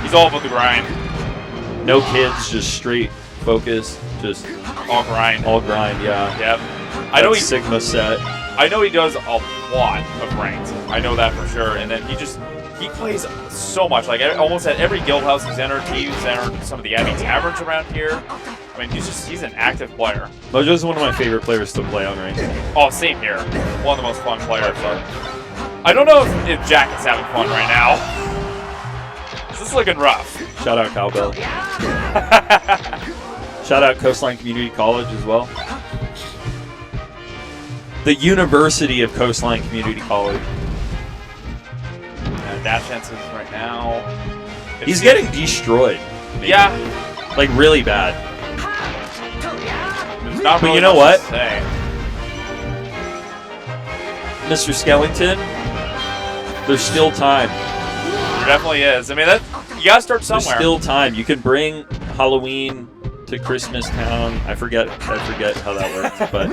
He's all about the grind. No kids, just straight focus, just All grind. all grind. Yeah. Yep. I know That he Sigma set. I know he does a lot of ranked. I know that for sure. And then he plays so much. Like almost at every guild house he's entered. He's entered some of the Abbey taverns around here. I mean, he's an active player. Mojo's one of my favorite players to play on ranked. Oh, same here. One of the most fun players. I don't know if Jack is having fun right now. This is looking rough. Shout out Cowbell. Shout out Coastline Community College as well. The University of Coastline Community College. Dash chances right now. He's getting destroyed. Yeah. Like really bad. There's not But really you know much what? to say. Mr. Skellington, there's still time. There definitely is. I mean, you gotta start somewhere. There's still time. You can bring Halloween to Christmas Town. I forget how that works, but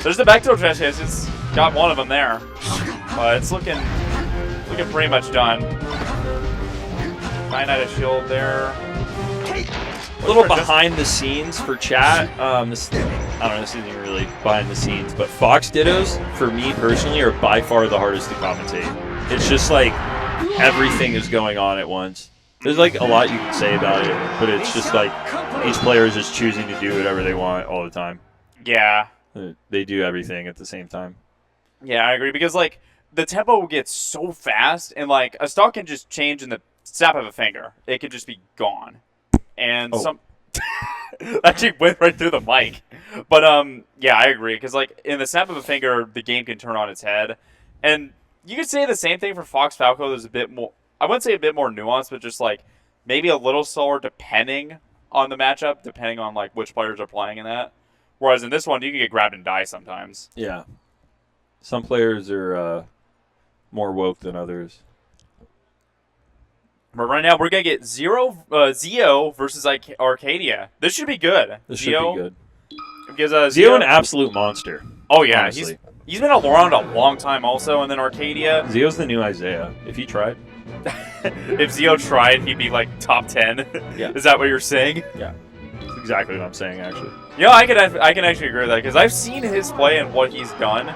There's the back door dash chances. Got one of them there. But it's looking pretty much done. 9 out of shield there. a little behind the scenes for chat. This isn't even really behind the scenes, but Fox Dittos, for me personally, are by far the hardest to commentate. It's just like everything is going on at once. There's like a lot you can say about it, but it's just like each player is just choosing to do whatever they want all the time. Yeah. They do everything at the same time. Yeah, I agree. Because, like, the tempo gets so fast, and, like, a stock can just change in the snap of a finger. It could just be gone. And some... actually went right through the mic. But, yeah, I agree. Because, like, in the snap of a finger, the game can turn on its head. And you could say the same thing for Fox Falco. There's a bit more... I wouldn't say a bit more nuanced, but just, like, maybe a little slower depending on the matchup, depending on, like, which players are playing in that. Whereas in this one, you can get grabbed and die sometimes. Yeah. Some players are more woke than others. But right now, we're going to get Zio versus Arcadia. This should be good. This should be good. Because, Zio, an absolute monster. Oh, yeah. Honestly. He's been around a long time also. And then Arcadia. Zio's the new Isaiah. If he tried. If Zio tried, he'd be like top 10. Yeah. Is that what you're saying? Yeah. That's exactly what I'm saying, actually. Yeah, I can actually agree with that. Because I've seen his play and what he's done.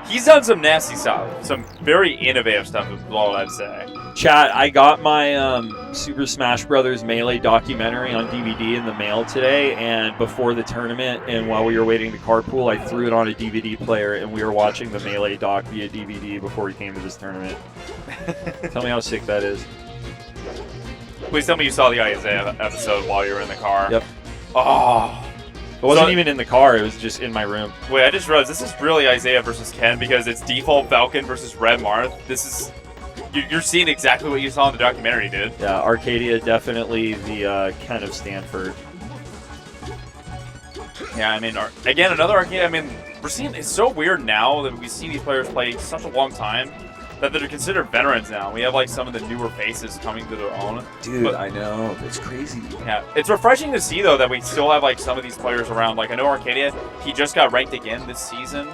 He's done some nasty stuff. Some very innovative stuff is what I'd say. Chat, I got my Super Smash Brothers Melee documentary on DVD in the mail today, and before the tournament, and while we were waiting to carpool, I threw it on a DVD player, and we were watching the Melee doc via DVD before we came to this tournament. Tell me how sick that is. Please tell me you saw the Isaiah episode while you were in the car. Yep. Oh. It wasn't even in the car, it was just in my room. Wait, I just realized this is really Isaiah versus Ken because it's default Falcon versus Red Marth. This is... You're seeing exactly what you saw in the documentary, dude. Yeah, Arcadia definitely the Ken of Stanford. Yeah, I mean, again, another Arcadia. I mean, we're seeing... It's so weird now that we see these players play such a long time that they're considered veterans now. We have, like, some of the newer faces coming to their own. Dude, but, I know. It's crazy. Yeah, it's refreshing to see, though, that we still have, like, some of these players around. Like, I know Arcadia, he just got ranked again this season.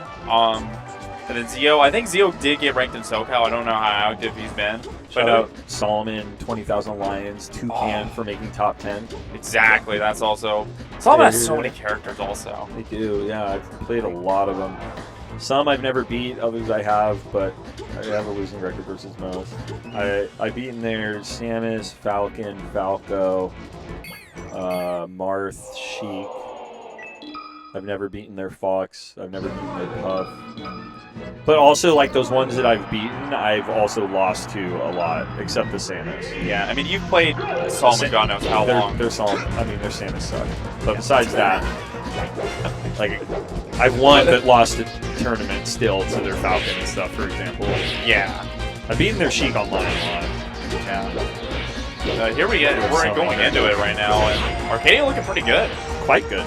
And then Zio, I think Zio did get ranked in SoCal. I don't know how active he's been. Shout out Solomon, 20,000 Lions, Toucan for making top 10. Exactly, that's also... Solomon has so many characters also. They do, yeah. I've played a lot of them. Some I've never beat, others I have, but I have a losing record versus most. I've beaten their Samus, Falcon, Falco, Marth, Sheik. I've never beaten their Fox. I've never beaten their Puff. But also, like, those ones that I've beaten, I've also lost to a lot, except the Samus. Yeah, I mean, you've played Solomon God knows how long. Their Samus suck. But besides that, like, I've won but lost a tournament still to their Falcon and stuff, for example. Yeah. I've beaten their Sheik online a lot. Yeah. Here we're going into it right now, and Arcadia looking pretty good. Quite good.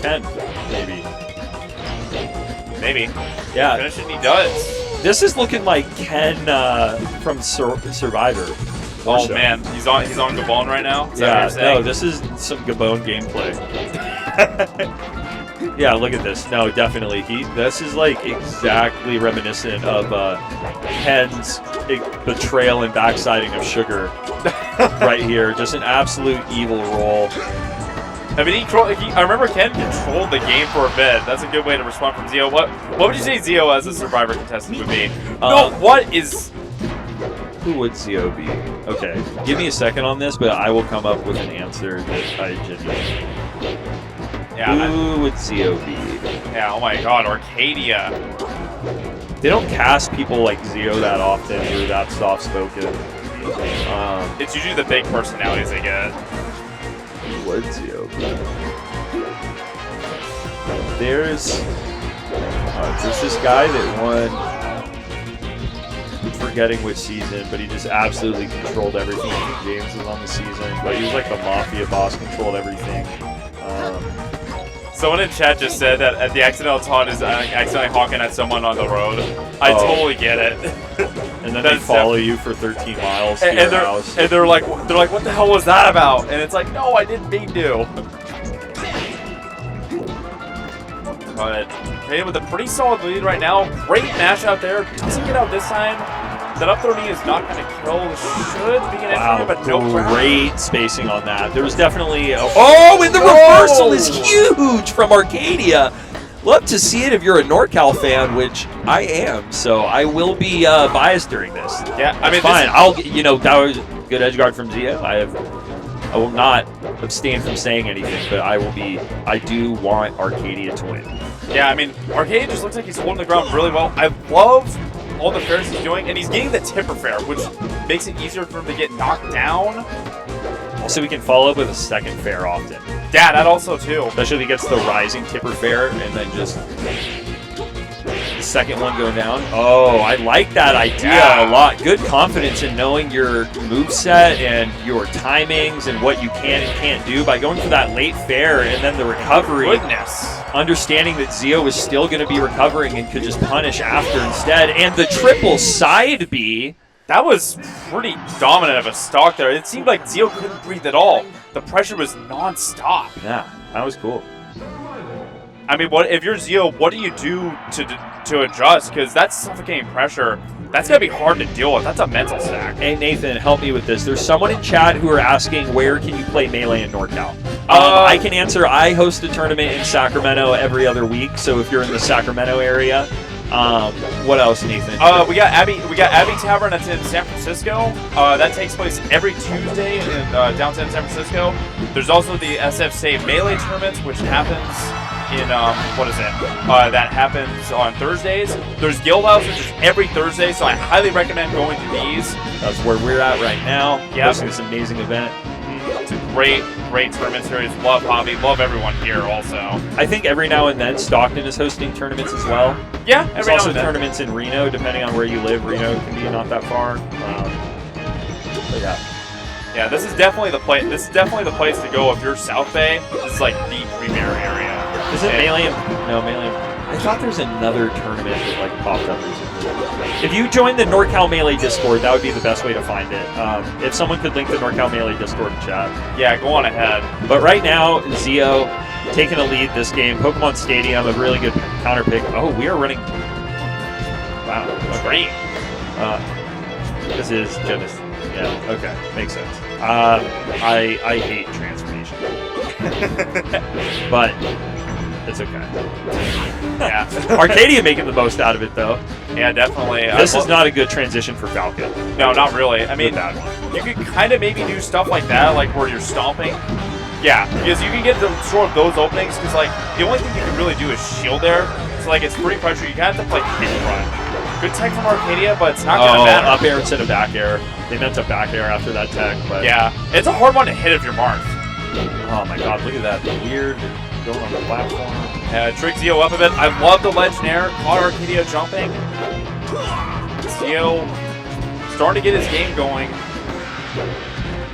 10, maybe. Maybe. Yeah. Finish it, and he does. This is looking like Ken from Survivor. Oh man, he's on Gabon right now. Is that what you're saying? No, this is some Gabon gameplay. Yeah, look at this. No, definitely. This is like exactly reminiscent of Ken's betrayal and backsiding of Sugar right here. Just an absolute evil roll. I mean, I remember Ken controlled the game for a bit. That's a good way to respond from Zio. What would you say Zio as a Survivor contestant would be? No, what is... Who would Zio be? Okay, give me a second on this, but I will come up with an answer that I genuinely... Yeah, Who would Zio be? Yeah, oh my god, Arcadia. They don't cast people like Zio that often or that soft-spoken. It's usually the big personalities they get. Who would Zio be? There's this guy that won... I'm forgetting which season, but he just absolutely controlled everything. I think James was on the season, but he was like the mafia boss, controlled everything. Someone in chat just said that the accidental taunt is accidentally honking at someone on the road. I totally get it. And then they follow you for 13 miles to your house. And they're like, what the hell was that about? And it's like, no, I didn't mean to. But okay, with a pretty solid lead right now. Great mash out there. Doesn't get out this time. That up throw knee is not going to kill. Should be an entry, but no grab. Great spacing on that. There was definitely and the reversal is huge from Arcadia. Love to see it if you're a NorCal fan, which I am. So I will be biased during this. Yeah, I mean, fine. That was good edge guard from Zio. I will not abstain from saying anything, but I do want Arcadia to win. Yeah, I mean, Arcadia just looks like he's holding the ground really well. I love all the fairs he's doing, and he's getting the tipper fair, which makes it easier for him to get knocked down. Also, we can follow up with a second fair often. Yeah, that also too. Especially if he gets the rising tipper fair, and then just the second one going down. Oh, I like that idea a lot. Good confidence in knowing your moveset and your timings and what you can and can't do by going for that late fair and then the recovery. Goodness. Understanding that Zio was still going to be recovering and could just punish after instead. And the triple side B. That was pretty dominant of a stock there. It seemed like Zio couldn't breathe at all. The pressure was non-stop. Yeah, that was cool. I mean, if you're Zio, what do you do to adjust? Because that's suffocating pressure. That's going to be hard to deal with. That's a mental stack. Hey, Nathan, help me with this. There's someone in chat who are asking, where can you play Melee in NorCal? I can answer. I host a tournament in Sacramento every other week, so if you're in the Sacramento area, what else, Nathan? We got Abbey Tavern. That's in San Francisco. That takes place every Tuesday in downtown San Francisco. There's also the SF Save Melee tournaments, which happens in that happens on Thursdays. There's Guildhouse, which is every Thursday, so I highly recommend going to these. That's where we're at right now. Yeah, hosting this amazing event. It's a great tournament series. Love Hobby. Love everyone here also. I think every now and then Stockton is hosting tournaments as well. Yeah, there's also tournaments in Reno, depending on where you live. Reno can be not that far. But yeah. Yeah, this is definitely the place. This is definitely the place to go if you're South Bay. This is like the premier area. Is it Melee? No, Melee. I thought there's another tournament that like popped up recently. If you join the NorCal Melee Discord, that would be the best way to find it. If someone could link the NorCal Melee Discord in chat. Yeah, go on ahead. But right now, Zio taking a lead this game. Pokemon Stadium, a really good counter pick. Oh, we are running. Wow, great. This is Genesis. Yeah, okay, makes sense. I hate transformation, but it's okay. Yeah. Arcadia making the most out of it, though. Yeah, definitely. This is not a good transition for Falcon. No, not really. I mean, you could kind of maybe do stuff like that, like where you're stomping. Yeah, because you can get sort of those openings, because like the only thing you can really do is shield there. So like it's pretty pressure. You kind of have to play hit and run. Good tech from Arcadia, but it's not going to matter. Up air instead of back air. They meant to back air after that tech, but yeah, it's a hard one to hit if you're marked. Oh my god, look at that. The weird going on the platform. Trick Zio up a bit. I love the ledge nair. Caught Arcadia jumping. Zio starting to get his game going.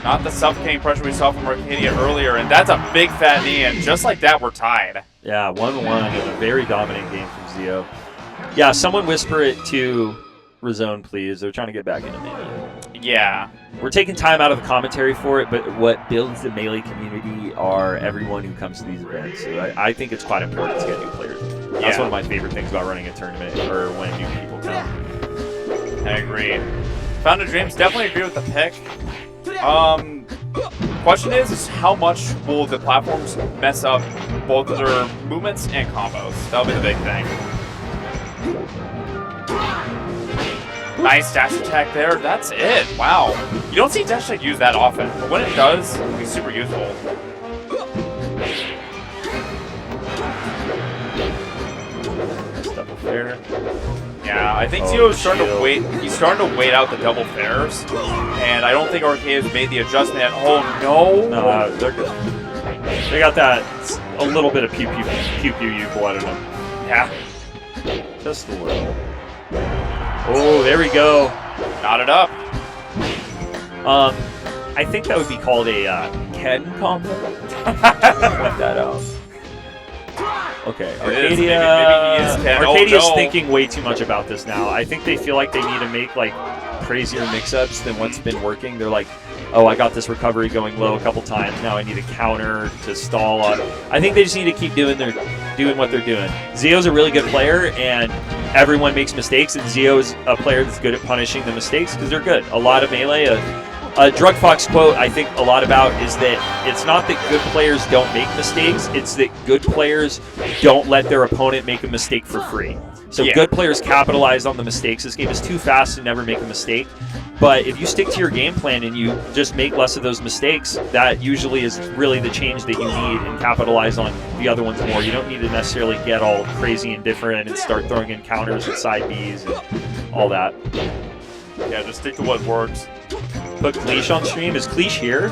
Not the suffocating pressure we saw from Arcadia earlier, and that's a big fat knee, and just like that, we're tied. Yeah, 1-1 in a very dominant game from Zio. Yeah, someone whisper it to Razone, please. They're trying to get back into Melee. Yeah. We're taking time out of the commentary for it, but what builds the Melee community are everyone who comes to these events. So I think it's quite important to get new players. That's one of my favorite things about running a tournament, or when new people come. I agree. Found a Dreams, definitely agree with the pick. question is how much will the platforms mess up both of their movements and combos? That'll be the big thing. Nice dash attack there. That's it. Wow. You don't see dash attack used that often, but when it does, it can be super useful. Double fair. Yeah, I think Zio's starting to wait. He's starting to wait out the double fairs, and I don't think Arcade has made the adjustment yet. Oh no! No, they're good. They got that a little bit of pew blood in them. Yeah, Just a little. Oh, there we go. knot it up. I think that would be called a Ken combo. that out. Okay, It is. Arcadia. Maybe he is Ken. Arcadia's Oh, no. thinking way too much about this now. I think they feel like they need to make like crazier mix-ups than what's been working. They're like, oh, I got this recovery going low a couple times. Now I need a counter to stall on. I think they just need to keep doing what they're doing. Zio's a really good player, and everyone makes mistakes, and Zio's a player that's good at punishing the mistakes because they're good. A lot of melee. A Drug Fox quote I think a lot about is that it's not that good players don't make mistakes, it's that good players don't let their opponent make a mistake for free. So Yeah. good players capitalize on the mistakes. This game is too fast to never make a mistake. But if you stick to your game plan and you just make less of those mistakes, that usually is really the change that you need and capitalize on the other ones more. You don't need to necessarily get all crazy and different and start throwing in counters and side Bs and all that. Yeah, just stick to what works. Put Cleesh on stream. Is Cleesh here?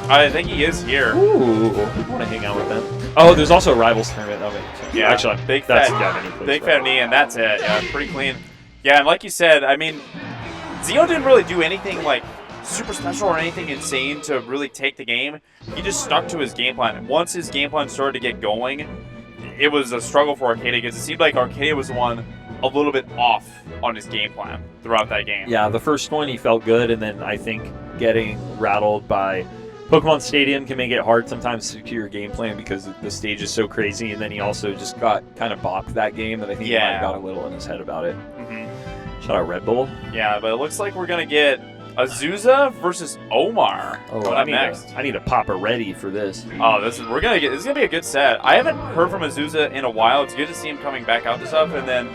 I think he is here. Ooh, I want to hang out with them. Oh, there's also a Rivals tournament. Okay. Yeah, Actually, big that's fat, Gavin. He plays big for. fat knee, and that's it. Yeah, pretty clean. Yeah, and like you said, I mean, Zio didn't really do anything like super special or anything insane to really take the game. He just stuck to his game plan. And once his game plan started to get going, it was a struggle for Arcadia because it seemed like Arcadia was the one a little bit off on his game plan throughout that game. Yeah, the first one he felt good, and then I think getting rattled by Pokemon Stadium can make it hard sometimes to secure your game plan because the stage is so crazy, and then he also just got kind of bopped that game that I think he might have got a little in his head about it. Shout out Red Bull. Yeah, but it looks like we're going to get Azusa versus Omar. Oh, coming I up need next. I need a Papa ready for this. Oh, this is gonna be a good set. I haven't heard from Azusa in a while. It's good to see him coming back out this up. And then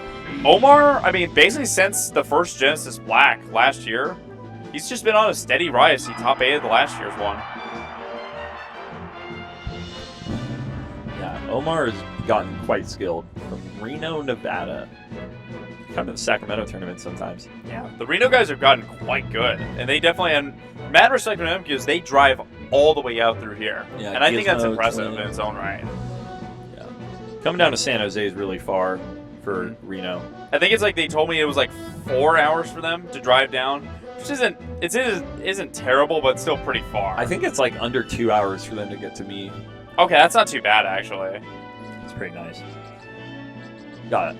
Omar, I mean, basically since the first Genesis Black last year, he's just been on a steady rise. He top 8 the last year's one. Yeah, Omar has gotten quite skilled from Reno, Nevada. Come to the Sacramento tournament sometimes. Yeah, the Reno guys have gotten quite good, and they definitely, and mad respect for them because they drive all the way out through here, Yeah, and I think that's Gizmo, impressive Twin. in its own right. Yeah, coming down to San Jose is really far for Reno. I think it's like they told me it was like 4 hours for them to drive down, which isn't terrible, but still pretty far. I think it's like under 2 hours for them to get to me. Okay, that's not too bad actually. It's pretty nice. Got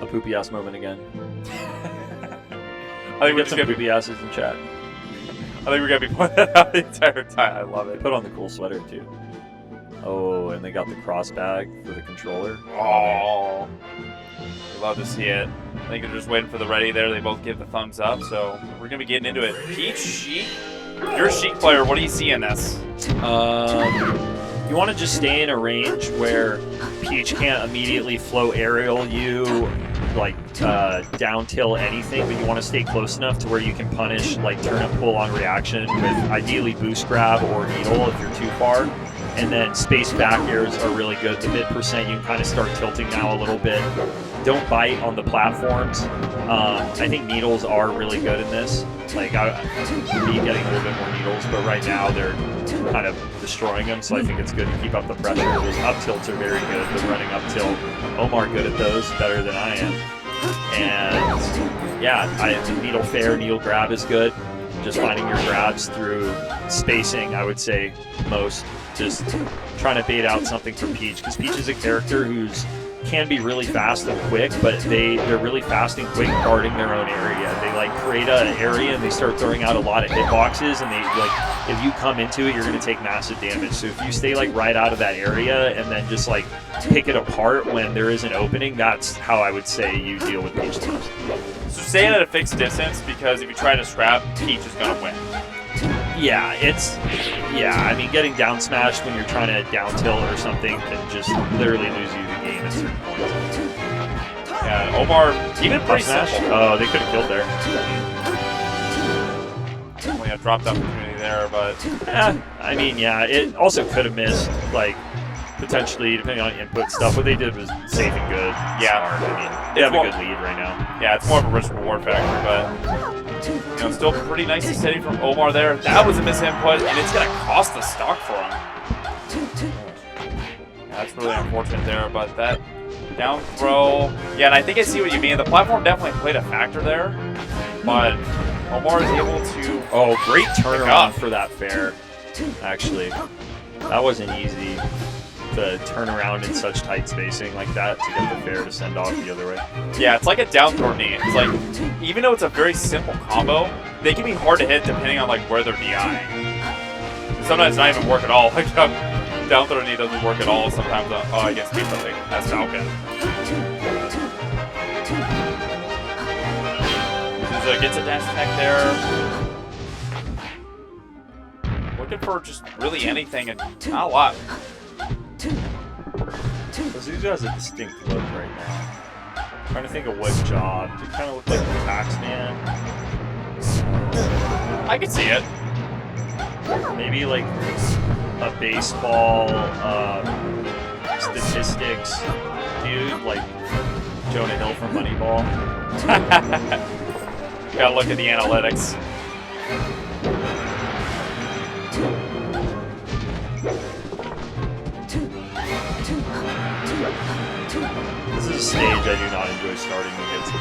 a poopy ass moment again. I think we're Get just some gonna be, poopy asses in chat. I think we're gonna be pointing that out the entire time. I love it. Put on the cool sweater too. Oh, and they got the cross bag for the controller. Oh, we love to see it. I think they're just waiting for the ready there. They both give the thumbs up, so we're gonna be getting into it. Peach, Sheik, you're a Sheik player. What do you see in this? You want to just stay in a range where Peach can't immediately flow aerial you, like down tilt anything, but you want to stay close enough to where you can punish like turn and pull on reaction with ideally boost grab or needle if you're too far. And then space back airs are really good. The mid percent you can kind of start tilting now a little bit. Don't bite on the platforms. I think needles are really good in this. Like me getting a little bit more needles, but right now they're kind of destroying them. So I think it's good to keep up the pressure. Those up tilts are very good. The running up tilt, Omar good at those, better than I am. And yeah, the needle fair, needle grab is good. Just finding your grabs through spacing, I would say most. Just trying to bait out something from Peach, because Peach is a character who's can be really fast and quick, but they're really fast and quick guarding their own area. They like create an area and they start throwing out a lot of hitboxes, and they like if you come into it, you're going to take massive damage. So if you stay like right out of that area and then just like pick it apart when there is an opening, that's how I would say you deal with Peach teams. So stay at a fixed distance because if you try to scrap, Peach is gonna win. Yeah, I mean, getting down smashed when you're trying to down tilt or something can just literally lose you the game at certain points. Yeah, and Omar, even pretty Smash? simple. Oh, they could have killed there. Definitely a dropped opportunity there, but I mean, yeah, it also could have missed, like, potentially, depending on input stuff. What they did was safe and good. Yeah. Smart. I mean, they have a good lead right now. yeah, it's more of a risk reward factor, but you know, still pretty nice and steady from Omar there. That was a misinput, and it's gonna cost the stock for him. Yeah, that's really unfortunate there, but that down throw. Yeah, and I think I see what you mean. The platform definitely played a factor there, but Omar is able to. Oh, great turnaround for that fair, actually. That wasn't easy to turn around in such tight spacing like that to get the fair to send off the other way. Yeah, it's like a down throw knee. It's like, even though it's a very simple combo, they can be hard to hit depending on like where they're DIing. Sometimes not even work at all. Like down throw knee doesn't work at all. Sometimes against me something as Falcon. So gets a dash attack there. Looking for just really anything and not a lot. Azusa has a distinct look right now. Trying to think of what job. It kind of look like the Taxman. I can see it. Maybe like a baseball statistics dude, like Jonah Hill from Moneyball. Gotta look at the analytics. This is a stage I do not enjoy starting against H,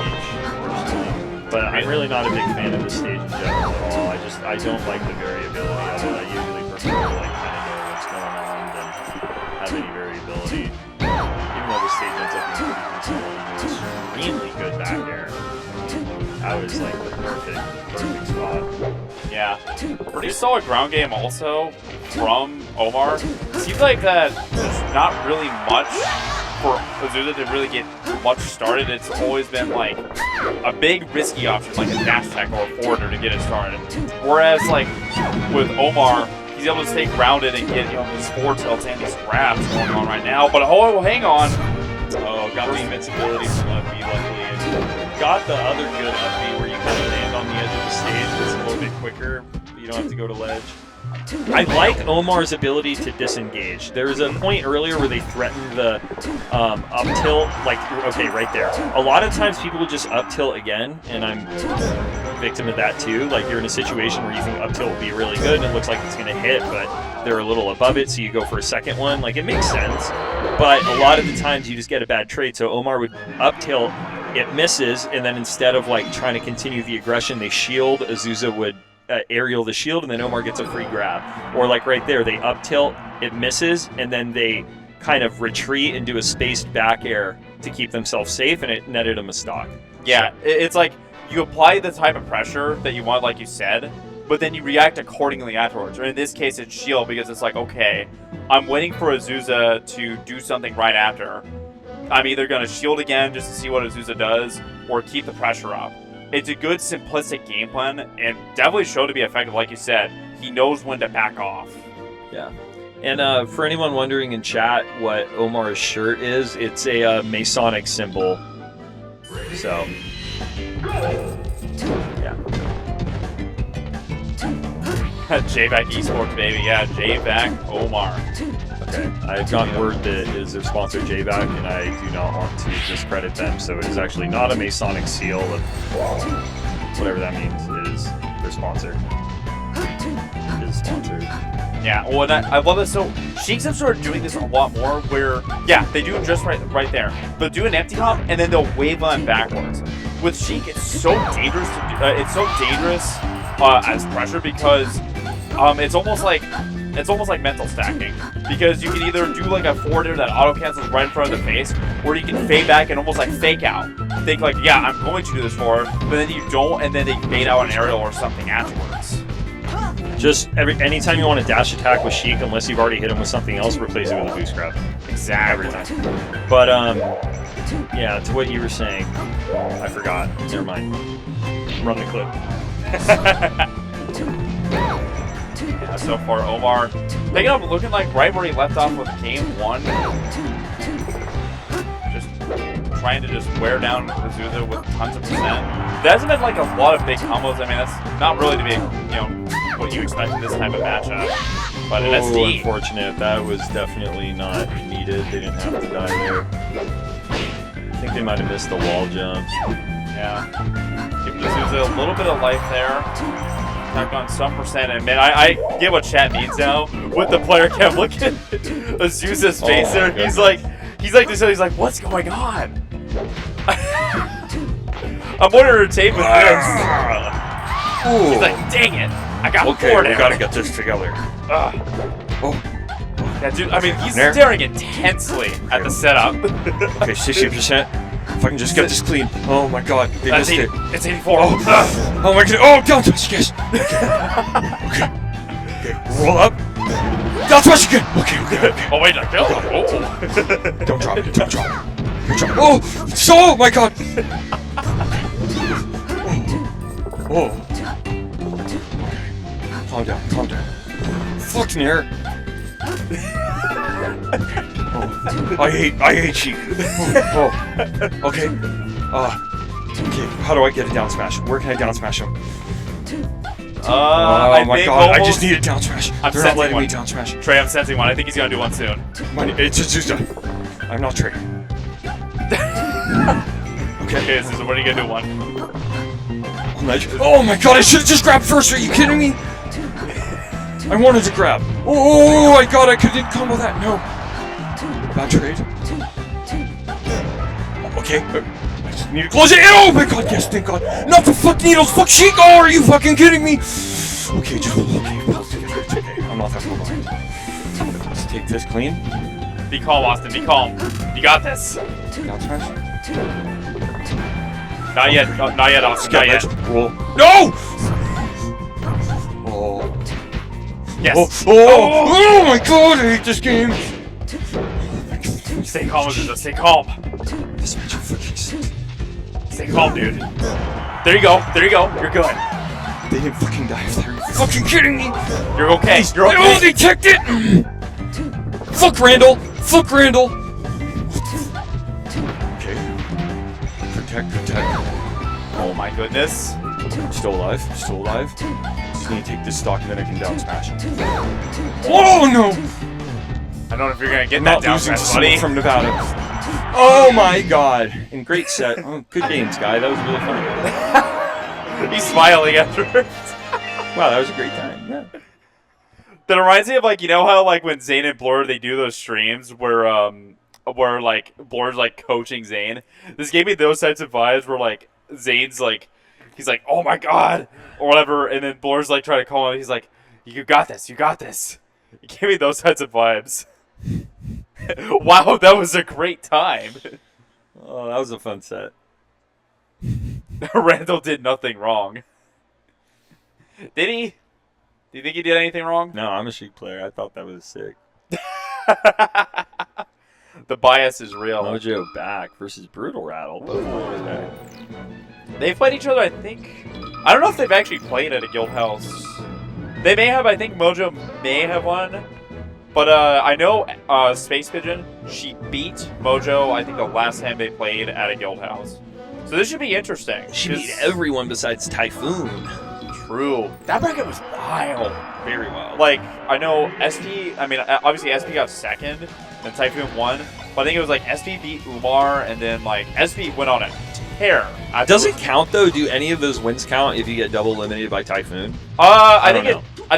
personally. But I'm really not a big fan of this stage in general at all. I don't like the variability of it. I usually prefer to like kind of know what's going on than have any variability. Even though the stage ends up being pretty consistent, extremely good back air. That was like the perfect spot. Yeah. Pretty solid ground game also from Omar. Seems like that there's not really much for Azusa to really get much started. It's always been like a big risky option, like a dash attack or a forwarder to get it started. Whereas like with Omar, he's able to stay grounded and get these forward tilts and these grabs going on right now. But oh, hang on. Oh, got the invincibility from up B luckily. And got the other good up B where you kind of land on the edge of the stage. It's a little bit quicker, but you don't have to go to ledge. I like Omar's ability to disengage. There was a point earlier where they threatened the up tilt, like, okay, right there. A lot of times people will just up tilt again, and I'm a victim of that too. Like, you're in a situation where you think up tilt will be really good, and it looks like it's going to hit, but they're a little above it, so you go for a second one. Like, it makes sense, but a lot of the times you just get a bad trade. So Omar would up tilt, it misses, and then instead of like trying to continue the aggression, they shield. Azusa would aerial the shield, and then Omar gets a free grab. Or like right there, they up tilt, it misses, and then they kind of retreat and do a spaced back air to keep themselves safe, and it netted them a stock. Yeah, it's like you apply the type of pressure that you want, like you said, but then you react accordingly afterwards. Or in this case, it's shield, because it's like, okay, I'm waiting for Azusa to do something right after. I'm either going to shield again just to see what Azusa does, or keep the pressure up. It's a good, simplistic game plan, and definitely showed to be effective. Like you said, he knows when to back off. Yeah. And for anyone wondering in chat what Omar's shirt is, it's a Masonic symbol. So, yeah. JVac Esports, baby. Yeah, JVac Omar. Okay. I've gotten word that it is their sponsor, JVac, and I do not want to discredit them. So it is actually not a Masonic seal of whatever that means. It is their sponsor. It is sponsored. Yeah, well, and I love this. So Sheiks have started doing this a lot more where, yeah, they do it just right there. They'll do an empty hop, and then they'll wave line backwards. With Sheik, it's so dangerous to do, it's so dangerous as pressure, because it's almost like mental stacking, because you can either do like a forwarder that auto cancels right in front of the face, or you can fade back and almost like fake out. Think like, yeah, I'm going to do this forward, but then you don't, and then they bait out an aerial or something afterwards. Just anytime you want to dash attack with Sheik, unless you've already hit him with something else, replace it with a boost grab. Exactly. Every time. But yeah, to what you were saying, I forgot. Never mind. Run the clip. Yeah, so far Omar picking up, looking like right where he left off with game 1. Just trying to just wear down Azusa with tons of percent. There hasn't been like a lot of big combos. I mean, that's not really to be, what you expect in this type of matchup. But that's neat. Unfortunate. That was definitely not needed. They didn't have to die there. I think they might have missed the wall jump. Yeah. Giving Azusa a little bit of life there. Attack on some percent, and man, I get what chat means now. With the player cam, look at Azusa's face there. He's like, what's going on? I'm more entertained with this. He's like, dang it, I got 4 there. We gotta get this together. Yeah, dude, I mean, he's staring intensely at the setup. Okay, 60%. If I can just get this clean. Oh my god, they missed it. It's 84. Oh my god. Oh, down smash, yes. Okay. Roll up. Down smash again. Okay. Oh, wait, no. Oh. Don't drop it. Don't drop it. Don't drop it. Oh my god. Oh. Okay. Calm down. Fucking air. I hate Sheik. Okay. Okay. How do I get a down smash? Where can I down smash him? Oh my god! I just need a down smash. They're not letting me down smash. Trey, I'm sensing one. I think he's gonna do one soon. It's Azusa. I'm not Trey. Okay, so when are you gonna do one? Oh my god! I should have just grabbed first. Are you kidding me? I wanted to grab. Oh my god! I couldn't combo that. No. Bad trade. Okay. I just need to close it. Oh my god, yes, thank god. Not the fuck needles, fuck Sheik. Oh, are you fucking kidding me? Okay, just it's okay. I'm not that far behind. Let's take this clean. Be calm, Austin. Be calm. You got this. Down smash. Not yet. Not yet, Austin. Not yet. Roll. No! Oh. Yes. Oh my god, I hate this game. Stay calm, Azusa. Stay calm. This match fucking sucks. Stay calm, dude. There you go. There you go. You're good. They didn't fucking die if they're fucking kidding me. You're okay. You're okay. Oh, they teched it. Fuck Randall. Fuck Randall. Okay. Protect. Oh my goodness. Still alive. Just need to take this stock and then I can down smash. Oh no! I don't know if you're gonna get that down smash, buddy. From Nevada. Oh my god! And great set. Oh, good games, guy. That was really fun. He's smiling afterwards. Wow, that was a great time. Yeah. That reminds me of how when Zane and Blur they do those streams where like Blur's like coaching Zane. This gave me those types of vibes where like Zane's like he's like, oh my god, or whatever, and then Blur's like trying to call him. He's like, you got this. It gave me those types of vibes. Wow, that was a great time. Oh, that was a fun set. Randall did nothing wrong. Did he? Do you think he did anything wrong? No, I'm a Sheik player. I thought that was sick. The bias is real. Mojo back versus Brutal Rattle. Both always back. They've played each other, I think. I don't know if they've actually played at a guild house. They may have. I think Mojo may have won. But I know Space Pigeon, she beat Mojo, I think, the last time they played at a guild house. So this should be interesting. She beat everyone besides Typhoon. True. That bracket was wild. Very wild. Like, I know SP, I mean, obviously SP got second, and Typhoon won. But I think it was like SP beat Umar, and then like SP went on a tear. Does it count though? Do any of those wins count if you get double eliminated by Typhoon? I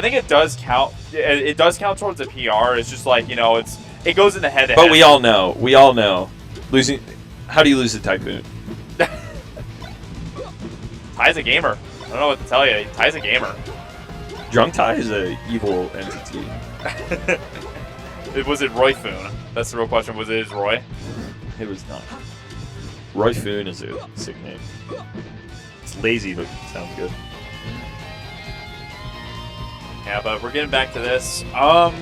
think it does count. It does count towards the PR. It's just like, it goes in the head-to-head. But we all know. Losing. How do you lose to Typhoon? Ty's a gamer. I don't know what to tell you. Ty's a gamer. Drunk Ty is a evil entity. Was it Roy Foon? That's the real question. Was it Roy? It was not. Roy Foon is a sick name. It's lazy, but it sounds good. Yeah, but we're getting back to this. I'd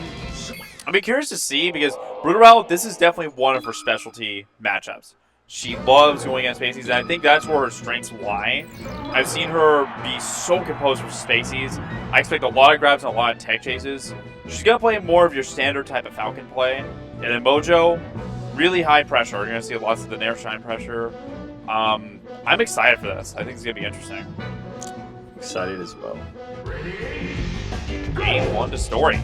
be curious to see, because Brutal Rattle, this is definitely one of her specialty matchups. She loves going against Spaceys, and I think that's where her strengths lie. I've seen her be so composed with Spaceys. I expect a lot of grabs and a lot of tech chases. She's going to play more of your standard type of Falcon play. And then Mojo, really high pressure. You're going to see lots of the Nair Shine pressure. I'm excited for this. I think it's going to be interesting. Excited as well. Game 1 to story.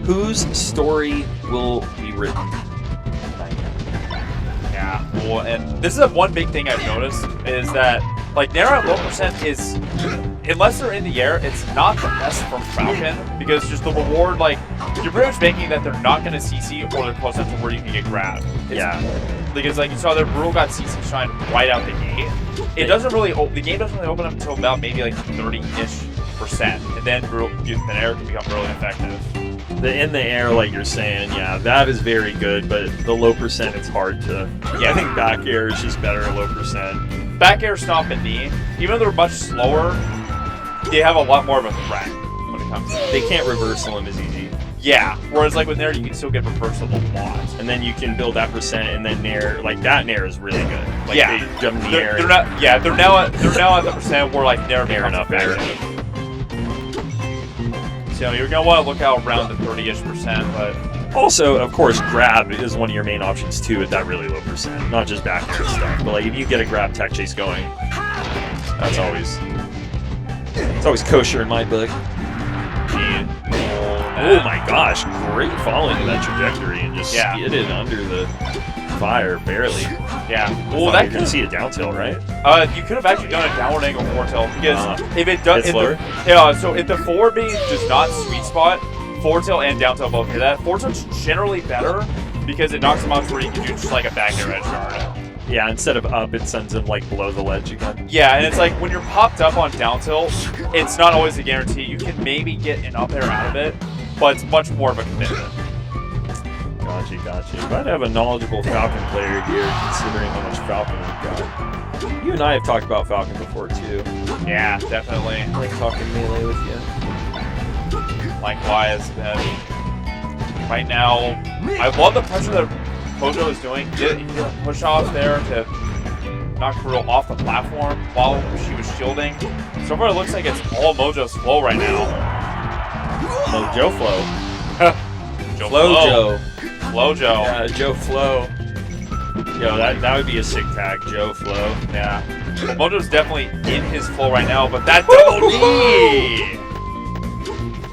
Whose story will be written? Yeah, well, and this is one big thing I've noticed is that, like, Nair at low percent is, unless they're in the air, it's not the best from Falcon, because just the reward, like, you're pretty much banking that they're not going to CC or they're close enough to where you can get grabbed. Because, like, you saw their Brutal got CC Shine right out the gate. It doesn't really, the game doesn't really open up until about maybe, like, 30-ish%, and then the Nair can become really effective. In the air, like you're saying, yeah, that is very good, but the low percent, it's hard to... Yeah, I think back air is just better at low percent. Back air, stomp, and knee, even though they're much slower, they have a lot more of a threat when it comes to They can't reversal them as easy. Yeah, whereas like with Nair, you can still get reversal a lot. And then you can build that percent, and then Nair, like that Nair is really good. Like yeah. They jump in the air. They're not, yeah, they're now at the percent where like Nair and up air. So you're going to want to look out around the 30-ish%, but... Also, of course, grab is one of your main options, too, at that really low percent. Not just back air stuff, but like if you get a grab tech chase going, that's always... It's always kosher in my book. Oh my gosh, great falling in that trajectory and just skid it under the fire, barely. Yeah. Well, that could see a down tilt, right? You could have actually done a downward angle forward tilt because if it does, so if the forward B does not sweet spot, forward tilt and down tilt both hit that. Forward tilt's generally better because it knocks them out where you can do just like a back air edge guard. Yeah, instead of up, it sends them like below the ledge again. Yeah, and it's like when you're popped up on down tilt, it's not always a guarantee. You can maybe get an up air out of it, but it's much more of a commitment. Gotcha. Glad to have a knowledgeable Falcon player here, considering how much Falcon we've got. You and I have talked about Falcon before, too. Yeah, definitely. I like talking melee with you. Likewise, right now, I love the pressure that Mojo is doing. He did a push off there to knock Brutal off the platform while she was shielding. So far, it looks like it's all Mojo's flow right now. Mojo flow. Joe. Yeah, Joe Flow. Yo, that would be a sick tag, Joe Flow. Yeah. Well, Mojo's definitely in his flow right now, but that double knee!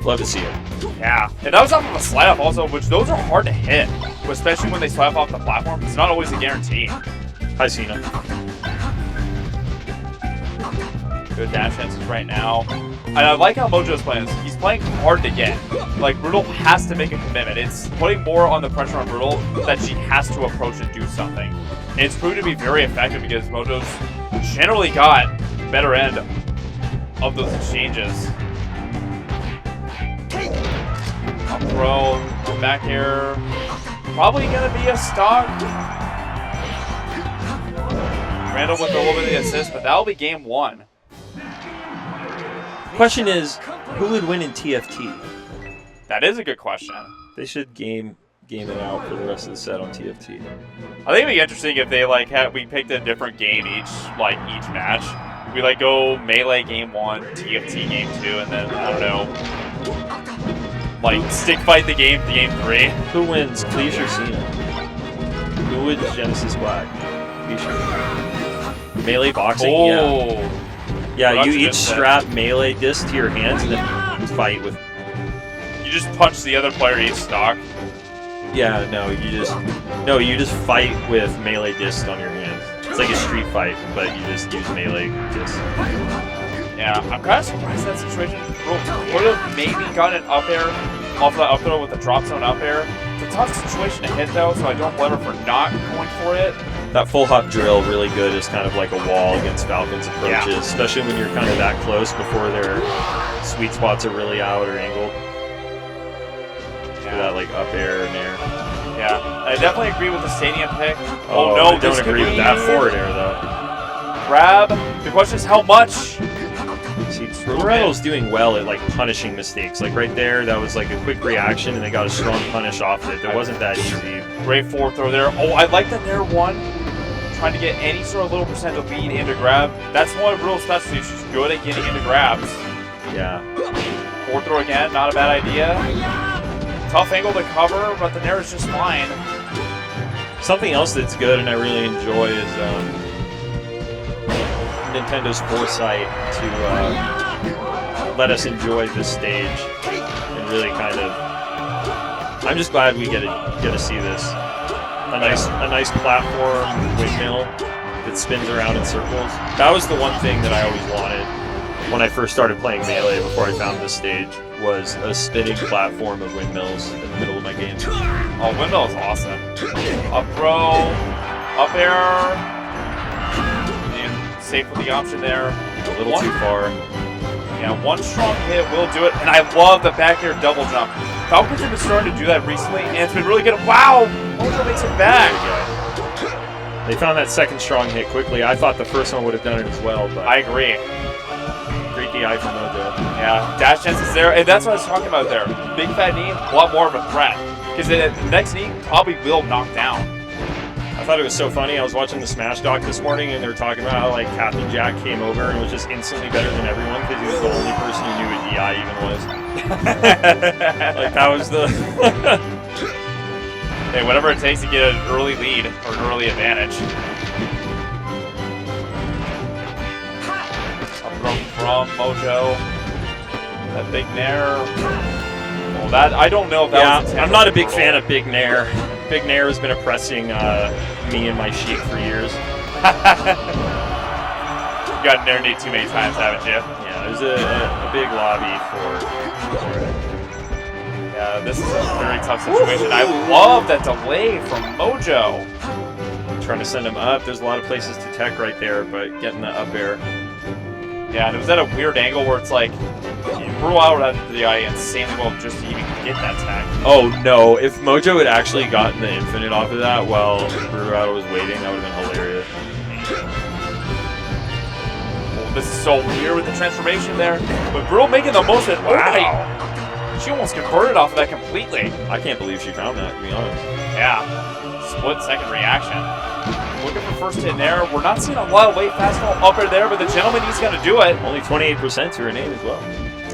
Love to see it. Yeah. And that was off of a slide off also, which those are hard to hit, especially when they slide off the platform. It's not always a guarantee. Hi, Cena. Good dash chances right now. And I like how Mojo's playing this. He's playing hard to get. Like, Brutal has to make a commitment. It's putting more on the pressure on Brutal that she has to approach and do something. And it's proved to be very effective because Mojo's generally got better end of those exchanges. Up throw, back air. Probably going to be a stock. Randall with a little bit of the assist, but that'll be game 1. Question is, who would win in TFT? That is a good question. They should game it out for the rest of the set on TFT. I think it'd be interesting if they we picked a different game each match. We go melee game 1, TFT game 2, and then I don't know, stick fight the game 3. Who wins, Cleese or Cena? Who wins Genesis Black? Melee boxing? Oh. Yeah, you each strap melee disc to your hands and then fight with... You just punch the other player each stock? Yeah, no, you just fight with melee discs on your hands. It's like a street fight, but you just use melee discs. Yeah, I'm kind of surprised in that situation. Would have maybe gotten an up air off the up throw with the drop zone up air. It's a tough situation to hit though, so I don't blame her for not going for it. That full hop drill really good is kind of like a wall against Falcon's approaches, especially when you're kind of that close before their sweet spots are really out or angled. Yeah. That up air and air. Yeah, I definitely agree with the stadium pick. Oh no, I don't agree with that forward air though. Grab. The question is how much? Is he Brutal Rattle's doing well at like punishing mistakes. Like right there, that was like a quick reaction, and they got a strong punish off it. That wasn't that easy. Great forward throw there. Oh, I like the Nair one. Trying to get any sort of little percent of lead into grab. That's one of Brutal's specialty. She's good at getting into grabs. Yeah. Forward throw again, not a bad idea. Tough angle to cover, but the Nair is just fine. Something else that's good and I really enjoy is Nintendo's foresight to let us enjoy this stage and really kind of. I'm just glad we get to see this. A nice platform windmill that spins around in circles. That was the one thing that I always wanted when I first started playing Melee before I found this stage, was a spinning platform of windmills in the middle of my game. Oh, windmill is awesome. Up throw, up air. And safe with the option there. A little too far. Yeah, one strong hit will do it. And I love the back air double jump. Falcons have been starting to do that recently, and it's been really good. Wow! Mojo makes it back. They found that second strong hit quickly. I thought the first one would have done it as well, but I agree. great DI from Mojo. Yeah, dash chance is there, and that's what I was talking about there. Big fat knee, a lot more of a threat. Because the next knee probably will knock down. I thought it was so funny. I was watching the Smash Doc this morning, and they were talking about how like Captain Jack came over and was just instantly better than everyone because he was the only person who knew what DI even was. Like that was the. Hey, whatever it takes to get an early lead or an early advantage. From Mojo. That big Nair. Well, that I don't know if that was I'm not a big fan of Big Nair. Big Nair has been oppressing me and my Sheik for years. You got Nair Nate too many times, haven't you? Yeah, there's a big lobby for it. Yeah, this is a very tough situation. I love that delay from Mojo. Trying to send him up. There's a lot of places to tech right there, but getting the up air. Yeah, and it was at a weird angle where it's like, Brutal out at the eye insanely well just to even get that tag. Oh no, if Mojo had actually gotten the infinite off of that while Brutal was waiting, that would have been hilarious. Oh, this is so weird with the transformation there. But Brutal making the most of it. Wow. She almost converted off of that completely. I can't believe she found that, to be honest. Yeah. Split second reaction. Looking for first hit there. We're not seeing a lot of late fastball up there, but the gentleman, he's going to do it. Only 28% to her name as well.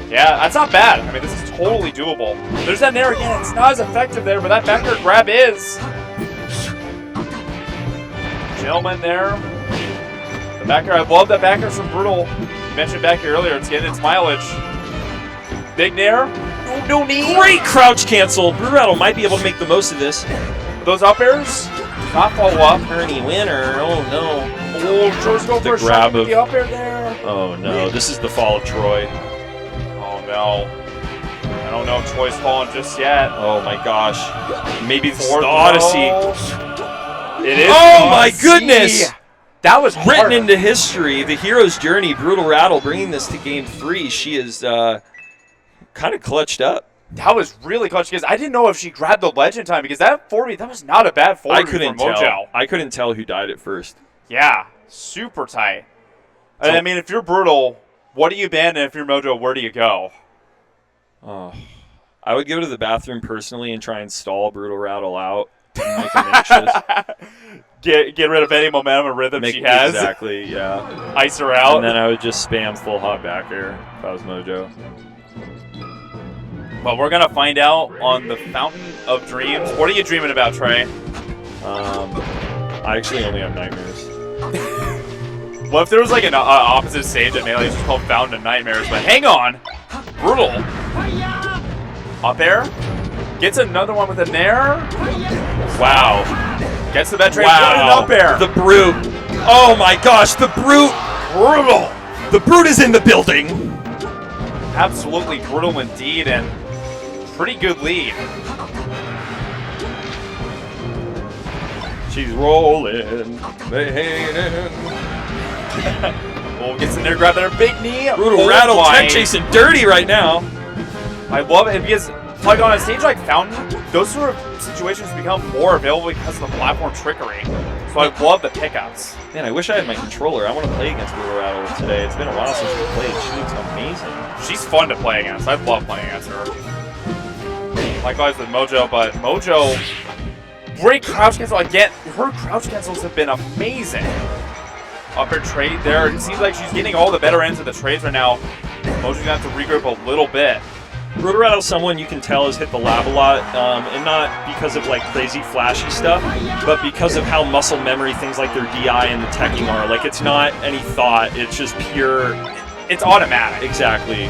Yeah, that's not bad. I mean, this is totally doable. There's that Nair again. It's not as effective there, but that back air grab is. Gentleman there. The back air, I love that back air from Brutal. You mentioned back air earlier. It's getting its mileage. Big Nair. No knee. Great crouch cancel. Brutal might be able to make the most of this. Those up airs. Not follow up. Ernie winner. Oh no. Oh, Troy's going for a shot with the up air there. Oh no. This is the fall of Troy. Oh no. I don't know if Troy's falling just yet. Oh my gosh. Maybe this is Fourth the Odyssey. It is. Oh the my Odyssey. goodness. That was Written hard. into history. The hero's journey. Brutal Rattle bringing this to game 3. She is kind of clutched up. That was really clutch because I didn't know if she grabbed the ledge in time because that 4B, that was not a bad 4B I couldn't for Mojo. tell. I couldn't tell who died at first. Yeah, super tight. So- I mean, if you're Brutal, what do you ban? And if you're Mojo, where do you go? Oh, I would go to the bathroom personally and try and stall Brutal Rattle out. And make him anxious. Get rid of any momentum or rhythm she has. Exactly, yeah. Ice her out. And then I would just spam full hot back air if I was Mojo. Well, we're going to find out on the Fountain of Dreams. What are you dreaming about, Trey? I actually only have nightmares. What if there was like an opposite stage that Melee is just called Fountain of Nightmares? But hang on. Brutal. Up air. Gets another one with a Nair. Wow. Gets the bed train. Wow. Up air. The Brute. Oh my gosh, the Brute. Brutal. The Brute is in the building. Absolutely brutal indeed, and pretty good lead. She's rolling. Oh, gets in there, grab their big knee. Brutal Oh Rattle my. tech chasing dirty right now. I love it because Like on a stage like Fountain, those sort of situations become more available because of the platform trickery. So I love the pickups. Man, I wish I had my controller. I want to play against Brutal Rattle today. It's been a while since we played. She looks amazing. She's fun to play against. I love playing against her. Likewise with Mojo, but Mojo, great crouch cancel. Again, her crouch cancels have been amazing. Up air trade there. It seems like she's getting all the better ends of the trades right now. Mojo's going to have to regroup a little bit. Brutal Rattle's someone you can tell has hit the lab a lot, and not because of like crazy flashy stuff, but because of how muscle memory things like their DI and the teching are. Like it's not any thought, it's just pure. It's automatic. Exactly.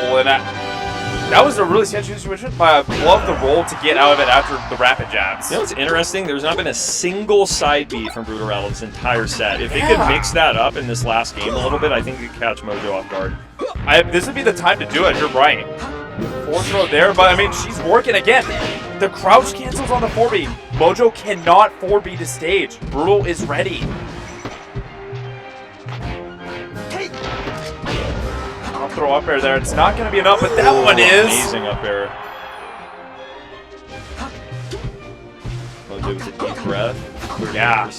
Oh, and that was a really sketchy situation, but I love the roll to get out of it after the rapid jabs. You know what's interesting? There's not been a single side B from Brutal Rattle this entire set. If they could mix that up in this last game a little bit, I think they could catch Mojo off guard. This would be the time to do it. You're right. Forward throw there, but I mean, she's working again. The crouch cancels on the 4B. Mojo cannot 4B to stage. Brutal is ready. I'll throw up air there. It's not going to be enough, but that one is. Amazing up air. Mojo with a deep breath. 30%. Yeah.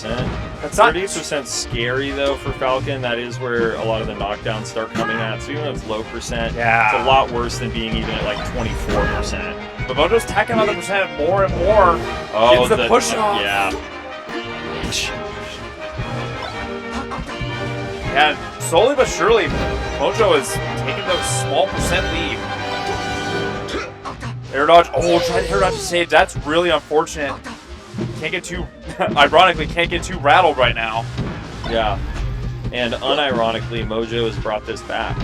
That's not 30% scary though for Falcon. That is where a lot of the knockdowns start coming at. So even though it's low percent, Yeah. it's a lot worse than being even at like 24%. But Mojo's tacking on the percent more and more. Oh, Gets the push off. Yeah. And slowly but surely, Mojo is taking the small percent lead. Air dodge. Oh, try to air dodge to save. That's really unfortunate. Can't get too, ironically, can't get too rattled right now. Yeah. And unironically, Mojo has brought this back.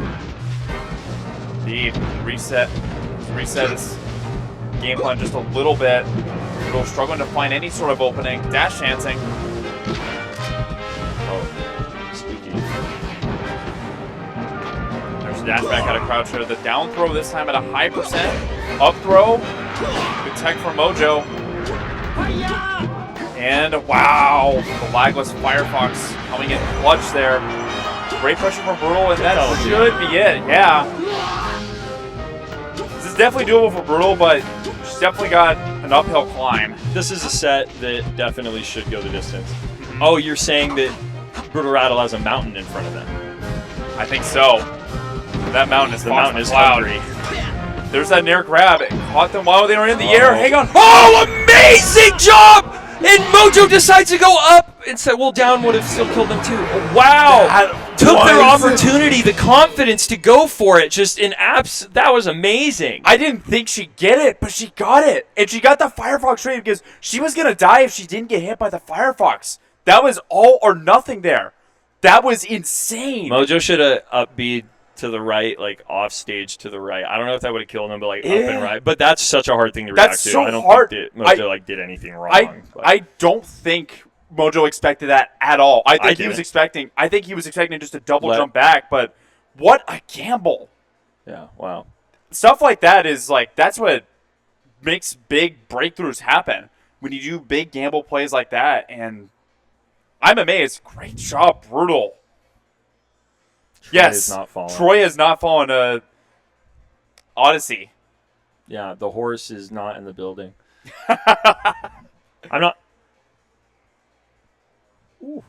Indeed. Reset his game plan just a little bit. Still struggling to find any sort of opening. Dash dancing. Oh, squeaky. There's a dash back out of crouch here. The down throw this time at a high percent. Up throw. Good tech from Mojo. And wow, the lagless Firefox coming in clutch there. Great pressure from Brutal, and that should be it. Yeah. This is definitely doable for Brutal, but she's definitely got an uphill climb. This is a set that definitely should go the distance. Oh, you're saying that Brutal Rattle has a mountain in front of them? I think so. That mountain is The mountain is cloud. hungry. There's that nair grab. It caught them while they were in the air. Hang on. Oh, amazing job! And Mojo decides to go up and said, well, down would have still killed them too. Wow. Took their opportunity, the confidence to go for it. Just in apps, that was amazing. I didn't think she'd get it, but she got it. And she got the Firefox trade because she was going to die if she didn't get hit by the Firefox. That was all or nothing there. That was insane. Mojo should have up B to the right, like off stage to the right. I don't know if that would have killed him, but like up and right. But that's such a hard thing to react That's to. so I don't hard. think that Mojo did anything wrong. I don't think Mojo expected that at all. I think he was didn't. expecting just a double jump back, but what a gamble. Yeah, wow. Stuff like that is like, that's what makes big breakthroughs happen. When you do big gamble plays like that, and I'm amazed. Great job, Brutal. Yes, Troy has not fallen to Odyssey. Yeah, the horse is not in the building. I'm not. Ooh.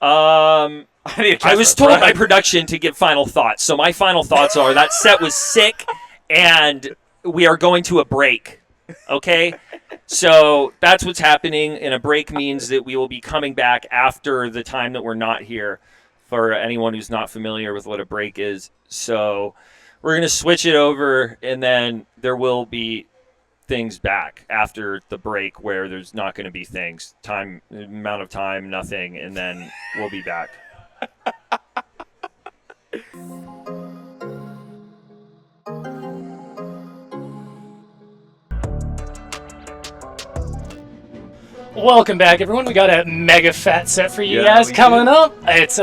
I was told by production to give final thoughts. So my final thoughts are that set was sick, and we are going to a break. Okay? So that's what's happening, and a break means that we will be coming back after the time that we're not here, for anyone who's not familiar with what a break is. So we're going to switch it over, and then there will be things back after the break where there's not going to be things. Amount of time, nothing, and then we'll be back. Welcome back, everyone. We got a mega fat set for you guys coming up. It's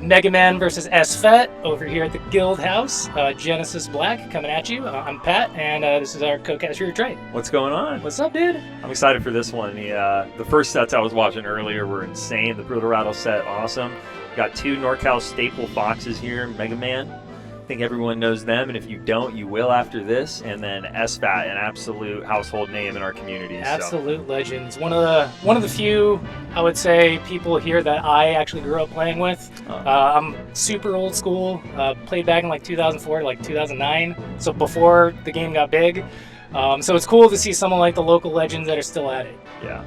Mega Man versus S-Fet over here at the Guildhouse. Genesis Black coming at you. I'm Pat, and this is our co-caster Trey. What's going on? What's up, dude? I'm excited for this one. The first sets I was watching earlier were insane. The Brutal Rattle set, awesome. Got two NorCal staple boxes here, Mega Man. think everyone knows them, and if you don't, you will after this. And then SFAT, an absolute household name in our community. Absolute legends. One of the few, I would say, people here that I actually grew up playing with. I'm super old school. Played back in like 2004 to like 2009, so before the game got big. So it's cool to see someone like the local legends that are still at it. Yeah.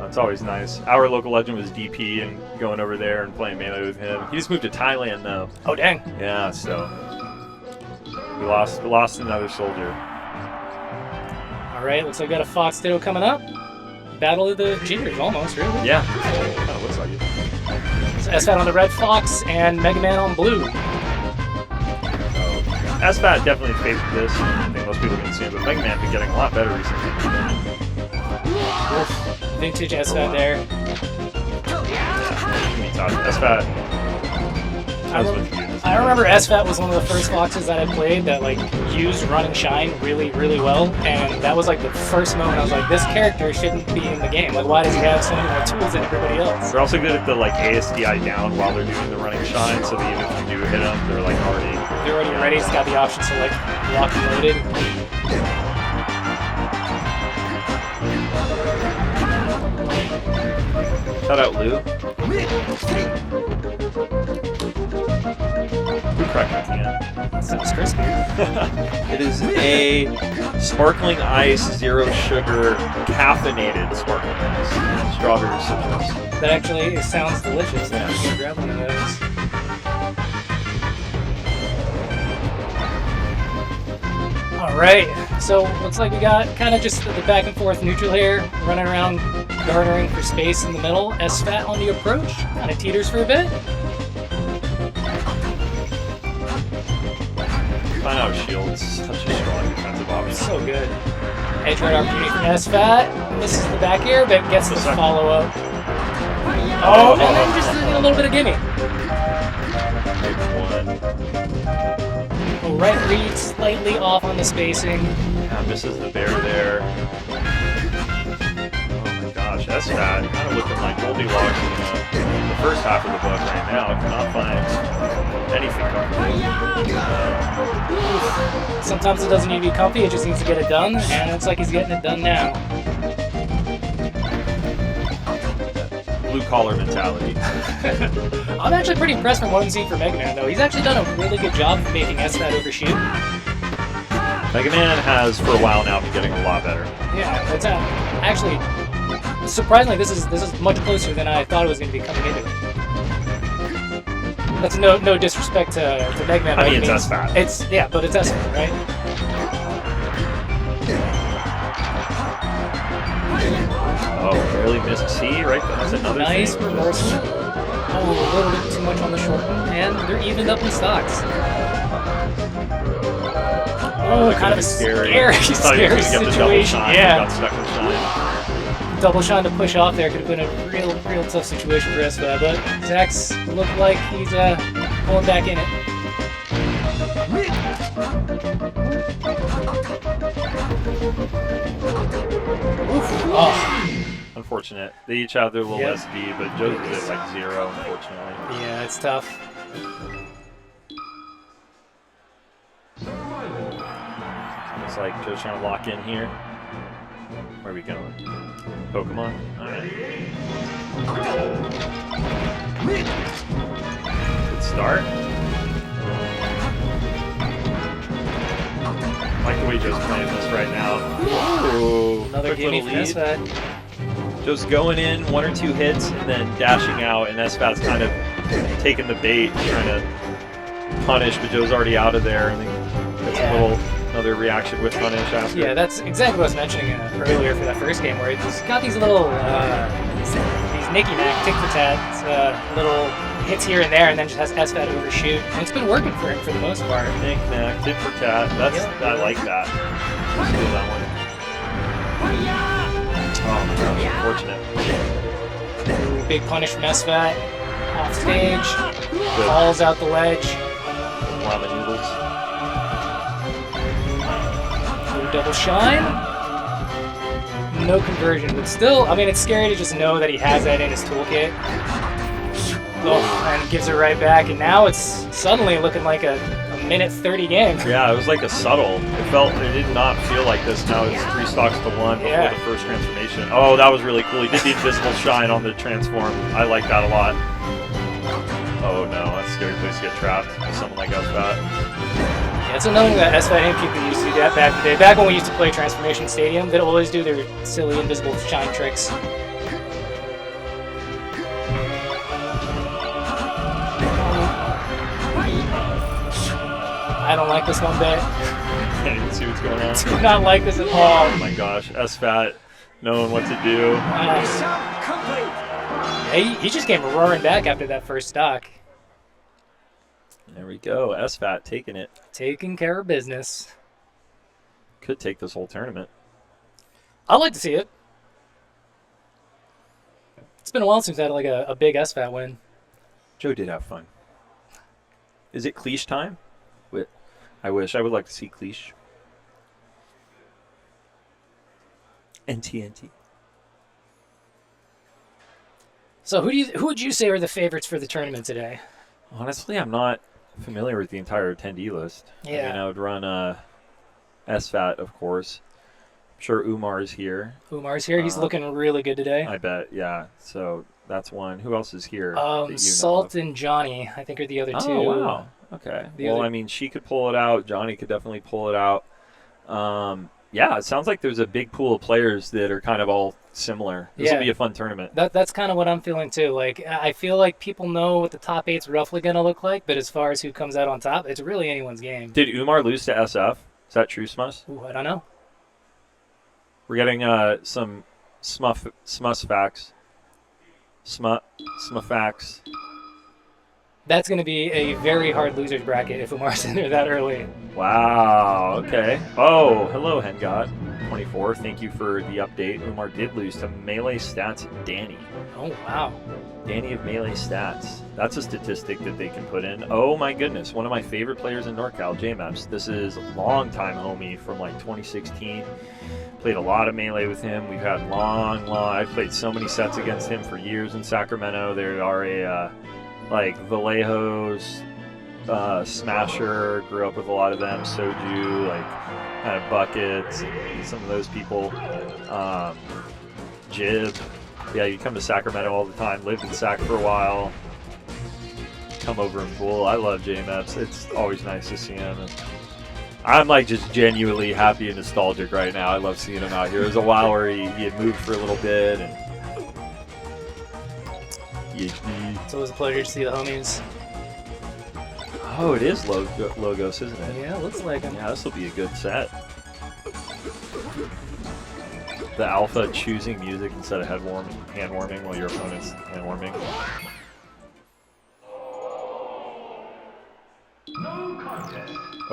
It's always nice. Our local legend was DP, and going over there and playing Melee with him. He just moved to Thailand, though. Oh, dang. Yeah, so we lost another soldier. All right, looks like we got a Fox Ditto coming up. Battle of the Gingers, almost, really. Yeah, kind of looks like it. So SFAT on the red Fox and Mega Man on blue. SFAT definitely favored this. I think most people can see it, but Mega Man's been getting a lot better recently. Vintage SFAT there. SFAT. I remember SFAT was one of the first Foxes that I played that like used Run and Shine really, really well, and that was like the first moment I was like, this character shouldn't be in the game. Like, why does he have so many more tools than everybody else? They're also good at the like ASDI down while they're doing the running shine, so that even if you do hit them, they're like already ready. It's got the option to like lock and loaded. Shout out Lou. Who cracked my can? Sounds crispy. It is a sparkling ice, zero sugar, caffeinated sparkling ice. Strawberry citrus. That actually sounds delicious. Yeah. I'm gonna grab one of those. All right, so looks like we got kind of just the back and forth neutral here, running around garnering for space in the middle. SFAT on the approach, kind of teeters for a bit. Find out shields, such a strong defensive option. So good. Edge guard opportunity for SFAT. Misses the back air, but gets the follow up. Oh, and then just a little bit of gimme. Right read slightly off on the spacing. Yeah, misses the bear there. Oh my gosh, SFAT kind of looking like Goldilocks in the first half of the book right now. Cannot find anything comfortable. Sometimes it doesn't need to be comfy, it just needs to get it done, and it looks like he's getting it done now. Blue collar mentality. I'm actually pretty impressed from what I'm seeing for Mega Man, though. He's actually done a really good job of making SFAT overshoot. Mega Man has, for a while now, been getting a lot better. Yeah, it's actually, surprisingly, this is much closer than I thought it was going to be coming into it. That's no disrespect to Mega Man. I mean, it's SFAT. But it's SFAT, right? Oh, barely missed C, right? That's another nice thing. reversal. Oh, a little bit too much on the short one, and they're evened up in stocks. Oh, kind of a scary He thought he was going to get the double situation. shine. Yeah, Got stuck in shine. double shine to push off there could have been a real tough situation for SFAT, but Zach's looked like he's pulling back in it. Oof. Oh. Unfortunate. They each have their little SD, but Joe's is at like 0, unfortunately. Yeah, it's tough. Looks like Joe's trying to lock in here. Where are we going? Pokemon? Alright. Good start. I like the way Joe's playing this right now. Ooh, Another quick gimme little for lead. SFAT. Joe's going in 1 or 2 hits and then dashing out, and SFAT's kind of taking the bait, trying to punish, but Joe's already out of there, and then gets another reaction with punish after. Yeah, that's exactly what I was mentioning earlier for that first game, where he's got these little these nicky-nack, tick-for-tat, little hits here and there, and then just has SFAT overshoot, and it's been working for him for the most part. Knick-knack, tit-for-tat. I like that. Let's do that one. Oh my gosh, unfortunate. Ooh, big punish from SFAT. Off stage. Falls out the ledge. Ramen noodles. Ooh, double shine. No conversion, but still, I mean, it's scary to just know that he has that in his toolkit. Oh, and gives it right back, and now it's suddenly looking like a a minute 30 game. Yeah, it was like a subtle. It did not feel like this. Now it's 3 stocks to 1 before Yeah. the first transformation. Oh, that was really cool. He did the invisible shine on the transform. I like that a lot. Oh no, that's a scary place to get trapped with something like that. Yeah, it's another thing that SFAT and people used to do that back in the day. Back when we used to play Transformation Stadium, they'd always do their silly invisible shine tricks. I don't like this one bit. Can't even see what's going on. Do not like this at all. Oh my gosh, SFAT knowing what to do. He just came roaring back after that first stock. There we go. SFAT taking it. Taking care of business. Could take this whole tournament. I'd like to see it. It's been a while since I had like a big SFAT win. Joe did have fun. Is it cliche time? I wish. I would like to see cliche. NTNT. So who would you say are the favorites for the tournament today? Honestly, I'm not familiar with the entire attendee list. Yeah. I mean, I would run SFAT, of course. I'm sure Umar's here. Umar's here. He's looking really good today. I bet, yeah. So that's one. Who else is here? that you know Salt of? and Johnny, I think, are the other two. Oh, wow. Okay. Well, I mean, she could pull it out. Johnny could definitely pull it out. Yeah, it sounds like there's a big pool of players that are kind of all similar. This will be a fun tournament. That's kind of what I'm feeling too. Like, I feel like people know what the top 8's roughly going to look like, but as far as who comes out on top, it's really anyone's game. Did Umar lose to SF? Is that true, Smus? Ooh, I don't know. We're getting some Smus facts. Smuff facts. That's going to be a very hard losers bracket if Umar's in there that early. Wow, okay. Oh, hello, Hengot24. Thank you for the update. Umar did lose to Melee Stats Danny. Oh, wow. Danny of Melee Stats. That's a statistic that they can put in. Oh my goodness, one of my favorite players in NorCal, J-Maps. This is a long-time homie from like 2016. Played a lot of Melee with him. We've had I've played so many sets against him for years in Sacramento. There are like Vallejos, Smasher, grew up with a lot of them, Soju, like kind of Buckets, some of those people. Jib. Yeah, you come to Sacramento all the time, lived in Sac for a while, come over and pool. I love J-Maps. It's always nice to see him. And I'm like just genuinely happy and nostalgic right now. I love seeing him out here. There was a while where he had moved for a little bit, and It's always a pleasure to see the homies. oh, it is Logos, isn't it? Yeah, looks like him. Yeah, this will be a good set. The alpha choosing music instead of hand warming while your opponent's hand warming.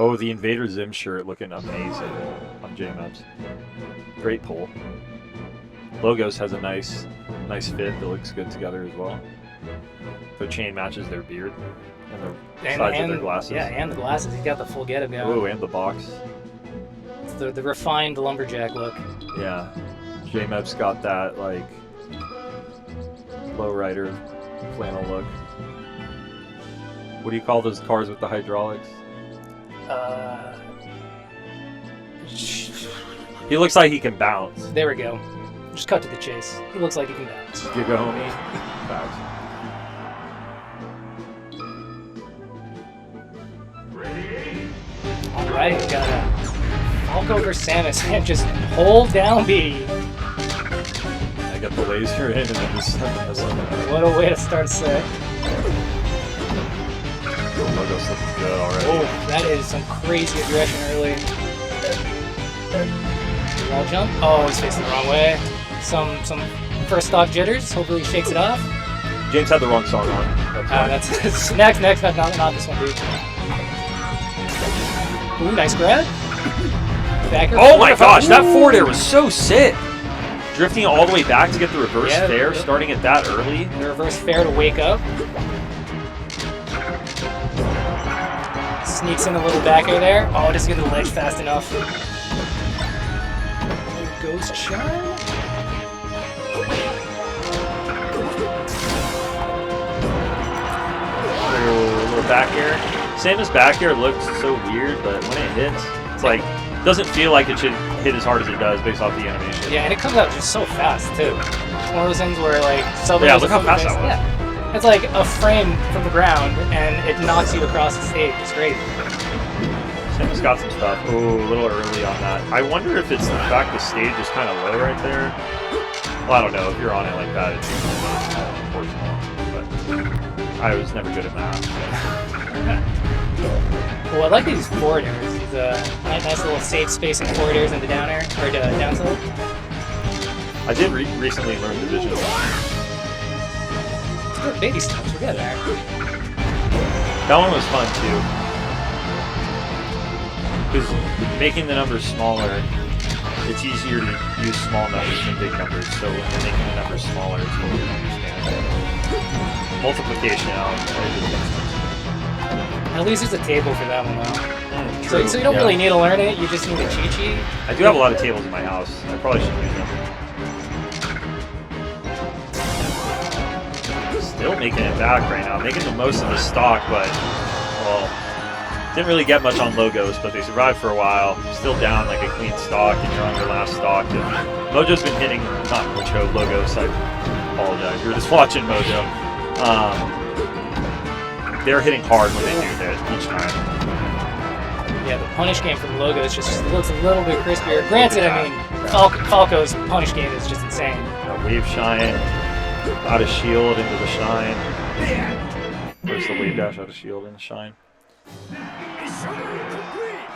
Oh, the Invader Zim shirt looking amazing on J-Maps. Great pull. Logos has a nice fit that looks good together as well. Their chain matches their beard and the sides of their glasses. Yeah, and the glasses. He's got the full getup going. Oh, and the box. It's the refined lumberjack look. Yeah. J-Map's got that, like, lowrider flannel look. What do you call those cars with the hydraulics? He looks like he can bounce. There we go. Just cut to the chase. He looks like he can bounce. Giga homie. Facts. Alright, got a Falco versus Samus and just hold down B. I got the laser in and then just send the missile. What a way to start a set. Logo's looking good already. Oh, that is some crazy aggression early. Wall jump. Oh, he's facing the wrong way. Some first stock jitters. Hopefully he shakes it off. James had the wrong song on. That's why. That's next, not this one, dude. Ooh, nice grab. Backer. Oh my gosh, that forward air was so sick. Drifting all the way back to get the reverse fair, starting at that early. The reverse fair to wake up. Sneaks in a little back air there. Oh, doesn't get the ledge fast enough. Ghost charm. A little back air. Samus back here looks so weird, but when it hits, it's like, doesn't feel like it should hit as hard as it does based off the animation. Yeah, and it comes out just so fast too. It's one of those things where like Yeah, look how fast that was. Yeah, it's like a frame from the ground, and it knocks you across the stage. It's great. Samus got some stuff. Oh, a little early on that. I wonder if it's the fact the stage is kind of low right there. Well, I don't know. If you're on it like that, it's unfortunate. But I was never good at math. Well, I like these corridors. These nice little safe spacing corridors in the down air or down tilt. I did recently learn Division 1. It's good baby steps. We're good there. That one was fun too. Because making the numbers smaller, it's easier to use small numbers than big numbers. So when you're making the numbers smaller, it's easier to understand. Multiplication out. At least there's a table for that one though. So you don't Yeah. really need to learn it. You just need a cheat sheet. I do have a lot of tables in my house. I probably should use them. Still making it back right now. Making the most of the stock, but, well, didn't really get much on logos, but they survived for a while. Still down like a clean stock, and you're on your last stock. And Mojo's been hitting, not Mojo, logos, I apologize. You're just watching Mojo. They're hitting hard when they do hit each time. Yeah, the punish game from Logos just looks a little bit crispier. Granted, I mean, Falco's punish game is just insane. Wave shine, out of shield into the shine. Where's the wave dash out of shield into shine?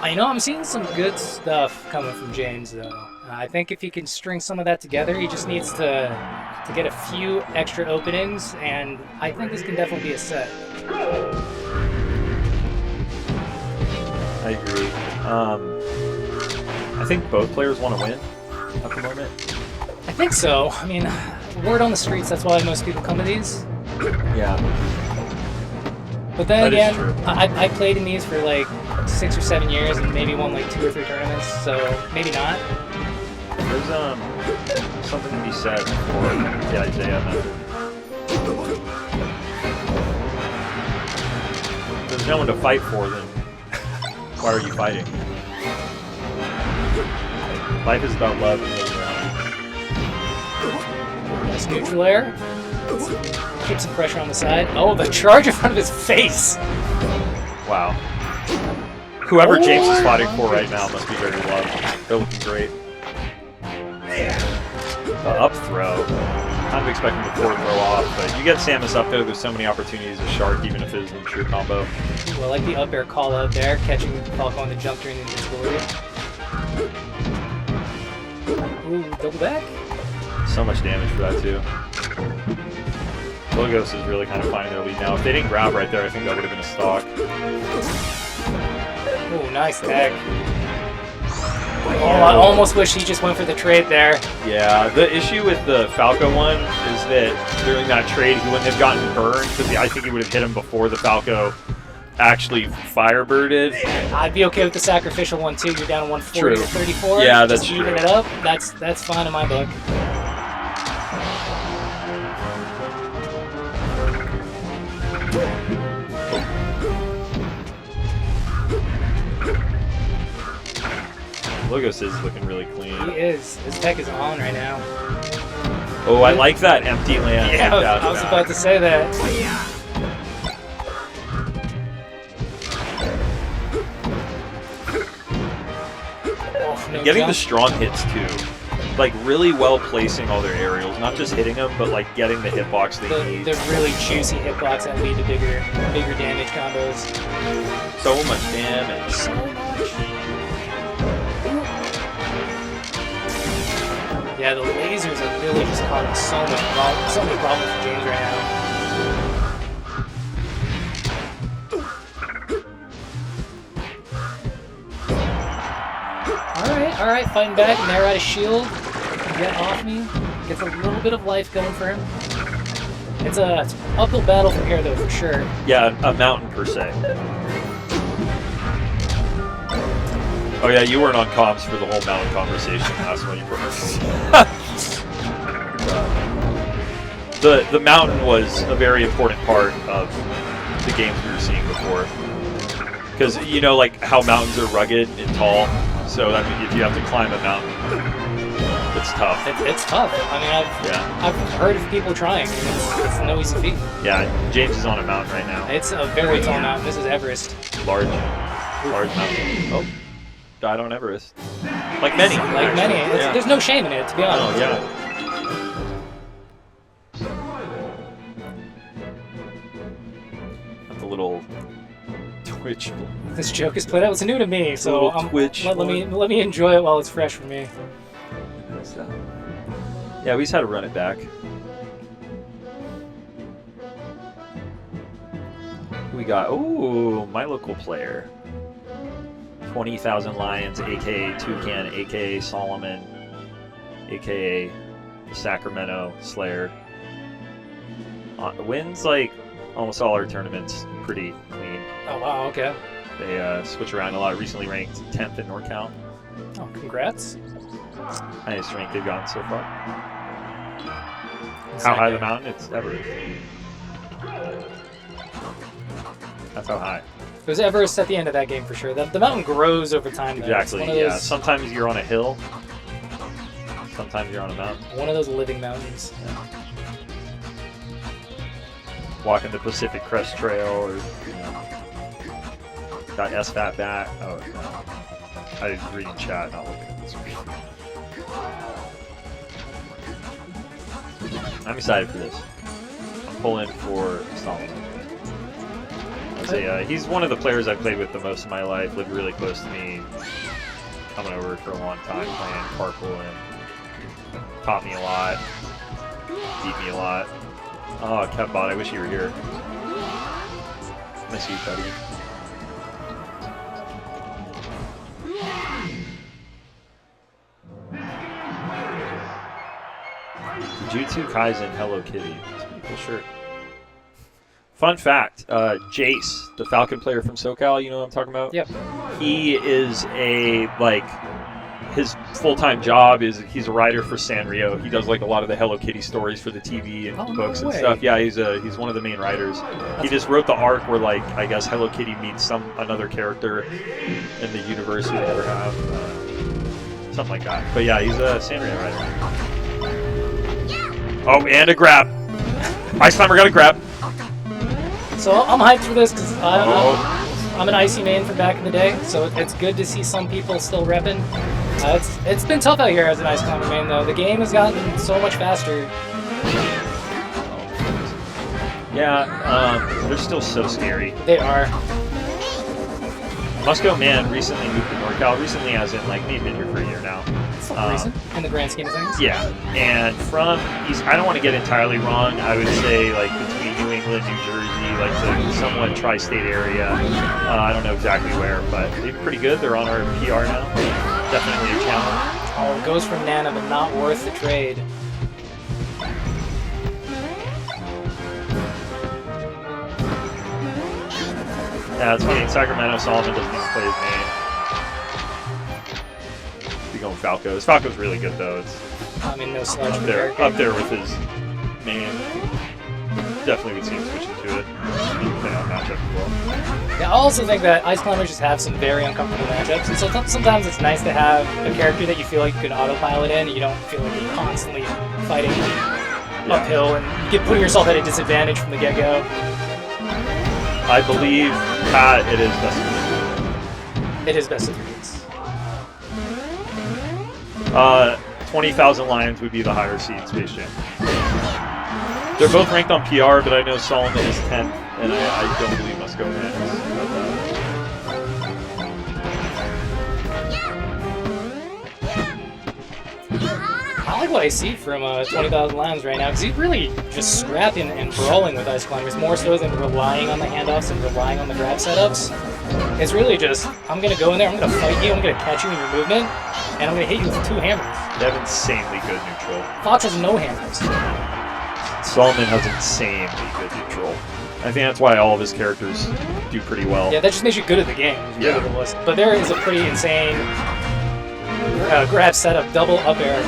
I know I'm seeing some good stuff coming from James, though. I think if he can string some of that together, he just needs to get a few extra openings, and I think this can definitely be a set. I agree. I think both players want to win at the moment. I think so. I mean, word on the streets, that's why most people come to these. Yeah. But then That is again, true. I played in these for like 6 or 7 years and maybe won like 2 or 3 tournaments, so maybe not. There's something to be said for the Isaiah method. If there's no one to fight for, then why are you fighting? Life is about love and moving around. Nice neutral air. Keep some pressure on the side. Oh, the charge in front of his face! Wow. Whoever James is fighting for right now must be very loved. They're looking great. Up throw. Kind of expecting the forward throw off, but you get Samus up there, there's so many opportunities with Shark, even if it isn't a true combo. Well, I like the up air call out there, catching Falco on the jump during the invincibility. Ooh, double back? So much damage for that too. Logos is really kind of finding their lead now. If they didn't grab right there, I think that would have been a stock. Ooh, nice tag. Oh, I almost wish he just went for the trade there. Yeah, the issue with the Falco one is that during that trade, he wouldn't have gotten burned because I think he would have hit him before the Falco actually firebirded. I'd be okay with the sacrificial one too. You're down to 140 True. to 34. Yeah, that's just even true. it up. That's fine in my book. Logos is looking really clean. He is. His tech is on right now. Oh, I like that empty land. Yeah, I was about to say that. Oh, no Getting the jump. strong hits too. Like really well placing all their aerials, not just hitting them, but like getting the hitbox they need. The really juicy hitbox that lead to bigger damage combos. So much damage. So much. Yeah, the lasers are really just causing so many problems for James right now. All right, fighting back, narrow out of shield. Get off me. Gets a little bit of life going for him. It's an uphill battle from here, though, for sure. Yeah, a mountain per se. Oh yeah, you weren't on comms for the whole mountain conversation last one you brought. The mountain was a very important part of the games we were seeing before. Because you know, like how mountains are rugged and tall, so that means if you have to climb a mountain, it's tough. It's tough. I mean, I've heard of people trying. And it's no easy feat. Yeah, James is on a mountain right now. It's a very tall mountain. This is Everest. Large mountain. Oh, died on Everest. Like many. Like many. There's no shame in it, to be honest. Oh, yeah. That's a little twitch. This joke is played out. It's new to me, so twitch. let me enjoy it while it's fresh for me. Yeah, we just had to run it back. We got, ooh, my local player. 20,000 Lions, aka Toucan, aka Solomon, aka the Sacramento Slayer. Wins like almost all our tournaments pretty clean. Oh wow, okay. They switch around a lot. Recently ranked 10th in NorCal. Oh, congrats. Highest rank they've gotten so far. How high the mountain? It's Everest. That's how high. There's Everest at the end of that game for sure. The mountain grows over time. Though. Exactly, yeah. Sometimes you're on a hill. Sometimes you're on a mountain. One of those living mountains. Yeah. Walking the Pacific Crest Trail, or got SFAT back. Oh no, I was reading chat, not looking at the screen. I'm excited for this. I'm pulling for Solomon. He's one of the players I've played with the most in my life. Lived really close to me. Coming over for a long time, playing Parkle, and taught me a lot. Beat me a lot. Oh, Kevbot, I wish you were here. Miss you, buddy. Jujutsu Kaisen Hello Kitty. That's a pretty cool shirt. Fun fact, Jace, the Falcon player from SoCal, you know what I'm talking about? Yep. He is his full-time job is he's a writer for Sanrio. He does like a lot of the Hello Kitty stories for the TV and books and stuff. Yeah, he's one of the main writers. He just wrote the arc where like I guess Hello Kitty meets another character in the universe we never have, something like that. But yeah, he's a Sanrio writer. Oh, and a grab. Ice Climber got a grab. So I'm hyped for this because I'm an Icy main from back in the day, so it's good to see some people still repping. It's been tough out here as an Ice Climber main, though. The game has gotten so much faster. Yeah, they're still so scary. They are. Musco Man recently moved to NorCal. Recently, as in, like, they've been here for a year now. Some reason, in the grand scheme of things. Yeah, and from East, I don't want to get entirely wrong. I would say, like, between New England, New Jersey, like the somewhat tri-state area. I don't know exactly where, but they're pretty good. They're on our PR now. Definitely a challenge. Oh, it goes from Nana, but not worth the trade. Yeah, it's funny. Sacramento Solomon doesn't even play his main. Be going Falco. Falco's really good though. It's I mean, no slouch up there with his main. Definitely would see him switching to it. Depending on matchup as well. Yeah, I also think that Ice Climbers just have some very uncomfortable matchups, and so sometimes it's nice to have a character that you feel like you can autopilot in, and you don't feel like you're constantly fighting uphill, and you get putting yourself at a disadvantage from the get-go. I believe, Pat, it is best of 3. It is best of 3. 20,000 Lions would be the higher seed Space Jam. They're both ranked on PR, but I know Solomon is 10th, and I don't believe Musco Man is. I like what I see from 20,000 Lions right now, because he's really just scrapping and brawling with Ice Climbers, more so than relying on the handoffs and relying on the grab setups. It's really just, I'm going to go in there, I'm going to fight you, I'm going to catch you in your movement, and I'm going to hit you with 2 hammers. They have insanely good neutral. Fox has no hammers. Solomon has insanely good neutral. I think that's why all of his characters do pretty well. Yeah, that just makes you good at the game. Yeah. Good at the list. But there is a pretty insane grab setup, double up air,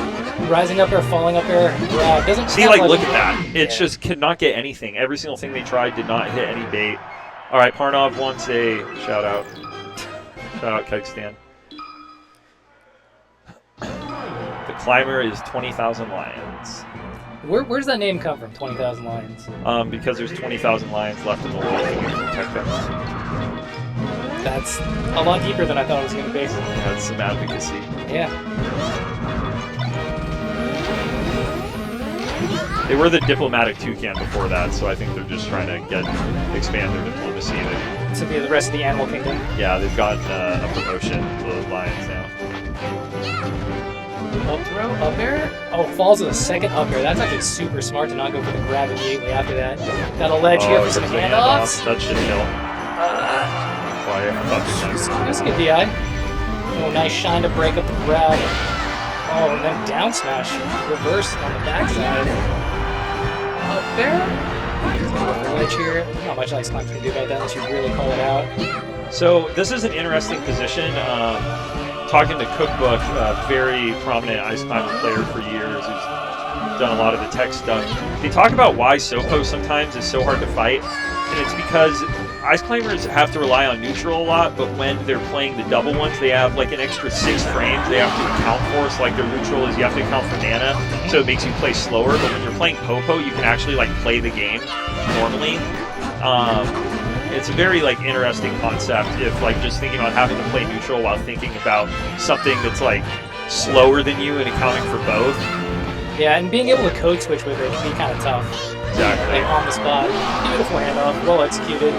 rising up air, falling up air. Yeah, doesn't see, like, look at that. It's just cannot get anything. Every single thing they tried did not hit any bait. All right, Parnov wants a shout out. Shout out, Kegstan. The climber is 20,000 lions. Where's that name come from? 20,000 lions. Because there's 20,000 lions left in the world to protect them. That's a lot deeper than I thought it was going to be. That's some advocacy. Yeah. They were the diplomatic toucan before that, so I think they're just trying to expand their diplomacy. To be the rest of the animal kingdom. Yeah, they've gotten a promotion to the lions now. Up throw, up air. Oh, falls with a second up air. That's actually super smart to not go for the grab immediately after that. Got a ledge here for some handoffs. That should kill. That's a good DI. Oh, nice shine to break up the grab. Oh, and then down smash. Reverse on the backside. Up there. The ledge here. Not much Ice Climber can do about that unless you really call it out. So this is an interesting position. Talking to Cookbook, a very prominent Ice Climber player for years who's done a lot of the tech stuff. They talk about why Sopo sometimes is so hard to fight, and it's because Ice Climbers have to rely on neutral a lot, but when they're playing the double ones, they have like an extra 6 frames they have to account for. So like their neutral is you have to account for mana, so it makes you play slower. But when you're playing Popo, you can actually like play the game normally. It's a very like interesting concept if like just thinking about having to play neutral while thinking about something that's like slower than you and accounting for both. Yeah, and being able to code switch with it can be kind of tough. Exactly. Like on the spot. Beautiful handoff, well executed.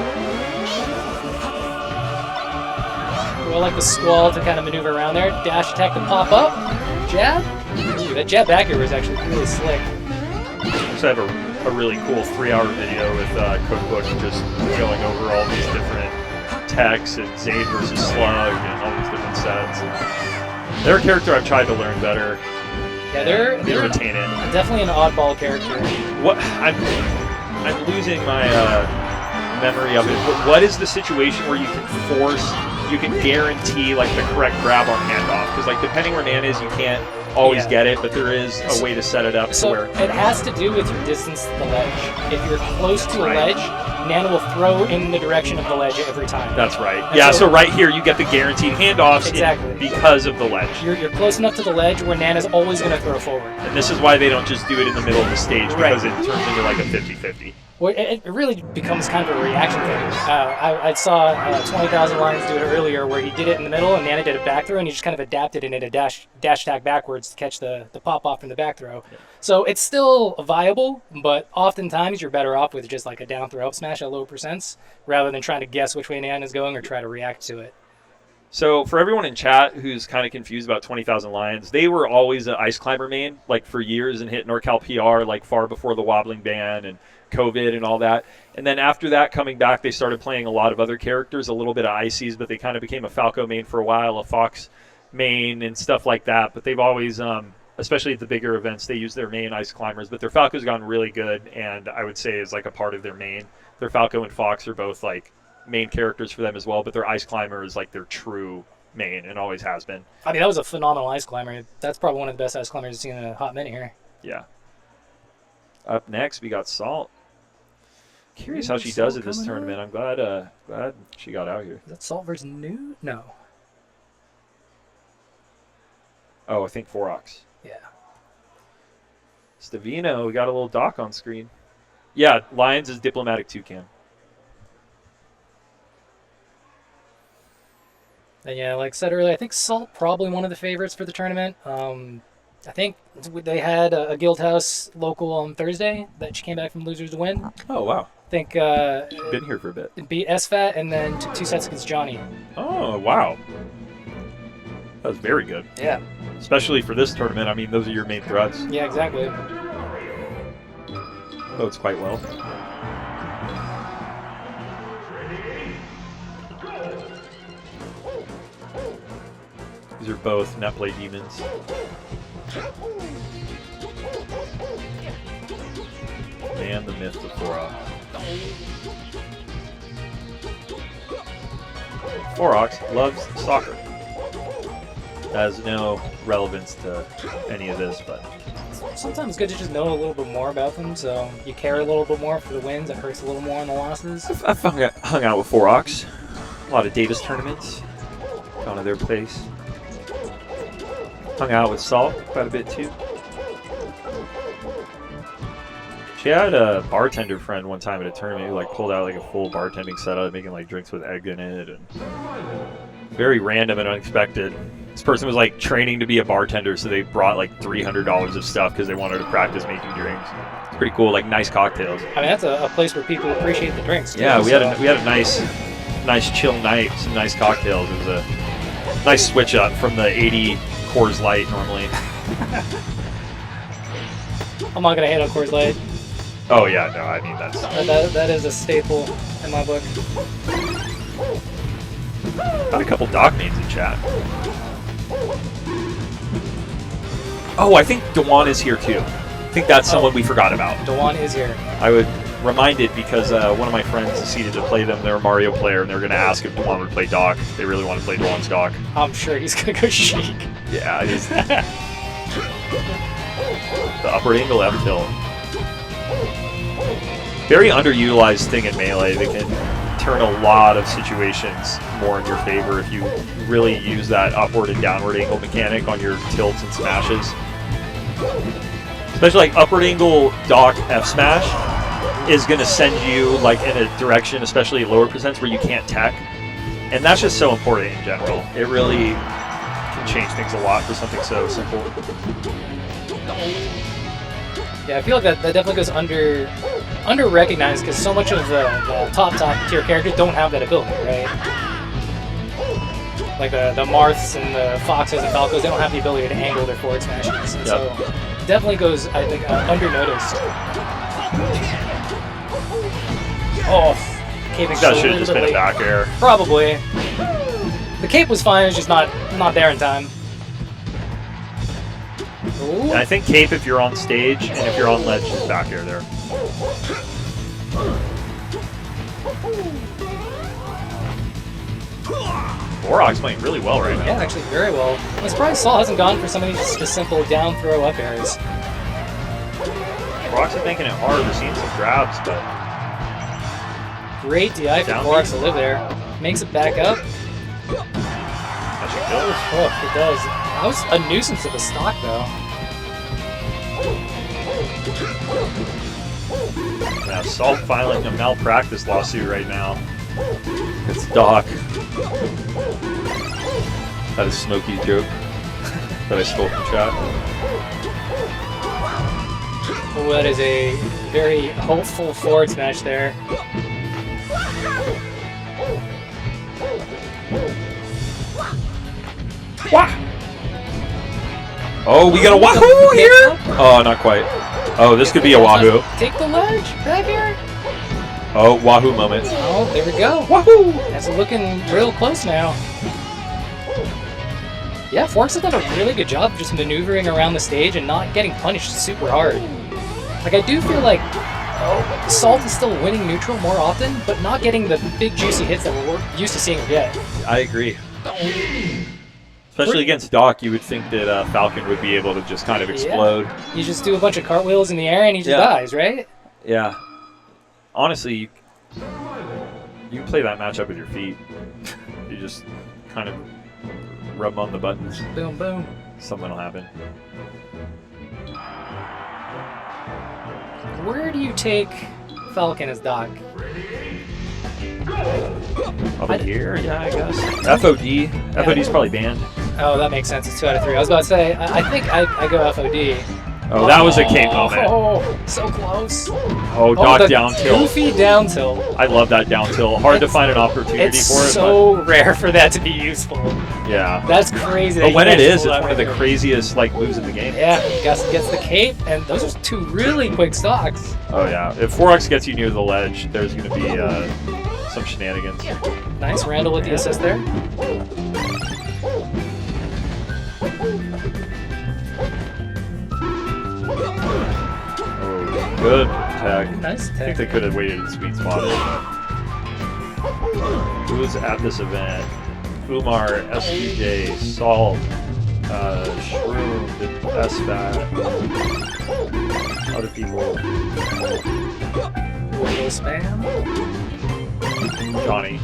Well, like the squall to kind of maneuver around there. Dash attack to pop up. Jab. Ooh, that jab back here was actually really slick. So I have a really cool 3-hour video with Cookbook just going over all these different techs and Zayd versus Slug and all these different sets. They're a character I've tried to learn better. Yeah, they're retain it. Definitely an oddball character. What I'm losing my memory of it. What is the situation where you can guarantee like the correct grab on handoff? Because like depending where Nan is, you can't always get it, but there is a way to set it up so where it has to do with your distance to the ledge. If you're close to a ledge, Nana will throw in the direction of the ledge every time. That's right. And yeah, so right here you get the guaranteed handoffs because of the ledge. You're close enough to the ledge where Nana's always going to throw forward. And this is why they don't just do it in the middle of the stage, because it turns into like a 50-50. Well, it really becomes kind of a reaction thing. I saw 20,000 Lions do it earlier where he did it in the middle and Nana did a back throw and he just kind of adapted it into dash attack backwards to catch the pop off from the back throw. Yeah. So it's still viable, but oftentimes you're better off with just like a down throw up smash at low percents rather than trying to guess which way Nana's going or try to react to it. So for everyone in chat who's kind of confused about 20,000 Lions, they were always an Ice Climber main, like for years, and hit NorCal PR like far before the wobbling ban and COVID and all that. And then after that, coming back, they started playing a lot of other characters, a little bit of Ices, but they kind of became a Falco main for a while, a Fox main and stuff like that. But they've always, especially at the bigger events, they use their main Ice Climbers. But their Falco's gotten really good, and I would say is like a part of their main. Their Falco and Fox are both like main characters for them as well, but their Ice Climber is like their true main and always has been. I mean, that was a phenomenal Ice Climber. That's probably one of the best Ice Climbers I've seen in a hot minute here. Yeah. Up next, we got Salt. Curious how she does at this tournament. I'm glad she got out here. Is that Salt versus New? No. Oh, I think Forox. Yeah. Stavino, we got a little doc on screen. Yeah, Lions is Diplomatic Toucan. And yeah, like I said earlier, I think Salt probably one of the favorites for the tournament. I think they had a Guildhouse local on Thursday that she came back from losers to win. Oh, wow. I think been here for a bit. It beat SFAT and then took 2 sets against Johnny. Oh, wow. That was very good. Yeah. Especially for this tournament. I mean, those are your main threats. Yeah, exactly. Bodes quite well. These are both net play demons. Man, the myth of Forox. Forox loves soccer. has no relevance to any of this, but Sometimes it's good to just know a little bit more about them, so you care a little bit more for the wins. It hurts a little more on the losses. I've hung out with 4Ox. A lot of Davis tournaments. Gone to their place. Hung out with Salt quite a bit too. She had a bartender friend one time at a tournament who like pulled out like a full bartending setup, making like drinks with egg in it, and very random and unexpected. This person was like training to be a bartender, so they brought like $300 of stuff because they wanted to practice making drinks. It's pretty cool, like nice cocktails. I mean, that's a place where people appreciate the drinks. Too, Yeah, we so. had a nice chill night, some nice cocktails. It was a nice switch up from the 80 Coors Light normally. I'm not gonna hate on Coors Light. Oh yeah, no, I mean that's That is a staple in my book. got a couple doc names in chat. Oh, I think Dewan is here too. I think that's someone we forgot about. Dewan is here. I would remind it because one of my friends decided to play them. They're a Mario player, and they're going to ask if Dewan would play Doc. They really want to play Dewan's Doc. I'm sure he's gonna go Sheik. Yeah, it is. The upward angle F tilt. Very underutilized thing in Melee. They can turn a lot of situations more in your favor if you really use that upward and downward angle mechanic on your tilts and smashes. Especially like upward angle Doc F smash is going to send you like in a direction, especially at lower percents where you can't tech. And that's just so important in general. It really can change things a lot for something so simple. Yeah, I feel like that definitely goes under recognized because so much of the top tier characters don't have that ability, right? Like the Marths and the Foxes and Falcos, they don't have the ability to angle their forward smashes, and so definitely goes, I think, under noticed. Oh, cape That should have just been a back air. Probably. The cape was fine, it's just not there in time. Ooh. And I think cape if you're on stage, and if you're on ledge, just back air there. Borok's playing really well right now. Yeah, actually very well. I'm surprised Saul hasn't gone for some of these just simple down throw up airs. Borok's making it hard. We're seeing some grabs, but Great DI for Down Borax to live there. Makes it back up. that should kill. Oh, it does. That was a nuisance of a stock, though. Yeah, Salt filing a malpractice lawsuit right now. It's Doc. That is Smokey's joke that I stole from chat. Oh, that is a very hopeful forward smash there. Wah! Oh, we got a Wahoo here? Oh, not quite. Oh, this could be a Wahoo. Take the ledge back here. Oh, Wahoo moment. Oh, there we go. Wahoo! That's looking real close now. Yeah, Forks has done a really good job of just maneuvering around the stage and not getting punished super hard. Like, I do feel like Salt is still winning neutral more often, but not getting the big juicy hits that we're used to seeing him get. I agree. Especially against Doc, you would think that Falcon would be able to just kind of explode. You just do a bunch of cartwheels in the air and he just dies, right? Yeah. Honestly, you play that matchup with your feet. You just kind of rub on the buttons. Boom, boom. Something will happen. Where do you take Falcon as Doc? Probably here, yeah, I guess. FOD. FOD's probably banned. Oh, that makes sense. It's 2 out of 3. I was about to say, I think I go FOD. Oh, that was a cape moment. Oh, so close. Oh, Doc the down tilt. Goofy down tilt. I love that down tilt. Hard to find an opportunity It's for it. so rare for that to be useful. But yeah. That's crazy. But when it is, it's one one of the craziest like moves in the game. Yeah, Gus gets the cape, and those are 2 really quick stocks. Oh yeah. If 4X gets you near the ledge, there's going to be some shenanigans. Nice Randall with the assist there. Oh, good tag. Nice I think tech. they could have waited in sweet spot. Who was at this event? Umar, SBJ, Salt, Shroom, the SFAT, other people, Little spam. Johnny.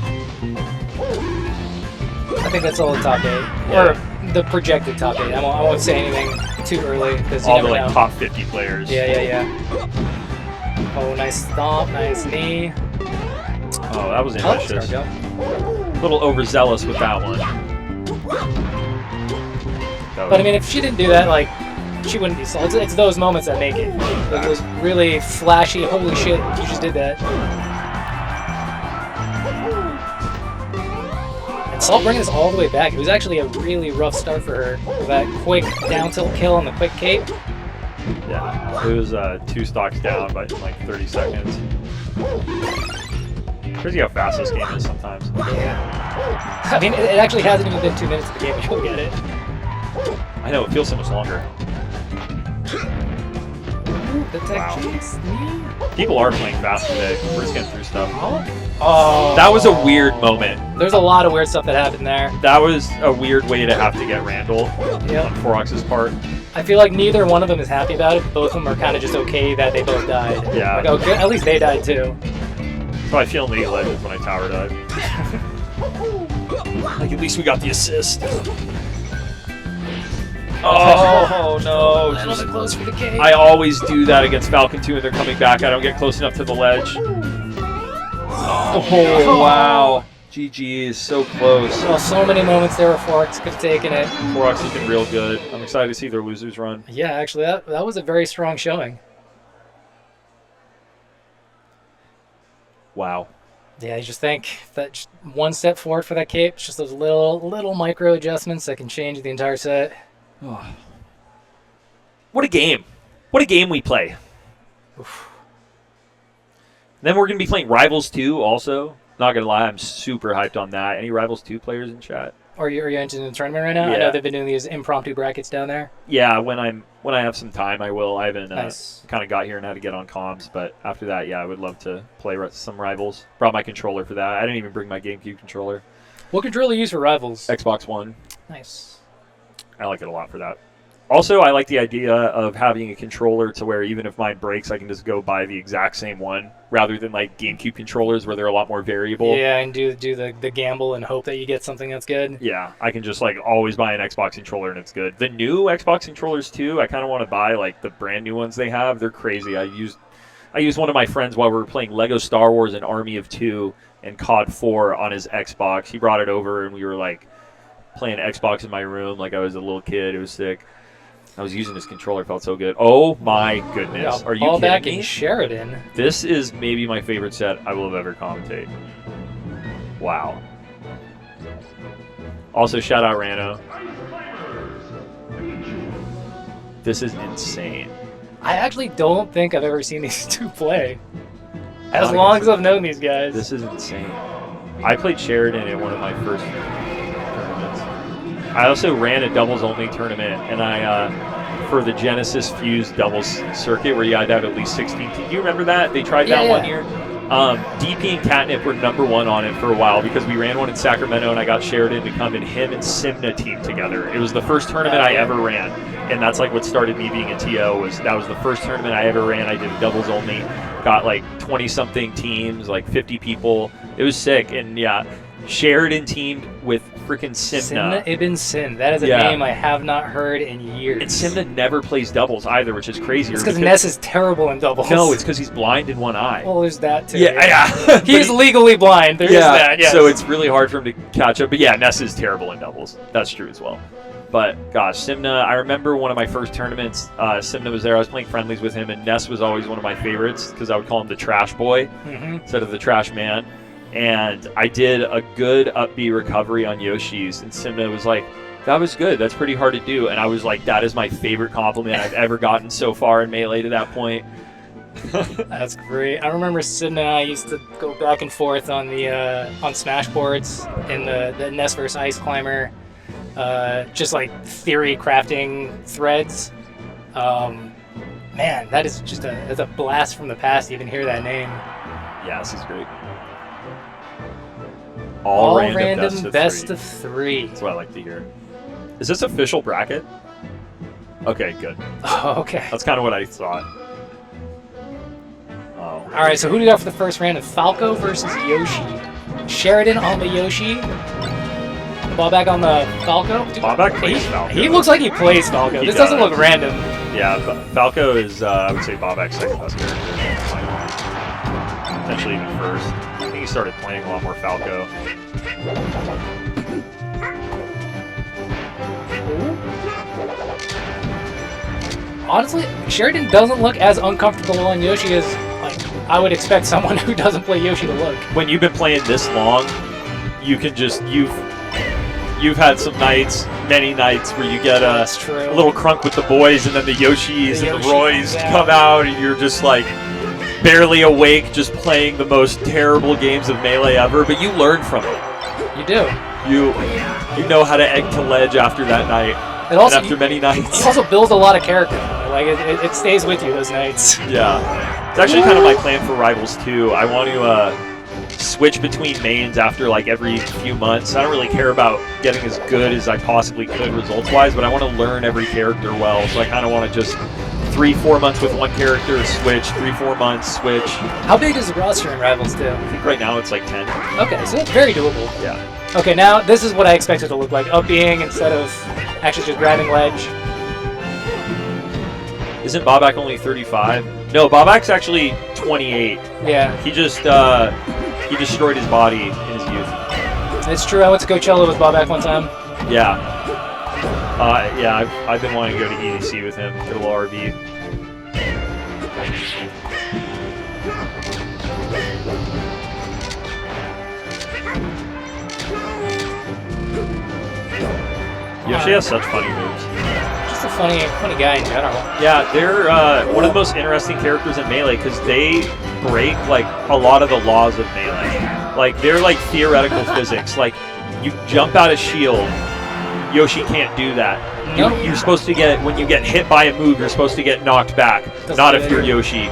I think that's all the top 8. Yeah. Or the projected top 8. I won't say anything too early because you All the never like know. top 50 players. Yeah. Oh, nice stomp, nice knee. Oh, that was Oh, ambitious. start A little overzealous with that one. But I mean, if she didn't do that, like, she wouldn't be solid. It's those moments that make it. It was really flashy. Holy shit, you just did that. And Salt bringing us all the way back. It was actually a really rough start for her with that quick down tilt kill and the quick cape. Yeah, it was 2 stocks down by like 30 seconds. Crazy how fast this game is sometimes. Yeah. I mean, it actually hasn't even been 2 minutes of the game, but you'll get it. I know, it feels so much longer. The tech cheats. People are playing fast today. We're just getting through stuff. Oh. That was a weird moment. There's a lot of weird stuff that happened there. That was a weird way to have to get Randall Yep. on Forox's part. I feel like neither one of them is happy about it. Both of them are kind of just okay that they both died. Yeah. Like, oh, good. At least they died too. So I feel League of Legends when I tower dive. Like, at least we got the assist. Oh, no. A little bit close for the cave. I always do that against Falcon 2 and they're coming back. I don't get close enough to the ledge. Oh, wow. GG is so close. Oh, so many moments there where Forex could have taken it. Forox has been real good. I'm excited to see their losers run. Yeah, actually, that was a very strong showing. Wow. Yeah, you just think that just one step forward for that cape, it's just those little micro adjustments that can change the entire set. What a game. What a game we play. Oof. Then we're going to be playing Rivals 2 also. Not going to lie, I'm super hyped on that. Any Rivals 2 players in chat? Are you entering the tournament right now? I Yeah. know they've been doing these impromptu brackets down there. Yeah, when I have some time, I will. I haven't Nice. kind of got here and had to get on comms, but after that, yeah, I would love to play some Rivals. Brought my controller for that. I didn't even bring my GameCube controller. What controller you use for Rivals? Xbox One. Nice. I like it a lot for that. Also, I like the idea of having a controller to where even if mine breaks, I can just go buy the exact same one rather than like GameCube controllers where they're a lot more variable. Yeah, and do the gamble and hope that you get something that's good. Yeah, I can just like always buy an Xbox controller and it's good. The new Xbox controllers too, I kind of want to buy like the brand new ones they have. They're crazy. I used one of my friends while we were playing Lego Star Wars and Army of Two and COD 4 on his Xbox. He brought it over and we were like playing Xbox in my room like I was a little kid. It was sick. I was using this controller, felt so good. Oh my goodness. Yeah, Are you all kidding back me? in Sheridan. This is maybe my favorite set I will have ever commentate. Wow. Also, shout out Rano. This is insane. I actually don't think I've ever seen these two play. As long as I've known these guys. This is insane. I played Sheridan in one of my first tournaments. I also ran a doubles only tournament, and I for the Genesis Fuse doubles circuit where you had to have at least 16 teams. Do you remember that? They tried that one year. DP and Catnip were #1 on it for a while because we ran one in Sacramento, and I got Sheridan to come, and him and Simna teamed together. It was the first tournament I ever ran, and that's like what started me being a TO. That was the first tournament I ever ran. I did doubles only, got like 20-something teams, like 50 people. It was sick, and yeah, Sheridan teamed with freaking Simna. Simna Ibn Sin. That is a name I have not heard in years. And Simna never plays doubles either, which is crazier. It's because Ness is terrible in doubles. No, it's because he's blind in one eye. Well, there's that too. Yeah. He's legally blind. There is that, yes. So it's really hard for him to catch up. But yeah, Ness is terrible in doubles. That's true as well. But gosh, Simna, I remember one of my first tournaments, Simna was there. I was playing friendlies with him, and Ness was always one of my favorites because I would call him the trash boy instead of the trash man. And I did a good upbeat recovery on Yoshi's, and Simna was like, that was good. That's pretty hard to do. And I was like, that is my favorite compliment I've ever gotten so far in Melee to that point. That's great. I remember Sid and I used to go back and forth on the on Smash boards in the Ness vs Ice Climber, just like theory crafting threads. Man, that is just that's a blast from the past to even hear that name. Yeah, this is great. All random best of three. That's what I like to hear. Is this official bracket? Okay, good. Oh, okay. That's kind of what I thought. Oh. All right, so who do we got for the first round? Falco versus Yoshi. Sheridan on the Yoshi. Ball back on the Falco. Dude, Ballback plays Falco. He looks like he plays Falco. He This doesn't does. look random. Yeah, Falco is, I would say, Bobak's second best character. Potentially even first. I think he started playing a lot more Falco. Honestly, Sheridan doesn't look as uncomfortable on Yoshi as like I would expect someone who doesn't play Yoshi to look. When you've been playing this long, you can just you've had some nights, many nights where you get a true. little crunk with the boys, and then the Yoshis The and the Yoshi, Roys yeah. come out, and you're just like barely awake, just playing the most terrible games of Melee ever. But you learn from it. You do. You know how to egg to ledge after that night, It also and after many nights. it also builds a lot of character. Like it stays with you those nights. Yeah, it's actually kind of my plan for Rivals too. I want to switch between mains after like every few months. I don't really care about getting as good as I possibly could results-wise, but I want to learn every character well. So I kind of want to just 3-4 months with one character, switch, 3-4 months, switch. How big is the roster in Rivals 2? I think right now it's like 10. Okay, so that's very doable. Yeah. Okay, now this is what I expected to look like. Up being instead of actually just grabbing ledge. Isn't Bobak only 35? No, Bobak's actually 28. Yeah, He just he destroyed his body in his youth. it's true. I went to Coachella with Bobak one time. Yeah. Yeah, I've been wanting to go to EDC with him, get a little RV. Yoshi has such funny moves. Just a funny guy in general. Yeah, they're one of the most interesting characters in Melee because they break like a lot of the laws of Melee. Like they're like theoretical physics. Like you jump out of shield, Yoshi can't do that. You're supposed to get, when you get hit by a move, you're supposed to get knocked back. Not if you're Yoshi.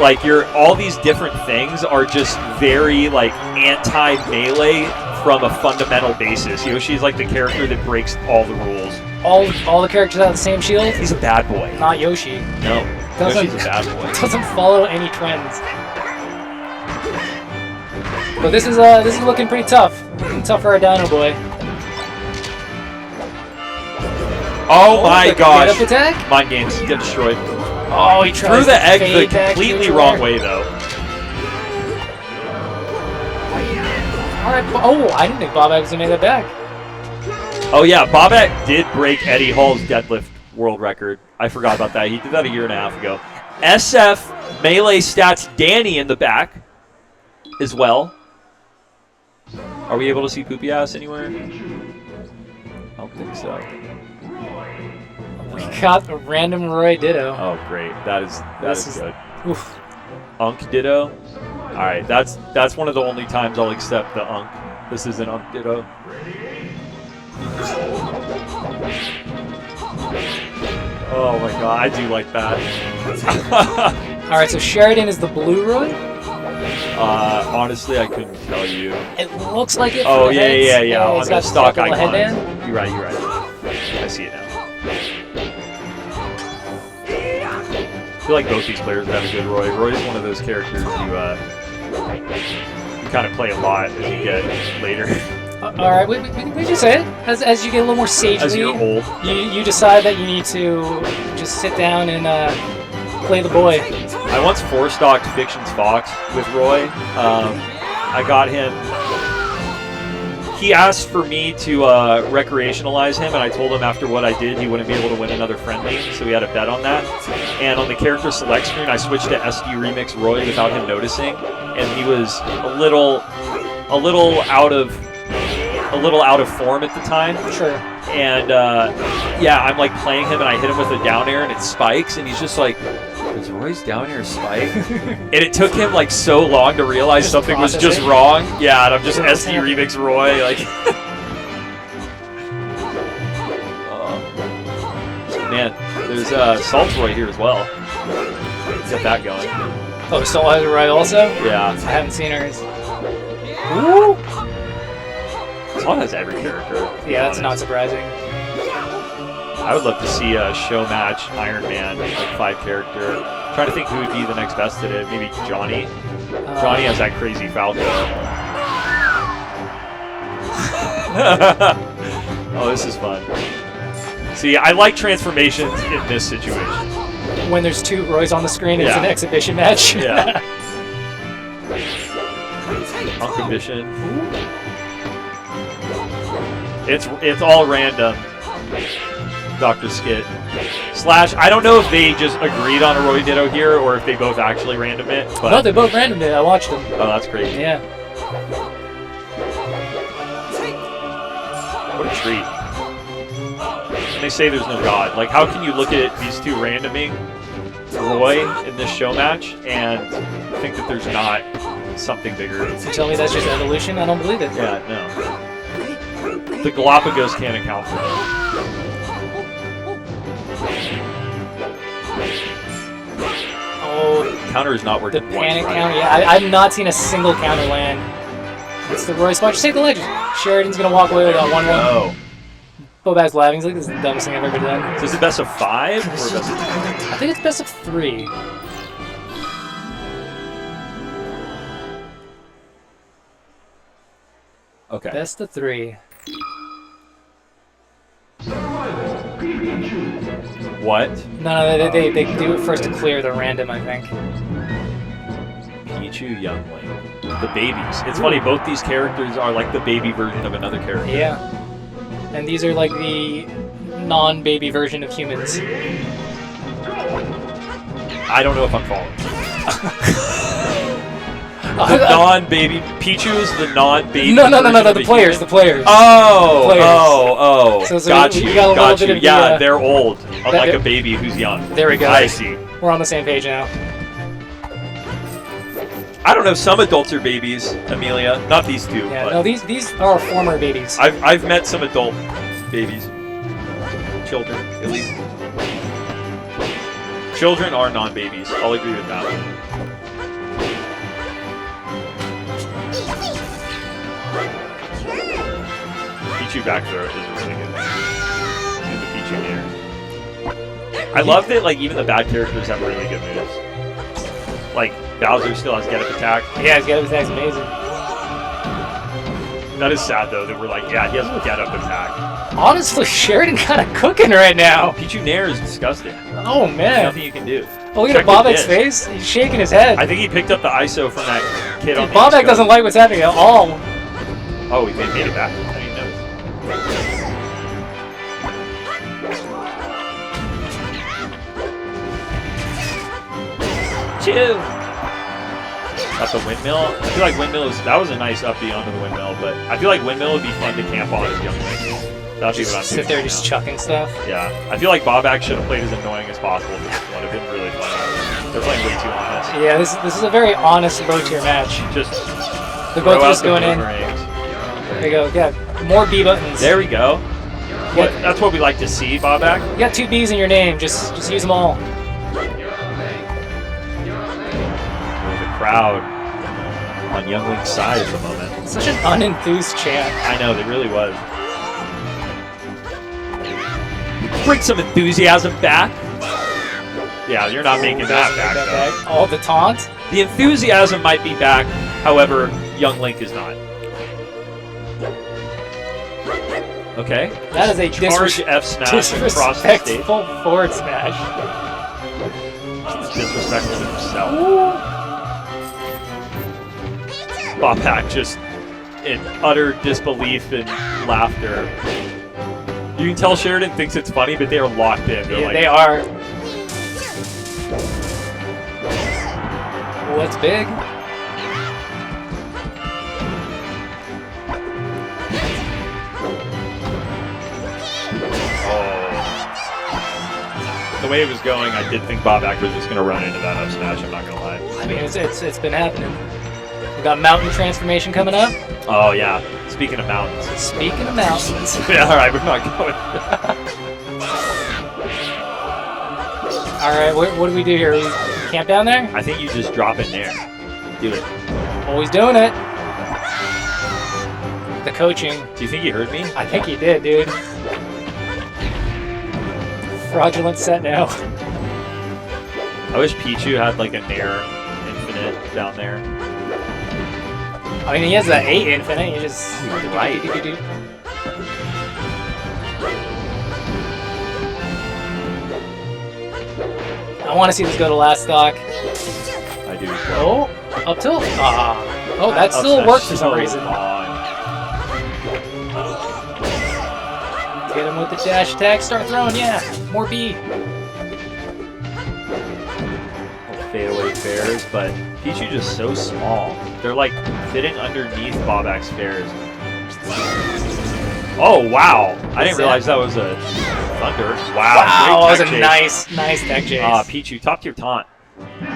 Like all these different things are just very like anti-Melee from a fundamental basis. Yoshi's like the character that breaks all the rules. All the characters have the same shield. He's a bad boy. Not Yoshi. No, Doesn't- Yoshi's a bad boy. Doesn't follow any trends. But this is looking pretty tough. Looking tough for our Dino Boy. Oh my the gosh. get-up attack? Mind games, get destroyed. Oh, he tries Threw the to egg the fade back completely neutral wrong air. way though. Alright, oh, I didn't think Bobak was gonna make that back. Oh yeah, Bobak did break Eddie Hall's deadlift world record. I forgot about that. He did that a year and a half ago. SF Melee Stats Danny in the back as well. Are we able to see Poopy Ass anywhere? I don't think so. We got a random Roy Ditto. Oh great, that is This is- good. Oof. Unk Ditto. All right, that's one of the only times I'll accept the Unk. This is an Unk Ditto. Oh my god, I do like that. Alright, so Sheridan is the blue Roy. Honestly, I couldn't tell you. It looks like it. For Oh the yeah, heads. yeah, yeah. Oh, On it's the got stock little icons. headband. You're right. I see it now. I feel like both these players have a good Roy. Roy's one of those characters you kind of play a lot as you get later. Alright, we just say it. As you get a little more sagely, As you're old. you decide that you need to just sit down and play the boy. I once four-stocked Fiction's Fox with Roy. I got him. He asked for me to recreationalize him, and I told him after what I did, he wouldn't be able to win another friendly, so we had a bet on that. And on the character select screen, I switched to SD Remix Roy without him noticing, and he was a little out of form at the time. Sure. And yeah, I'm like playing him, and I hit him with a down air, and it spikes, and he's just like, "Is Roy's down air spike?" And it took him like so long to realize Just something was process just it. wrong. Yeah, and I'm just What's SD happening? Remix Roy, like. Man, there's Salt Roy here as well. Get that going. Oh, Soul has a Roy also? I Yeah, haven't seen hers. Ooh. Salt has every character. to be Yeah, that's not honest. surprising. I would love to see a show match Iron Man, like 5 character. Trying to think who would be the next best at it. Maybe Johnny. Johnny has that crazy Falco. Oh, this is fun. See, I like transformations in this situation. When there's 2 Roys on the screen, it's Yeah. an exhibition match. Yeah. Exhibition. It's all random. Dr. Skit. Slash, I don't know if they just agreed on a Roy Ditto here or if they both actually random it. But No, they both randomed it. I watched them. oh, that's crazy. Yeah. What a treat. And they say there's no God. Like, how can you look at these 2 randoming Roy in this show match and think that there's not something bigger? You tell me that's just evolution? I don't believe it. Yeah, no. The Galapagos can't account for it. Oh, Counter is not the working once, panic right? counter. Yeah, I've not seen a single counter land. It's the Roy spot. Just take the ledge. Sheridan's going to walk away with that 1-1. Oh. Bobak's laughing. He's like, this is the dumbest thing I've ever done. So is it best of 5 or best of 10? I think it's best of 3. Okay. Best of 3. What? No, they do it first to clear the random, I think. Pichu, Young Link. The babies. It's funny, both these characters are like the baby version of another character. Yeah. And these are like the non-baby version of humans. I don't know if I'm following. The non-baby... Pichu is the non-baby No, version of the a players, human? the players. Oh, Players. oh. So got we you, got a little got bit you. of Yeah, the, they're old. Unlike that- a baby who's young. There we go. I see. We're on the same page now. I don't know, some adults are babies, Amelia. Not these 2, Yeah, but no, these are former babies. I've met some adult babies. Children, at least. Children are non-babies. I'll agree with that. Pichu back throw is a really good thing. Do the Pichu near. I love that like even the bad characters have really good moves. Like Bowser still has get up attack. Yeah, his get-up attack's amazing. That is sad though that we're like, yeah, he has a get up attack. Honestly, Sheridan kind of cooking right now. Pichu Nair is disgusting. Oh, There's man. nothing you can do. Oh, look Check at the Bobak's disc. face. He's shaking his head. I think he picked up the ISO from that kid on the Bobak East doesn't Coast. like what's happening at all. Oh, he made it back. I didn't notice. Chew. Got the windmill. I feel like that was a nice upbeat onto the windmill, but I feel like windmill would be fun to camp on as young Link. That'd be what I'm Sit doing there right just now. chucking stuff. Yeah, I feel like Bobak should have played as annoying as possible. This would have been really funny. They're playing way too honest. Yeah, this is a very honest row-tier match. Just They're throw both out just the going in. boomerangs. There you go. Yeah, more B buttons. There we go. Yeah. That's what we like to see, Bobak. You got 2 B's in your name. Just use them all. The crowd on Young Link's side at the moment. Such an unenthused chant. I know, it really was. Bring some enthusiasm back. Yeah, you're not making that back, though. Oh, the taunt? The enthusiasm might be back, however, Young Link is not. Okay. That is a Charge F smash across the stage. disrespectful forward smash. He's disrespectful to himself. Bobak just in utter disbelief and laughter. You can tell Sheridan thinks it's funny, but they are locked in. They're Yeah, like, they are. Well, that's big. The way it was going, I did think Bobak was just going to run into that up smash. I'm not going to lie. I mean, it's been happening. We got mountain transformation coming up. Oh yeah. Speaking of mountains. Speaking of mountains. Yeah, all right, we're not going. All right, what do we do here? We camp down there? I think you just drop in there. Do it. Always doing it. The coaching. Do you think he heard me? I think he did, dude. fraudulent set now. I wish Pichu had like a Nair Infinite down there. I mean, he has that 8 infinite. You just Right. I want to see this go to last stock. I do. as well. Oh, up tilt. Oh, that still Upset worked for some so reason. long. Get him with the dash attack. Start throwing. Yeah, more B. Fadeaway fairs, but Pichu just so small. They're like fitting underneath Bobak's fairs. Oh wow! I didn't realize that was a Thunder. Wow! Wow, that was great a tech chase. nice tech chase. Pichu, top tier taunt.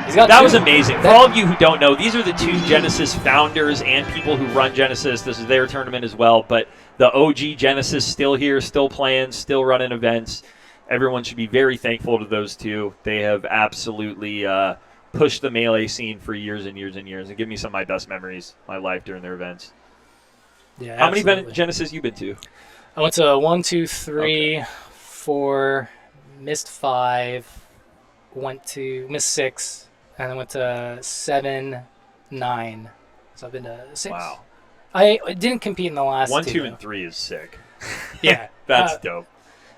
He's got That two. was amazing. For all of you who don't know, these are the two Genesis founders and people who run Genesis. This is their tournament as well, but the OG Genesis still here, still playing, still running events. Everyone should be very thankful to those two. They have absolutely pushed the Melee scene for years and years and years and give me some of my best memories of my life during their events. Yeah, How many absolutely. Genesis you been to? I went to 1, 2, 3, 4, missed 5, missed 6, and then went to 7, 9. So I've been to 6. Wow. I didn't compete in the last 1, 2. 2, and 3 is sick. Yeah. That's dope.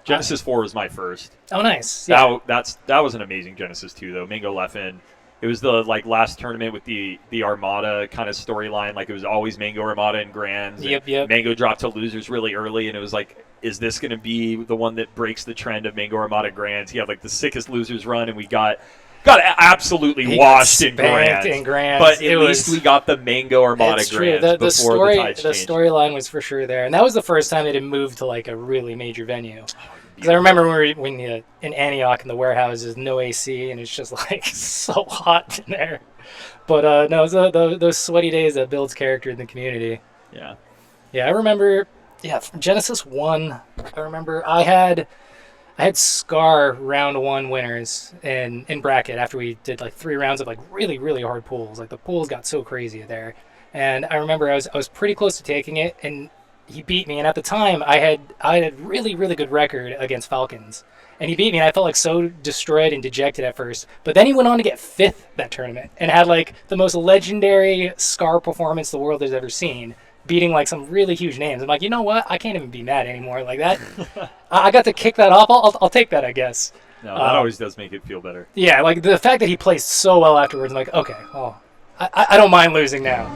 Genesis 4 was my first. Oh, nice. Yeah. That was an amazing Genesis 2, though. Mango Leffen. It was the last tournament with the Armada kind of storyline. Like, it was always Mango Armada and Grands. Yep. Mango dropped to losers really early, and it was like, is this going to be the one that breaks the trend of Mango Armada Grands? He had like the sickest losers run, and we got absolutely washed in Grands. But at least we got the Mango Armada It's true. Grands before the tides The changed. storyline was for sure there, and that was the first time that it moved to like a really major venue. Because I remember when we were in Antioch in the warehouse, there's no AC, and it's just like so hot in there. But no, it was, those sweaty days that builds character in the community. Yeah. Yeah, I remember. Yeah, from Genesis 1, I remember I had Scar round 1 winners in bracket after we did like 3 rounds of like really, really hard pools. Like the pools got so crazy there. And I remember I was pretty close to taking it, and he beat me. And at the time I had really, really good record against Falcons. And he beat me, and I felt like so destroyed and dejected at first. But then he went on to get 5th that tournament and had like the most legendary Scar performance the world has ever seen, beating like some really huge names. I'm like, you know what? I can't even be mad anymore. Like that, I got to kick that off. I'll take that, I guess. No, that always does make it feel better. Yeah, like the fact that he placed so well afterwards. I'm like, okay, well, I don't mind losing now.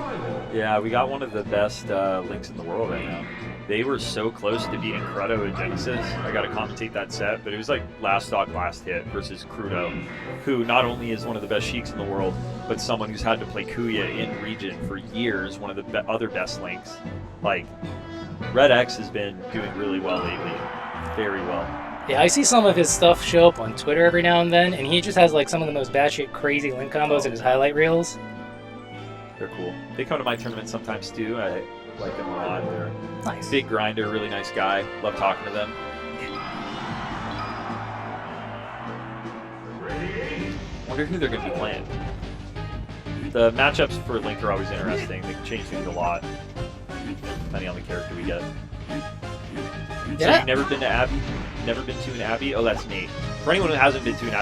Yeah, we got one of the best links in the world right now. They were so close to beating Crudo in Genesis. I got to commentate that set, but it was like last stock, last hit versus Crudo, who not only is one of the best Sheiks in the world, but someone who's had to play Kuya in region for years, one of the other best links. Like, Red X has been doing really well lately. Very well. Yeah, I see some of his stuff show up on Twitter every now and then, and he just has like some of the most batshit crazy link combos in his highlight reels. They're cool. They come to my tournament sometimes too. I like them a lot. They're Nice. big grinder, really nice guy. Love talking to them. Wonder who they're going to be playing. The matchups for Link are always interesting. They can change things a lot, depending on the character we get. So Yeah. you've never been to Abbey? Never been to an Abbey? Oh, that's Nate. For anyone who hasn't been to an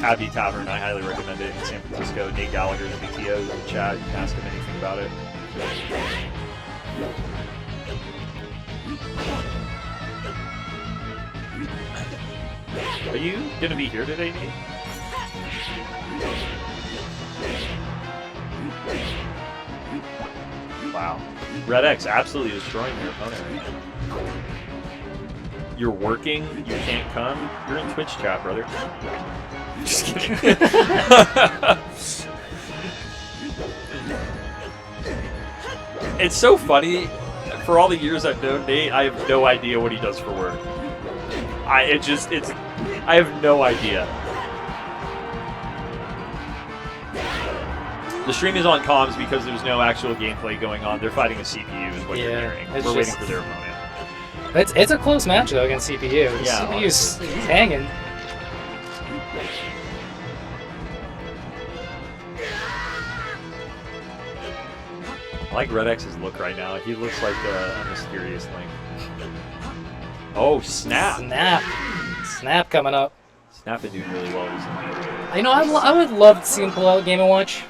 Abbey Tavern, I highly recommend it in San Francisco. Nate Gallagher, the BTO, in the chat. You can ask him anything about it. Are you going to be here today, Nate? Wow. Red X absolutely destroying your opponent right now. You're working, you can't come. You're in Twitch chat, brother. Just kidding. It's so funny. For all the years I've known Nate, I have no idea what he does for work. I have no idea. The stream is on comms because there's no actual gameplay going on. They're fighting a CPU is what you're Yeah, hearing. it's We're waiting just- for their opponent. It's a close match though against CPU. Yeah, CPU's hanging. I like Red X's look right now. He looks like a mysterious Link. Oh, snap. Snap coming up. Snap been doing really well recently. You know, I would love to see him pull out Game & Watch.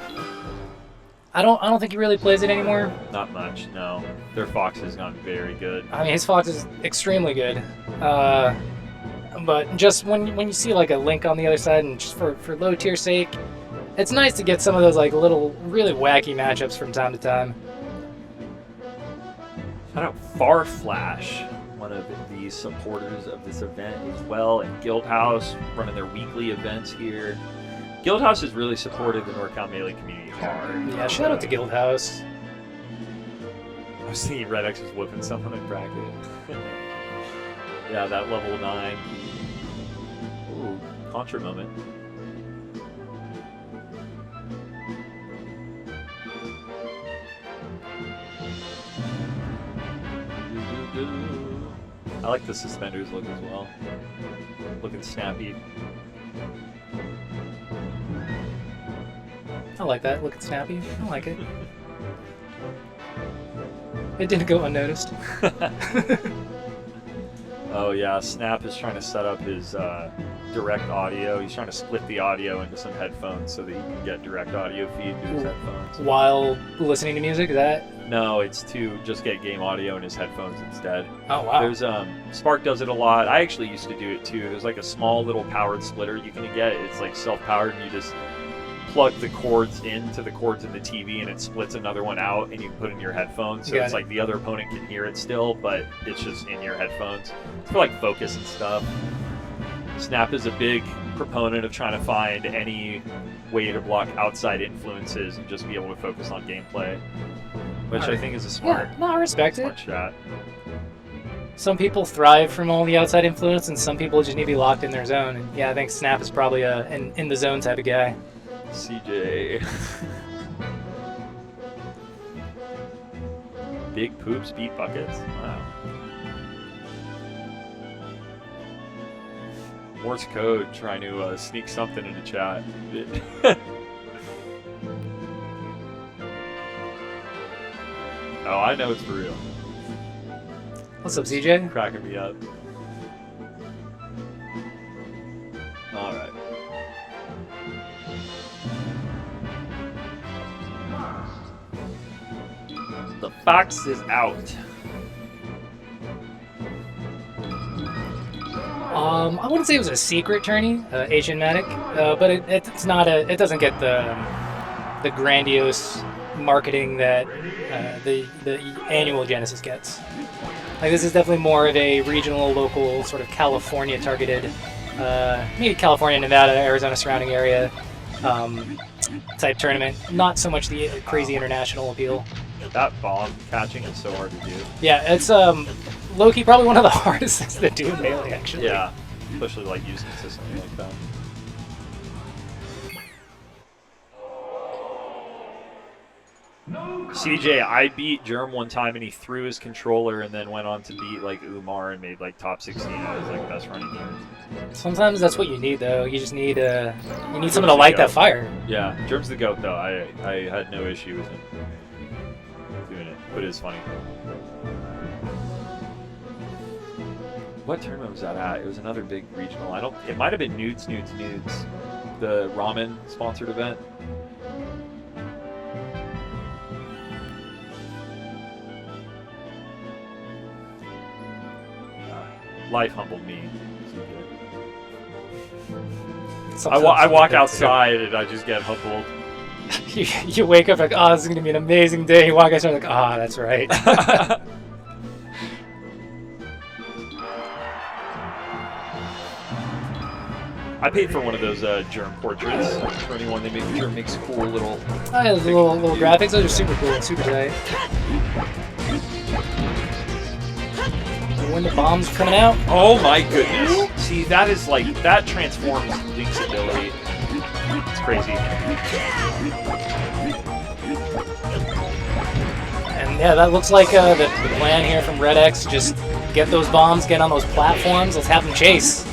I don't think he really plays it anymore. Not much, no. Their Fox has gone very good. I mean, his Fox is extremely good. But just when you see like a Link on the other side, and just for low tier sake, it's nice to get some of those like little really wacky matchups from time to time. Shout out Far Flash, one of the supporters of this event as well, and Guildhouse running their weekly events here. Guildhouse has really supported the NorCal Melee community hard. Yeah, shout out to Guildhouse. I was thinking Red X was whipping someone in bracket. Yeah, that level 9. Ooh, Contra moment. I like the suspenders look as well. Looking snappy. I like that. Looking snappy. I like it. It didn't go unnoticed. Oh yeah, Snap is trying to set up his direct audio. He's trying to split the audio into some headphones so that he can get direct audio feed to his headphones. While listening to music, is that? No, it's to just get game audio in his headphones instead. Oh wow. There's Spark does it a lot. I actually used to do it too. There's like a small little powered splitter you can get. It's like self-powered, and you just plug the cords into the cords in the TV, and it splits another one out, and you put in your headphones. So Got it's it. like the other opponent can hear it still, but it's just in your headphones. It's for like focus and stuff. Snap is a big proponent of trying to find any way to block outside influences and just be able to focus on gameplay, which I think is a smart, Yeah, no, I respect it. smart strat. Some people thrive from all the outside influence, and some people just need to be locked in their zone. And yeah, I think Snap is probably an in the zone type of guy. CJ. Big poops beat buckets? Wow. Morse code trying to sneak something into chat. Oh, I know it's for real. What's up, CJ? Cracking me up. Alright. The fox is out. I wouldn't say it was a secret tourney, Asian Matic, but it's not a. It doesn't get the grandiose marketing that the annual Genesis gets. Like, this is definitely more of a regional, local, sort of California targeted, maybe California, Nevada, Arizona surrounding area type tournament. Not so much the crazy international appeal. That bomb catching is so hard to do. Yeah, it's low-key probably one of the hardest things to do in Melee, actually. Yeah, especially like using a system like that. CJ, I beat Germ one time and he threw his controller and then went on to beat like Umar and made like top 16 of his like best running games. Sometimes that's what you need, though. You just need someone to light that fire. Yeah, Germ's the GOAT though. I had no issue with him doing it, but it is funny. What tournament was that at? It was another big regional. It might have been Nudes, the ramen sponsored event. Life humbled me. I walk outside and I just get humbled. you wake up like, oh, this is gonna be an amazing day. You walk outside like, ah, oh, that's right. I paid for one of those Germ portraits. For anyone, Germ makes cool little. Oh, yeah, the little graphics. Those are super cool, super tight. When the bomb's coming out. Oh my goodness! See, that is like that transforms Link's ability. It's crazy. And yeah, that looks like the plan here from Red X. Just get those bombs, get on those platforms. Let's have them chase.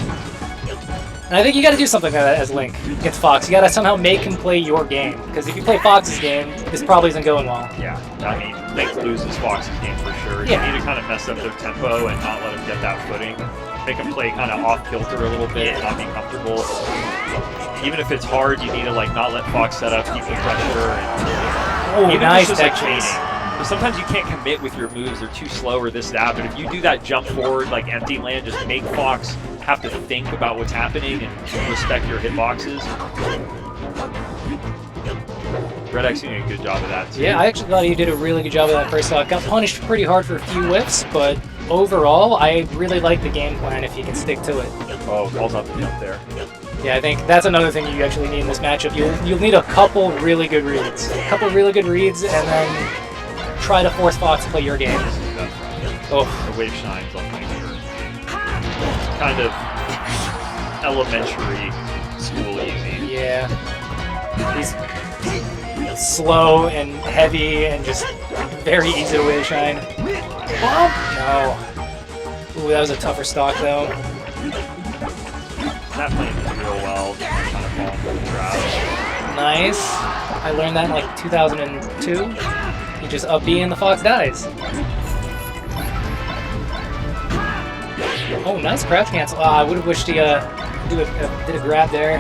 And I think you got to do something like that as Link against Fox. You got to somehow make him play your game. Because if you play Fox's game, this probably isn't going well. Yeah, I mean, Link loses Fox's game for sure. Yeah. You need to kind of mess up their tempo and not let him get that footing. make him play kind of off kilter a little bit, not be comfortable. Even if it's hard, you need to like not let Fox set up, keep the pressure. And Oh, even nice if it's just tech like chase. chaining. Because sometimes you can't commit with your moves; they're too slow or this that. But if you do that jump forward, like empty land, just make Fox have to think about what's happening and respect your hitboxes. Red X doing a good job of that too. Yeah, I actually thought he did a really good job of that first off. Got punished pretty hard for a few whiffs, but overall, I really like the game plan if you can stick to it. Oh, calls out the jump there. Yeah, I think that's another thing you actually need in this matchup. You'll need a couple really good reads. A couple really good reads, and then try to force Fox to play your game. Oh, The wave shines on my shirt. Kind of elementary school easy. yeah. He's slow and heavy and just very easy to wave shine. No. Ooh, that was a tougher stock though. Not playing real well. Kind of falling for the trap. Nice. I learned that in like 2002. You just up B and the Fox dies. Oh, nice crouch cancel. I would have wished he did a grab there.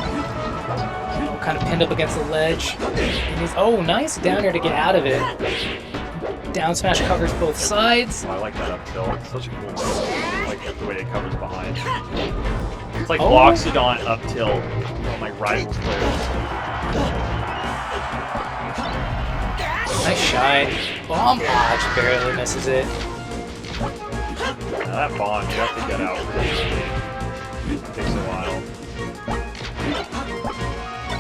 Oh, kind of pinned up against the ledge. And he's, oh, nice down air to get out of it. Down smash covers both sides. Oh, I like that up tilt. It's such a cool move. I like the way it covers behind. It's like Oh. Loxodon up tilt on like rivals players. Nice shine. Bomb. Ah, just barely misses it. Now that bomb, you have to get out really early. It takes a while.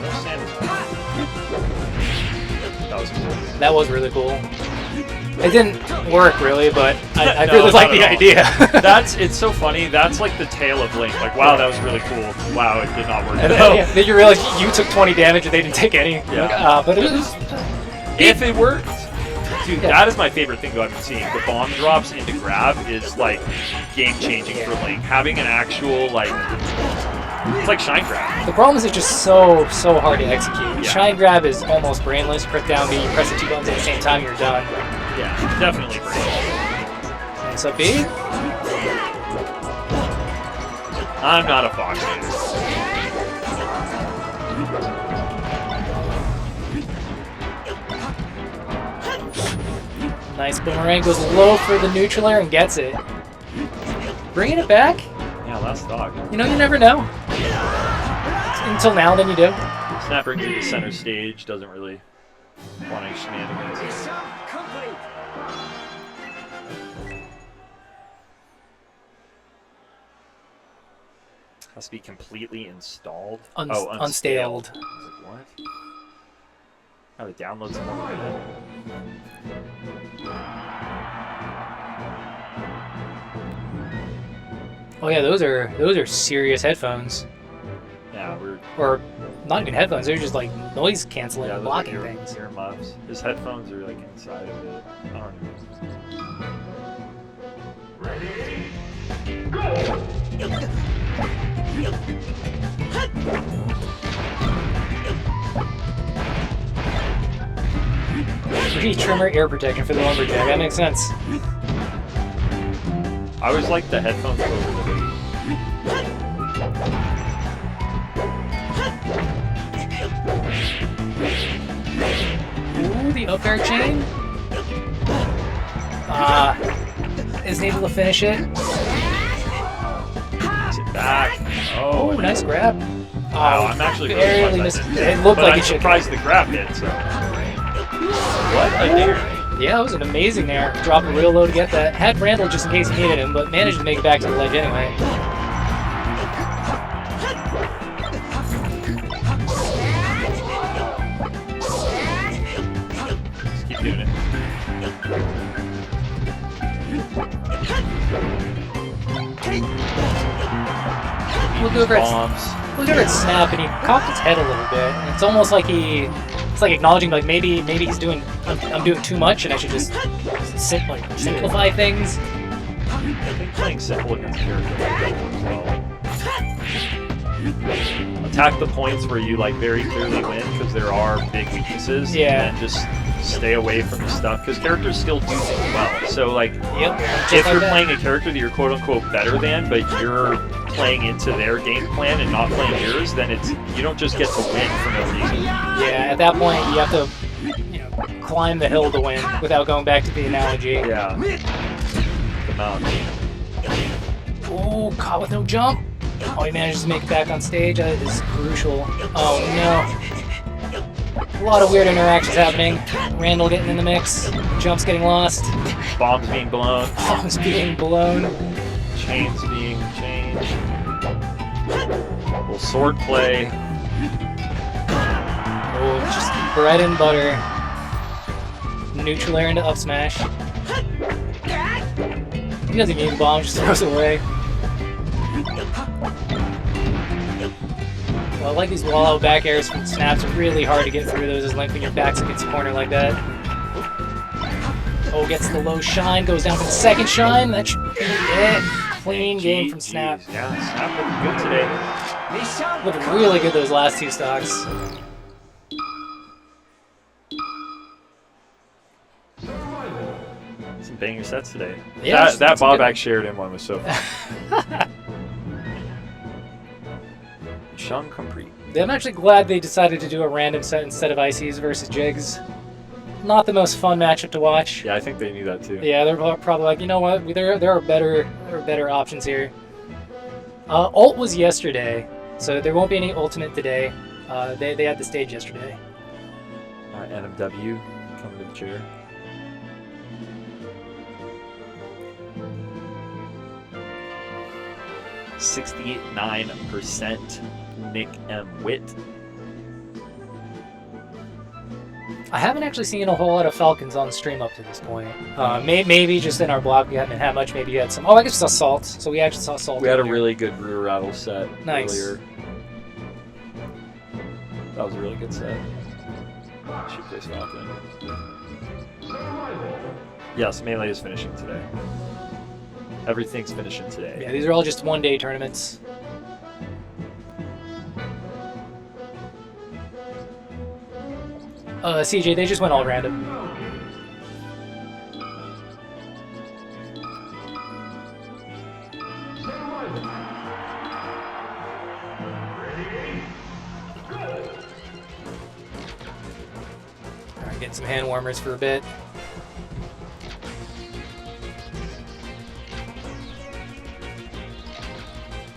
No sand. That was cool. That was really cool. It didn't work really, but I No, really like not the at all. idea. It's so funny. That's like the tail of Link. Like, wow, that was really cool. Wow, it did not work. And No. then you realize you took 20 damage and they didn't take any. Yeah. But it was. If it worked. Dude, Yeah. that is my favorite thing I've been seeing. The bomb drops into grab is like game changing for Link. Having an actual like, it's like shine grab. The problem is it's just so hard to execute. Yeah. Shine grab is almost brainless. Press down B, you press the two buttons at the same time, you're done. Yeah, definitely great. Nice up B. I'm not a Fox hater. Nice boomerang goes low for the neutral air and gets it. Bringing it back? Yeah, last stock. You know, you never know. Until now, then you do. Snap brings you to center stage. Doesn't really want any shenanigans. Has to be completely installed. Unstaled. I was like, what? Oh, the download's a little bit. Oh yeah, those are serious headphones. Yeah, we're Or not even headphones, they're just like noise canceling yeah, and those are blocking things. earmuffs. His headphones are like inside of it. I don't know. Tree trimmer air protection for the lumberjack. That makes sense. I always like the headphones over the Ooh, the up air chain. Isn't able to finish it. sit back. Oh, nice grab. Wow, I'm actually really barely surprised missed. I did. It looked But like I'm it should. surprised the grab hit. So what a dare! Yeah, it was an amazing there. Dropped it real low to get that. Had Randall just in case he needed him, but managed to make it back to the ledge anyway. Just keep doing it. Look over at Bombs. Snap, and he cocked his head a little bit. And it's almost like it's like acknowledging like maybe he's doing I'm doing too much, and I should just simplify things. I think playing simple against character like that works well. Attack the points where you like very clearly win because there are big weaknesses. Yeah. And just stay away from the stuff because characters still do things well. So like, Yep. if Just like you're that. playing a character that you're quote unquote better than, but you're playing into their game plan and not playing yours, then you don't just get to win for no reason. Yeah, at that point you have to, climb the hill to win without going back to the analogy. Yeah. The mountain. Oh, caught with no jump. Oh, he manages to make it back on stage. That is crucial. Oh no. A lot of weird interactions happening. Randall getting in the mix. Jumps getting lost. Bombs being blown. Bombs being blown. Chains being changed. Little sword play. Oh, just bread and butter. Neutral air into up smash. He doesn't even bomb, just throws it away. Well, I like these wall out back airs from snaps. Really hard to get through those as Link when your back's against the corner like that. Oh, gets the low shine, goes down for the second shine. That should be it. Clean game from Snap. Yeah, Snap looking good today. Looking really good those last two stocks. Some banger sets today. Yeah, that some good- Bob Sheridan one was so fun. Sean Compre. I'm actually glad they decided to do a random set instead of ICs versus Jigs. Not the most fun matchup to watch. Yeah, I think they knew that too. Yeah, they're probably like, you know what? There are better options here. Ult was yesterday, so there won't be any ultimate today. They had the stage yesterday. NMW coming to the chair. %69% Nick M. Witt. I haven't actually seen a whole lot of Falcons on the stream up to this point. Maybe just in our block we haven't had much. Maybe you had some. Oh, I guess we saw Salt. So we actually saw Salt. We had a earlier. really good rear rattle set Nice. earlier. That was a really good set. Should play Falcon. Yes, Melee is finishing today. Everything's finishing today. Yeah, these are all just one-day tournaments. CJ, they just went all random. Alright, getting some hand warmers for a bit.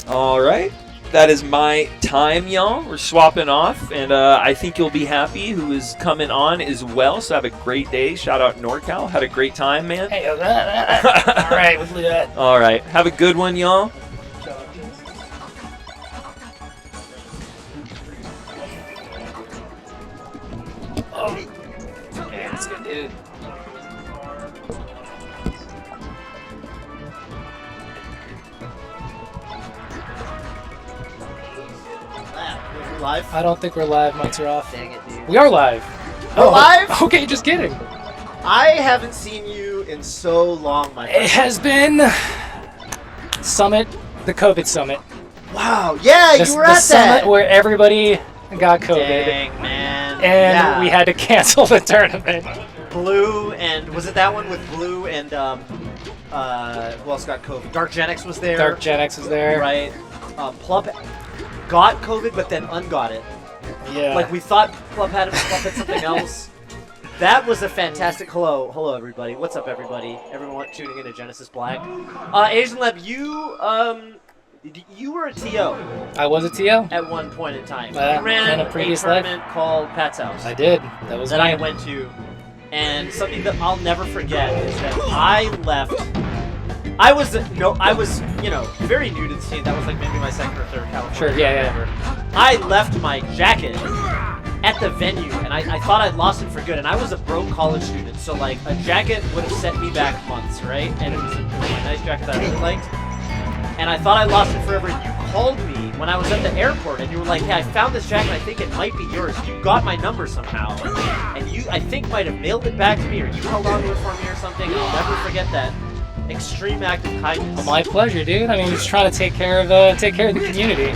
All right. That is my time, y'all. We're swapping off, and I think you'll be happy who is coming on as well. So have a great day. Shout out NorCal. Had a great time, man. Hey, alright, we'll do that. All right. Have a good one, y'all. Yeah, that's good, dude. Live? I don't think we're live. Mics are off. Dang it, dude. We are live. We're live? Okay, just kidding. I haven't seen you in so long, my It friend. has been Summit, the COVID Summit. Wow, yeah, The, you were the at summit that. where everybody got COVID. Dang, man. And yeah. we had to cancel the tournament. Blue, and was it that one with Blue and, who else got COVID? Dark Genix was there. Dark Gen X was there. Right. Plump got COVID, but then ungot it. Yeah. Like, we thought Plump had it, Plump had something else. That was a fantastic. Hello, everybody. What's up, everybody? Everyone tuning into Genesis Black. Asian Lab, you were a TO I was a TO. at one point in time. In You ran a previous life. tournament called Pat's House I did. That was that me. I went to, and something that I'll never forget is that I left. I was very new to the scene. That was like maybe my second or third California. Sure, yeah. whatever. I left my jacket at the venue, and I thought I'd lost it for good. And I was a broke college student, so like a jacket would have set me back months, right? And it was a nice jacket that I really liked. And I thought I lost it forever. You called me when I was at the airport, and you were like, "Hey, I found this jacket. I think it might be yours." You got my number somehow, and you, I think, might have mailed it back to me, or you held on to it for me, or something. I'll never forget that. Extreme act of kindness. My pleasure, dude. I mean, just trying to take care of the community.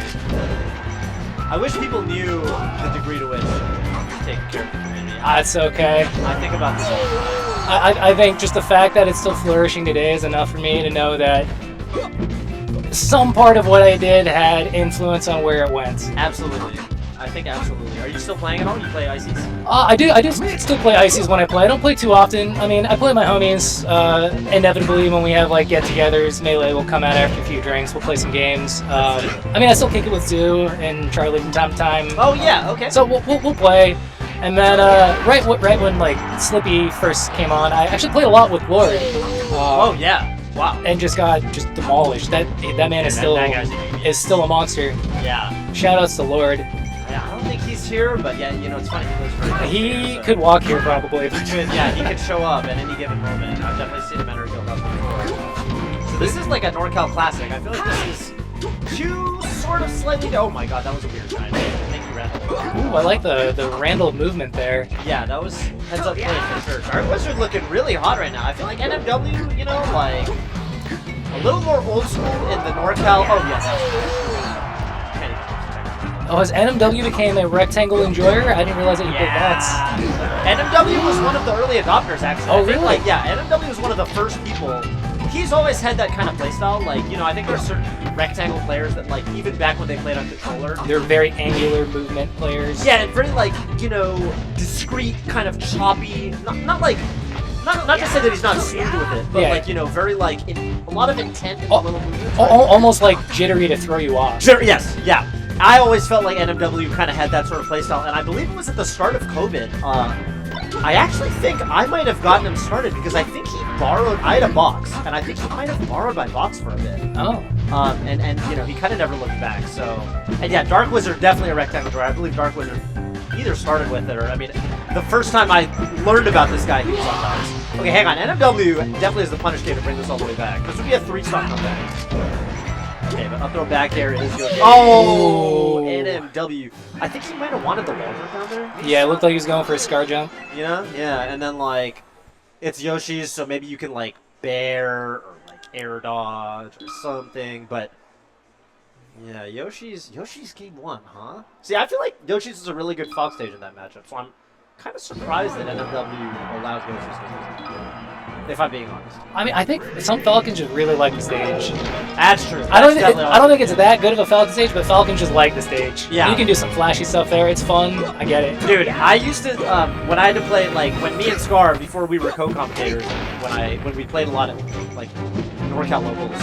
I wish people knew the degree to which you take care of the community. It's okay. I think about this all the time. I think just the fact that it's still flourishing today is enough for me to know that some part of what I did had influence on where it went. Absolutely. I think absolutely. Are you still playing at all? You play Ices? I do still play Ices when I play. I don't play too often. I mean, I play with my homies. Inevitably, when we have like get-togethers, Melee will come out after a few drinks. We'll play some games. I mean, I still kick it with Zoo and Charlie from time to time. Oh yeah, okay. So we'll play. And then right when like Slippy first came on, I actually played a lot with Lord. Oh yeah. Wow. And just got demolished. That man is still a monster. Yeah. Shoutouts to Lord. Yeah, I don't think he's here, but yeah, you know, it's funny. He lives very close He here, so. could walk here probably. He could show up at any given moment. I've definitely seen him enter Guildhouse before. So this is like a NorCal classic. I feel like this is two sort of slightly. Oh my god, that was a weird time. Thank you, Randall. Ooh, I like the Randall movement there. Yeah, that was heads up play for sure. Dark Wizard looking really hot right now. I feel like NMW, you know, like a little more old school in the NorCal. Oh yeah, that's Oh, as NMW became a rectangle enjoyer, I didn't realize that you played bots. NMW was one of the early adopters, actually. Oh, I think, really? Like, yeah, NMW was one of the first people. He's always had that kind of playstyle. Like, you know, I think there's certain rectangle players that, like, even back when they played on controller. They're very angular movement players. Yeah, and very, like, you know, discreet, kind of choppy. Not like. Not to say that he's not smooth with it, but Yeah. like, you know, very like a lot of intent in the little movements. Almost like jittery to throw you off. Sure, yes, yeah. I always felt like NMW kind of had that sort of playstyle, and I believe it was at the start of COVID. I actually think I might have gotten him started because I think he borrowed. I had a box, and I think he might have borrowed my box for a bit. Oh. And you know, he kind of never looked back. So, and yeah, Dark Wizard definitely a rectangle drawer. I believe Dark Wizard either started with it or, I mean, the first time I learned about this guy, he was on box. Okay, hang on. NMW definitely is the punish game to bring this all the way back. This would be a 3-stock comeback. Okay, but up throw back air is your game. Oh, NMW. I think he might have wanted the wall jump down there. Yeah, it looked like he was going for a scar jump. Yeah, and then like, it's Yoshi's, so maybe you can like bear or like air dodge or something. But yeah, Yoshi's game 1, huh? See, I feel like Yoshi's is a really good Fox stage in that matchup, so I'm kind of surprised that NMW allowed Yoshi's game 1. If I'm being honest. I mean, I think some Falcons just really like the stage. That's true. I don't think it's that good of a Falcon stage, but Falcons just like the stage. Yeah. You can do some flashy stuff there. It's fun. I get it. Dude, I used to when I had to play, like, when me and Scar, before we were co-commentators, when we played a lot of like NorCal locals,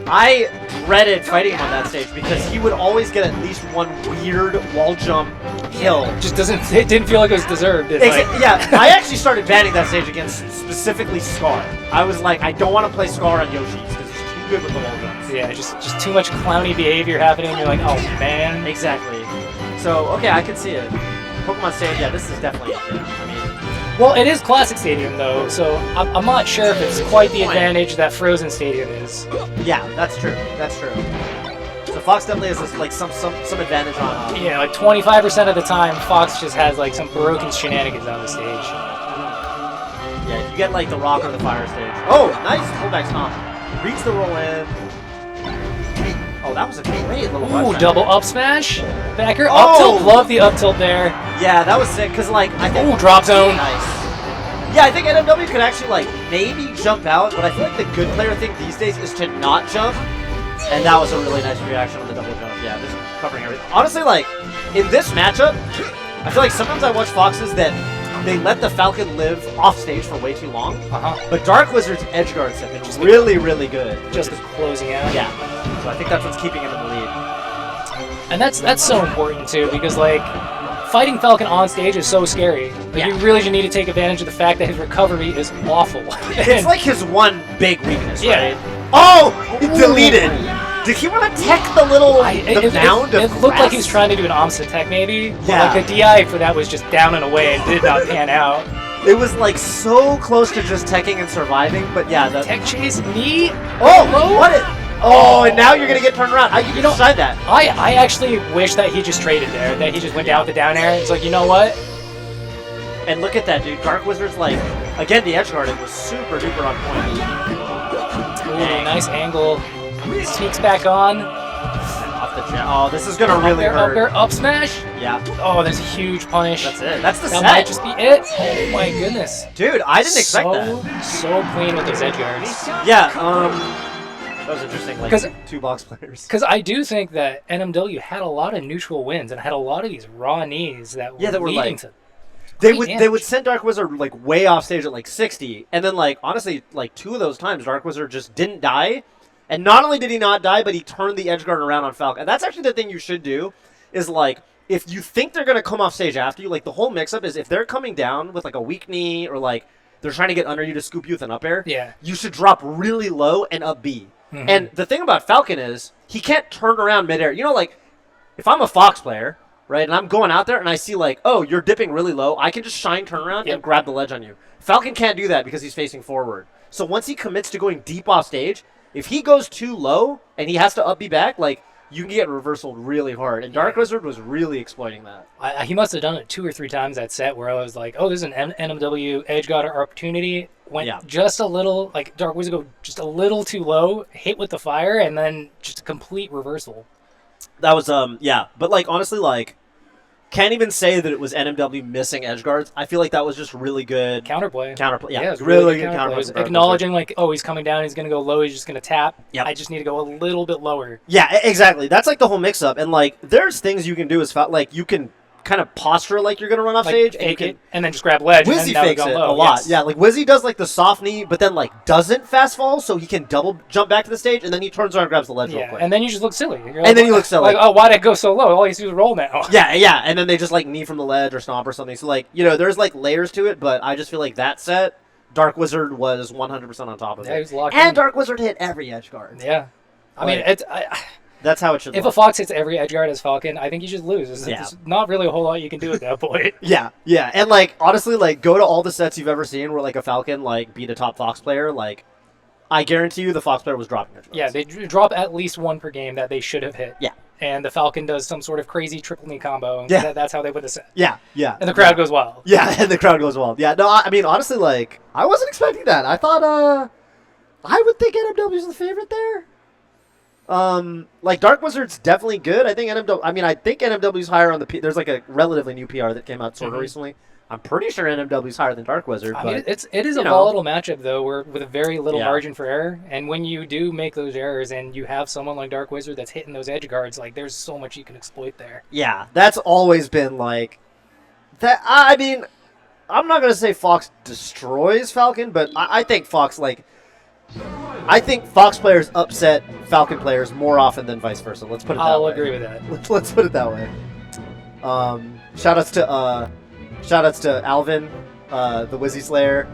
I dreaded fighting him on that stage because he would always get at least one weird wall jump hill. It didn't feel like it was deserved. Yeah, I actually started banning that stage against specifically Scar. I was like, I don't want to play Scar on Yoshi's because he's too good with the wall jumps. Yeah, just too much clowny behavior happening. You're like, oh man. Exactly. So, okay, I can see it. Pokemon stage, yeah, this is definitely, I mean, well, it is Classic Stadium though, so I'm not sure if it's quite the advantage that Frozen Stadium is. yeah, that's true. That's true. So Fox definitely has this, like some advantage on. Yeah, like 25% of the time, Fox just has like some broken shenanigans on the stage. Yeah, if you get like the rock or the fire stage. Oh, nice pullback stomp. Reads the roll in. Oh, that was a great little rush. Ooh, double up smash. Backer, Oh! up tilt. Love the up tilt there. Yeah, that was sick because like I think. Ooh, drop zone. Nice. Yeah, I think NMW could actually like maybe jump out, but I feel like the good player thing these days is to not jump. And that was a really nice reaction on the double jump. Yeah, just covering everything. Honestly, like in this matchup, I feel like sometimes I watch Foxes that they let the Falcon live off stage for way too long. But Dark Wizard's edge guards have been really, really good. Just the closing out. Yeah. So I think that's what's keeping him in the lead. And that's so important too, because like fighting Falcon on stage is so scary. Like, Yeah. you really just need to take advantage of the fact that his recovery is awful. It's like his one big weakness, Yeah. right? Oh! It deleted! Did he want to tech the little mound of it looked like grass? he was trying to do an Omsa tech maybe. But, Yeah. like the DI for that was just down and away and did not pan out. It was like so close to just teching and surviving, but yeah, the Tech chase knee. Oh, what it? Oh, and now you're gonna get turned around. You don't decide that. I actually wish that he just traded there, that he just went down with the down air. It's like, you know what? And look at that, dude. Dark Wizard's like, again, the edge guarding was super duper on point. Ooh, nice angle. Sneaks back on. off the jet. Oh, this is gonna really Up hurt. air, up smash. Yeah, Oh, there's a huge punish. that's it. That's the That set. might just be it. Oh my goodness. Dude, I didn't expect that. So clean with those edge guards. Yeah, that was interesting. Like 'Cause- two box players. Because I do think that NMW had a lot of neutral wins and had a lot of these raw knees that were, Yeah, that were leading like- to. They great would damage. send Dark Wizard like way off stage at like 60, and then like honestly like 2 of those times Dark Wizard just didn't die, and not only did he not die, but he turned the edge guard around on Falcon. And that's actually the thing you should do, is like if you think they're gonna come off stage after you, like the whole mix up is if they're coming down with like a weak knee or like they're trying to get under you to scoop you with an up air, Yeah. you should drop really low and up B. Mhm. And the thing about Falcon is he can't turn around midair. You know, like if I'm a Fox player, right, and I'm going out there and I see like, oh, you're dipping really low, I can just shine turn around Yep. and grab the ledge on you. Falcon can't do that because he's facing forward. So once he commits to going deep off stage, if he goes too low and he has to up B back, like you can get reversaled really hard. And Dark Wizard was really exploiting that. He must have done it 2 or 3 times that set where I was like, oh, there's an NMW edge guard opportunity. Went Yeah. just a little, like Dark Wizard go just a little too low, hit with the fire, and then just a complete reversal. That was yeah, but like honestly, like can't even say that it was NMW missing edge guards. I feel like that was just really good Counterplay. counterplay. Yeah, it was really good counterplay. counterplay. It was from Dark acknowledging like, oh, he's coming down, he's gonna go low, he's just gonna tap. Yep. I just need to go a little bit lower. Yeah, exactly. That's like the whole mix-up, and like there's things you can do as like you can kind of posture like you're gonna run off Like stage, and you fake can. it, and then just grab ledge. and Wizzy then now fakes go it low. a lot. Yes. Yeah, like Wizzy does like the soft knee, but then like doesn't fast fall, so he can double jump back to the stage, and then he turns around and grabs the ledge real Yeah, quick. and then you just look silly. You're And then you look silly. Like, oh, why'd I go so low? All you do is roll now. Yeah, and then they just like knee from the ledge or stomp or something. So like there's like layers to it, but I just feel like that set, Dark Wizard was 100% on top of Yeah, he it. was locked And in. Dark Wizard hit every edge guard. Yeah. I mean, Like- That's how it should if look. a Fox hits every edge guard as Falcon, I think you should lose. There's Yeah. not really a whole lot you can do at that point. Yeah, and like honestly, like go to all the sets you've ever seen where like a Falcon like beat a top Fox player. Like, I guarantee you the Fox player was dropping edge guards. Yeah, they drop at least one per game that they should have hit. Yeah. And the Falcon does some sort of crazy triple knee combo. Yeah. That's how they win the set. yeah, And the crowd goes wild. Yeah, and the crowd goes wild. Yeah, no, I mean honestly, like I wasn't expecting that. I thought, I would think NMW's the favorite there. Like Dark Wizard's definitely good. I think NMW's higher on the. There's like a relatively new PR that came out sort of Mhm. recently. I'm pretty sure NMW's higher than Dark Wizard. I but mean, it is a you know. volatile matchup though, where with a very little Yeah. margin for error. And when you do make those errors, and you have someone like Dark Wizard that's hitting those edge guards, like there's so much you can exploit there. yeah, that's always been like that. I mean, I'm not gonna say Fox destroys Falcon, but I think Fox I think Fox players upset Falcon players more often than vice versa. Let's put it that I'll way. agree with that. Let's put it that way. Shout outs to Alvin, the Wizzy Slayer.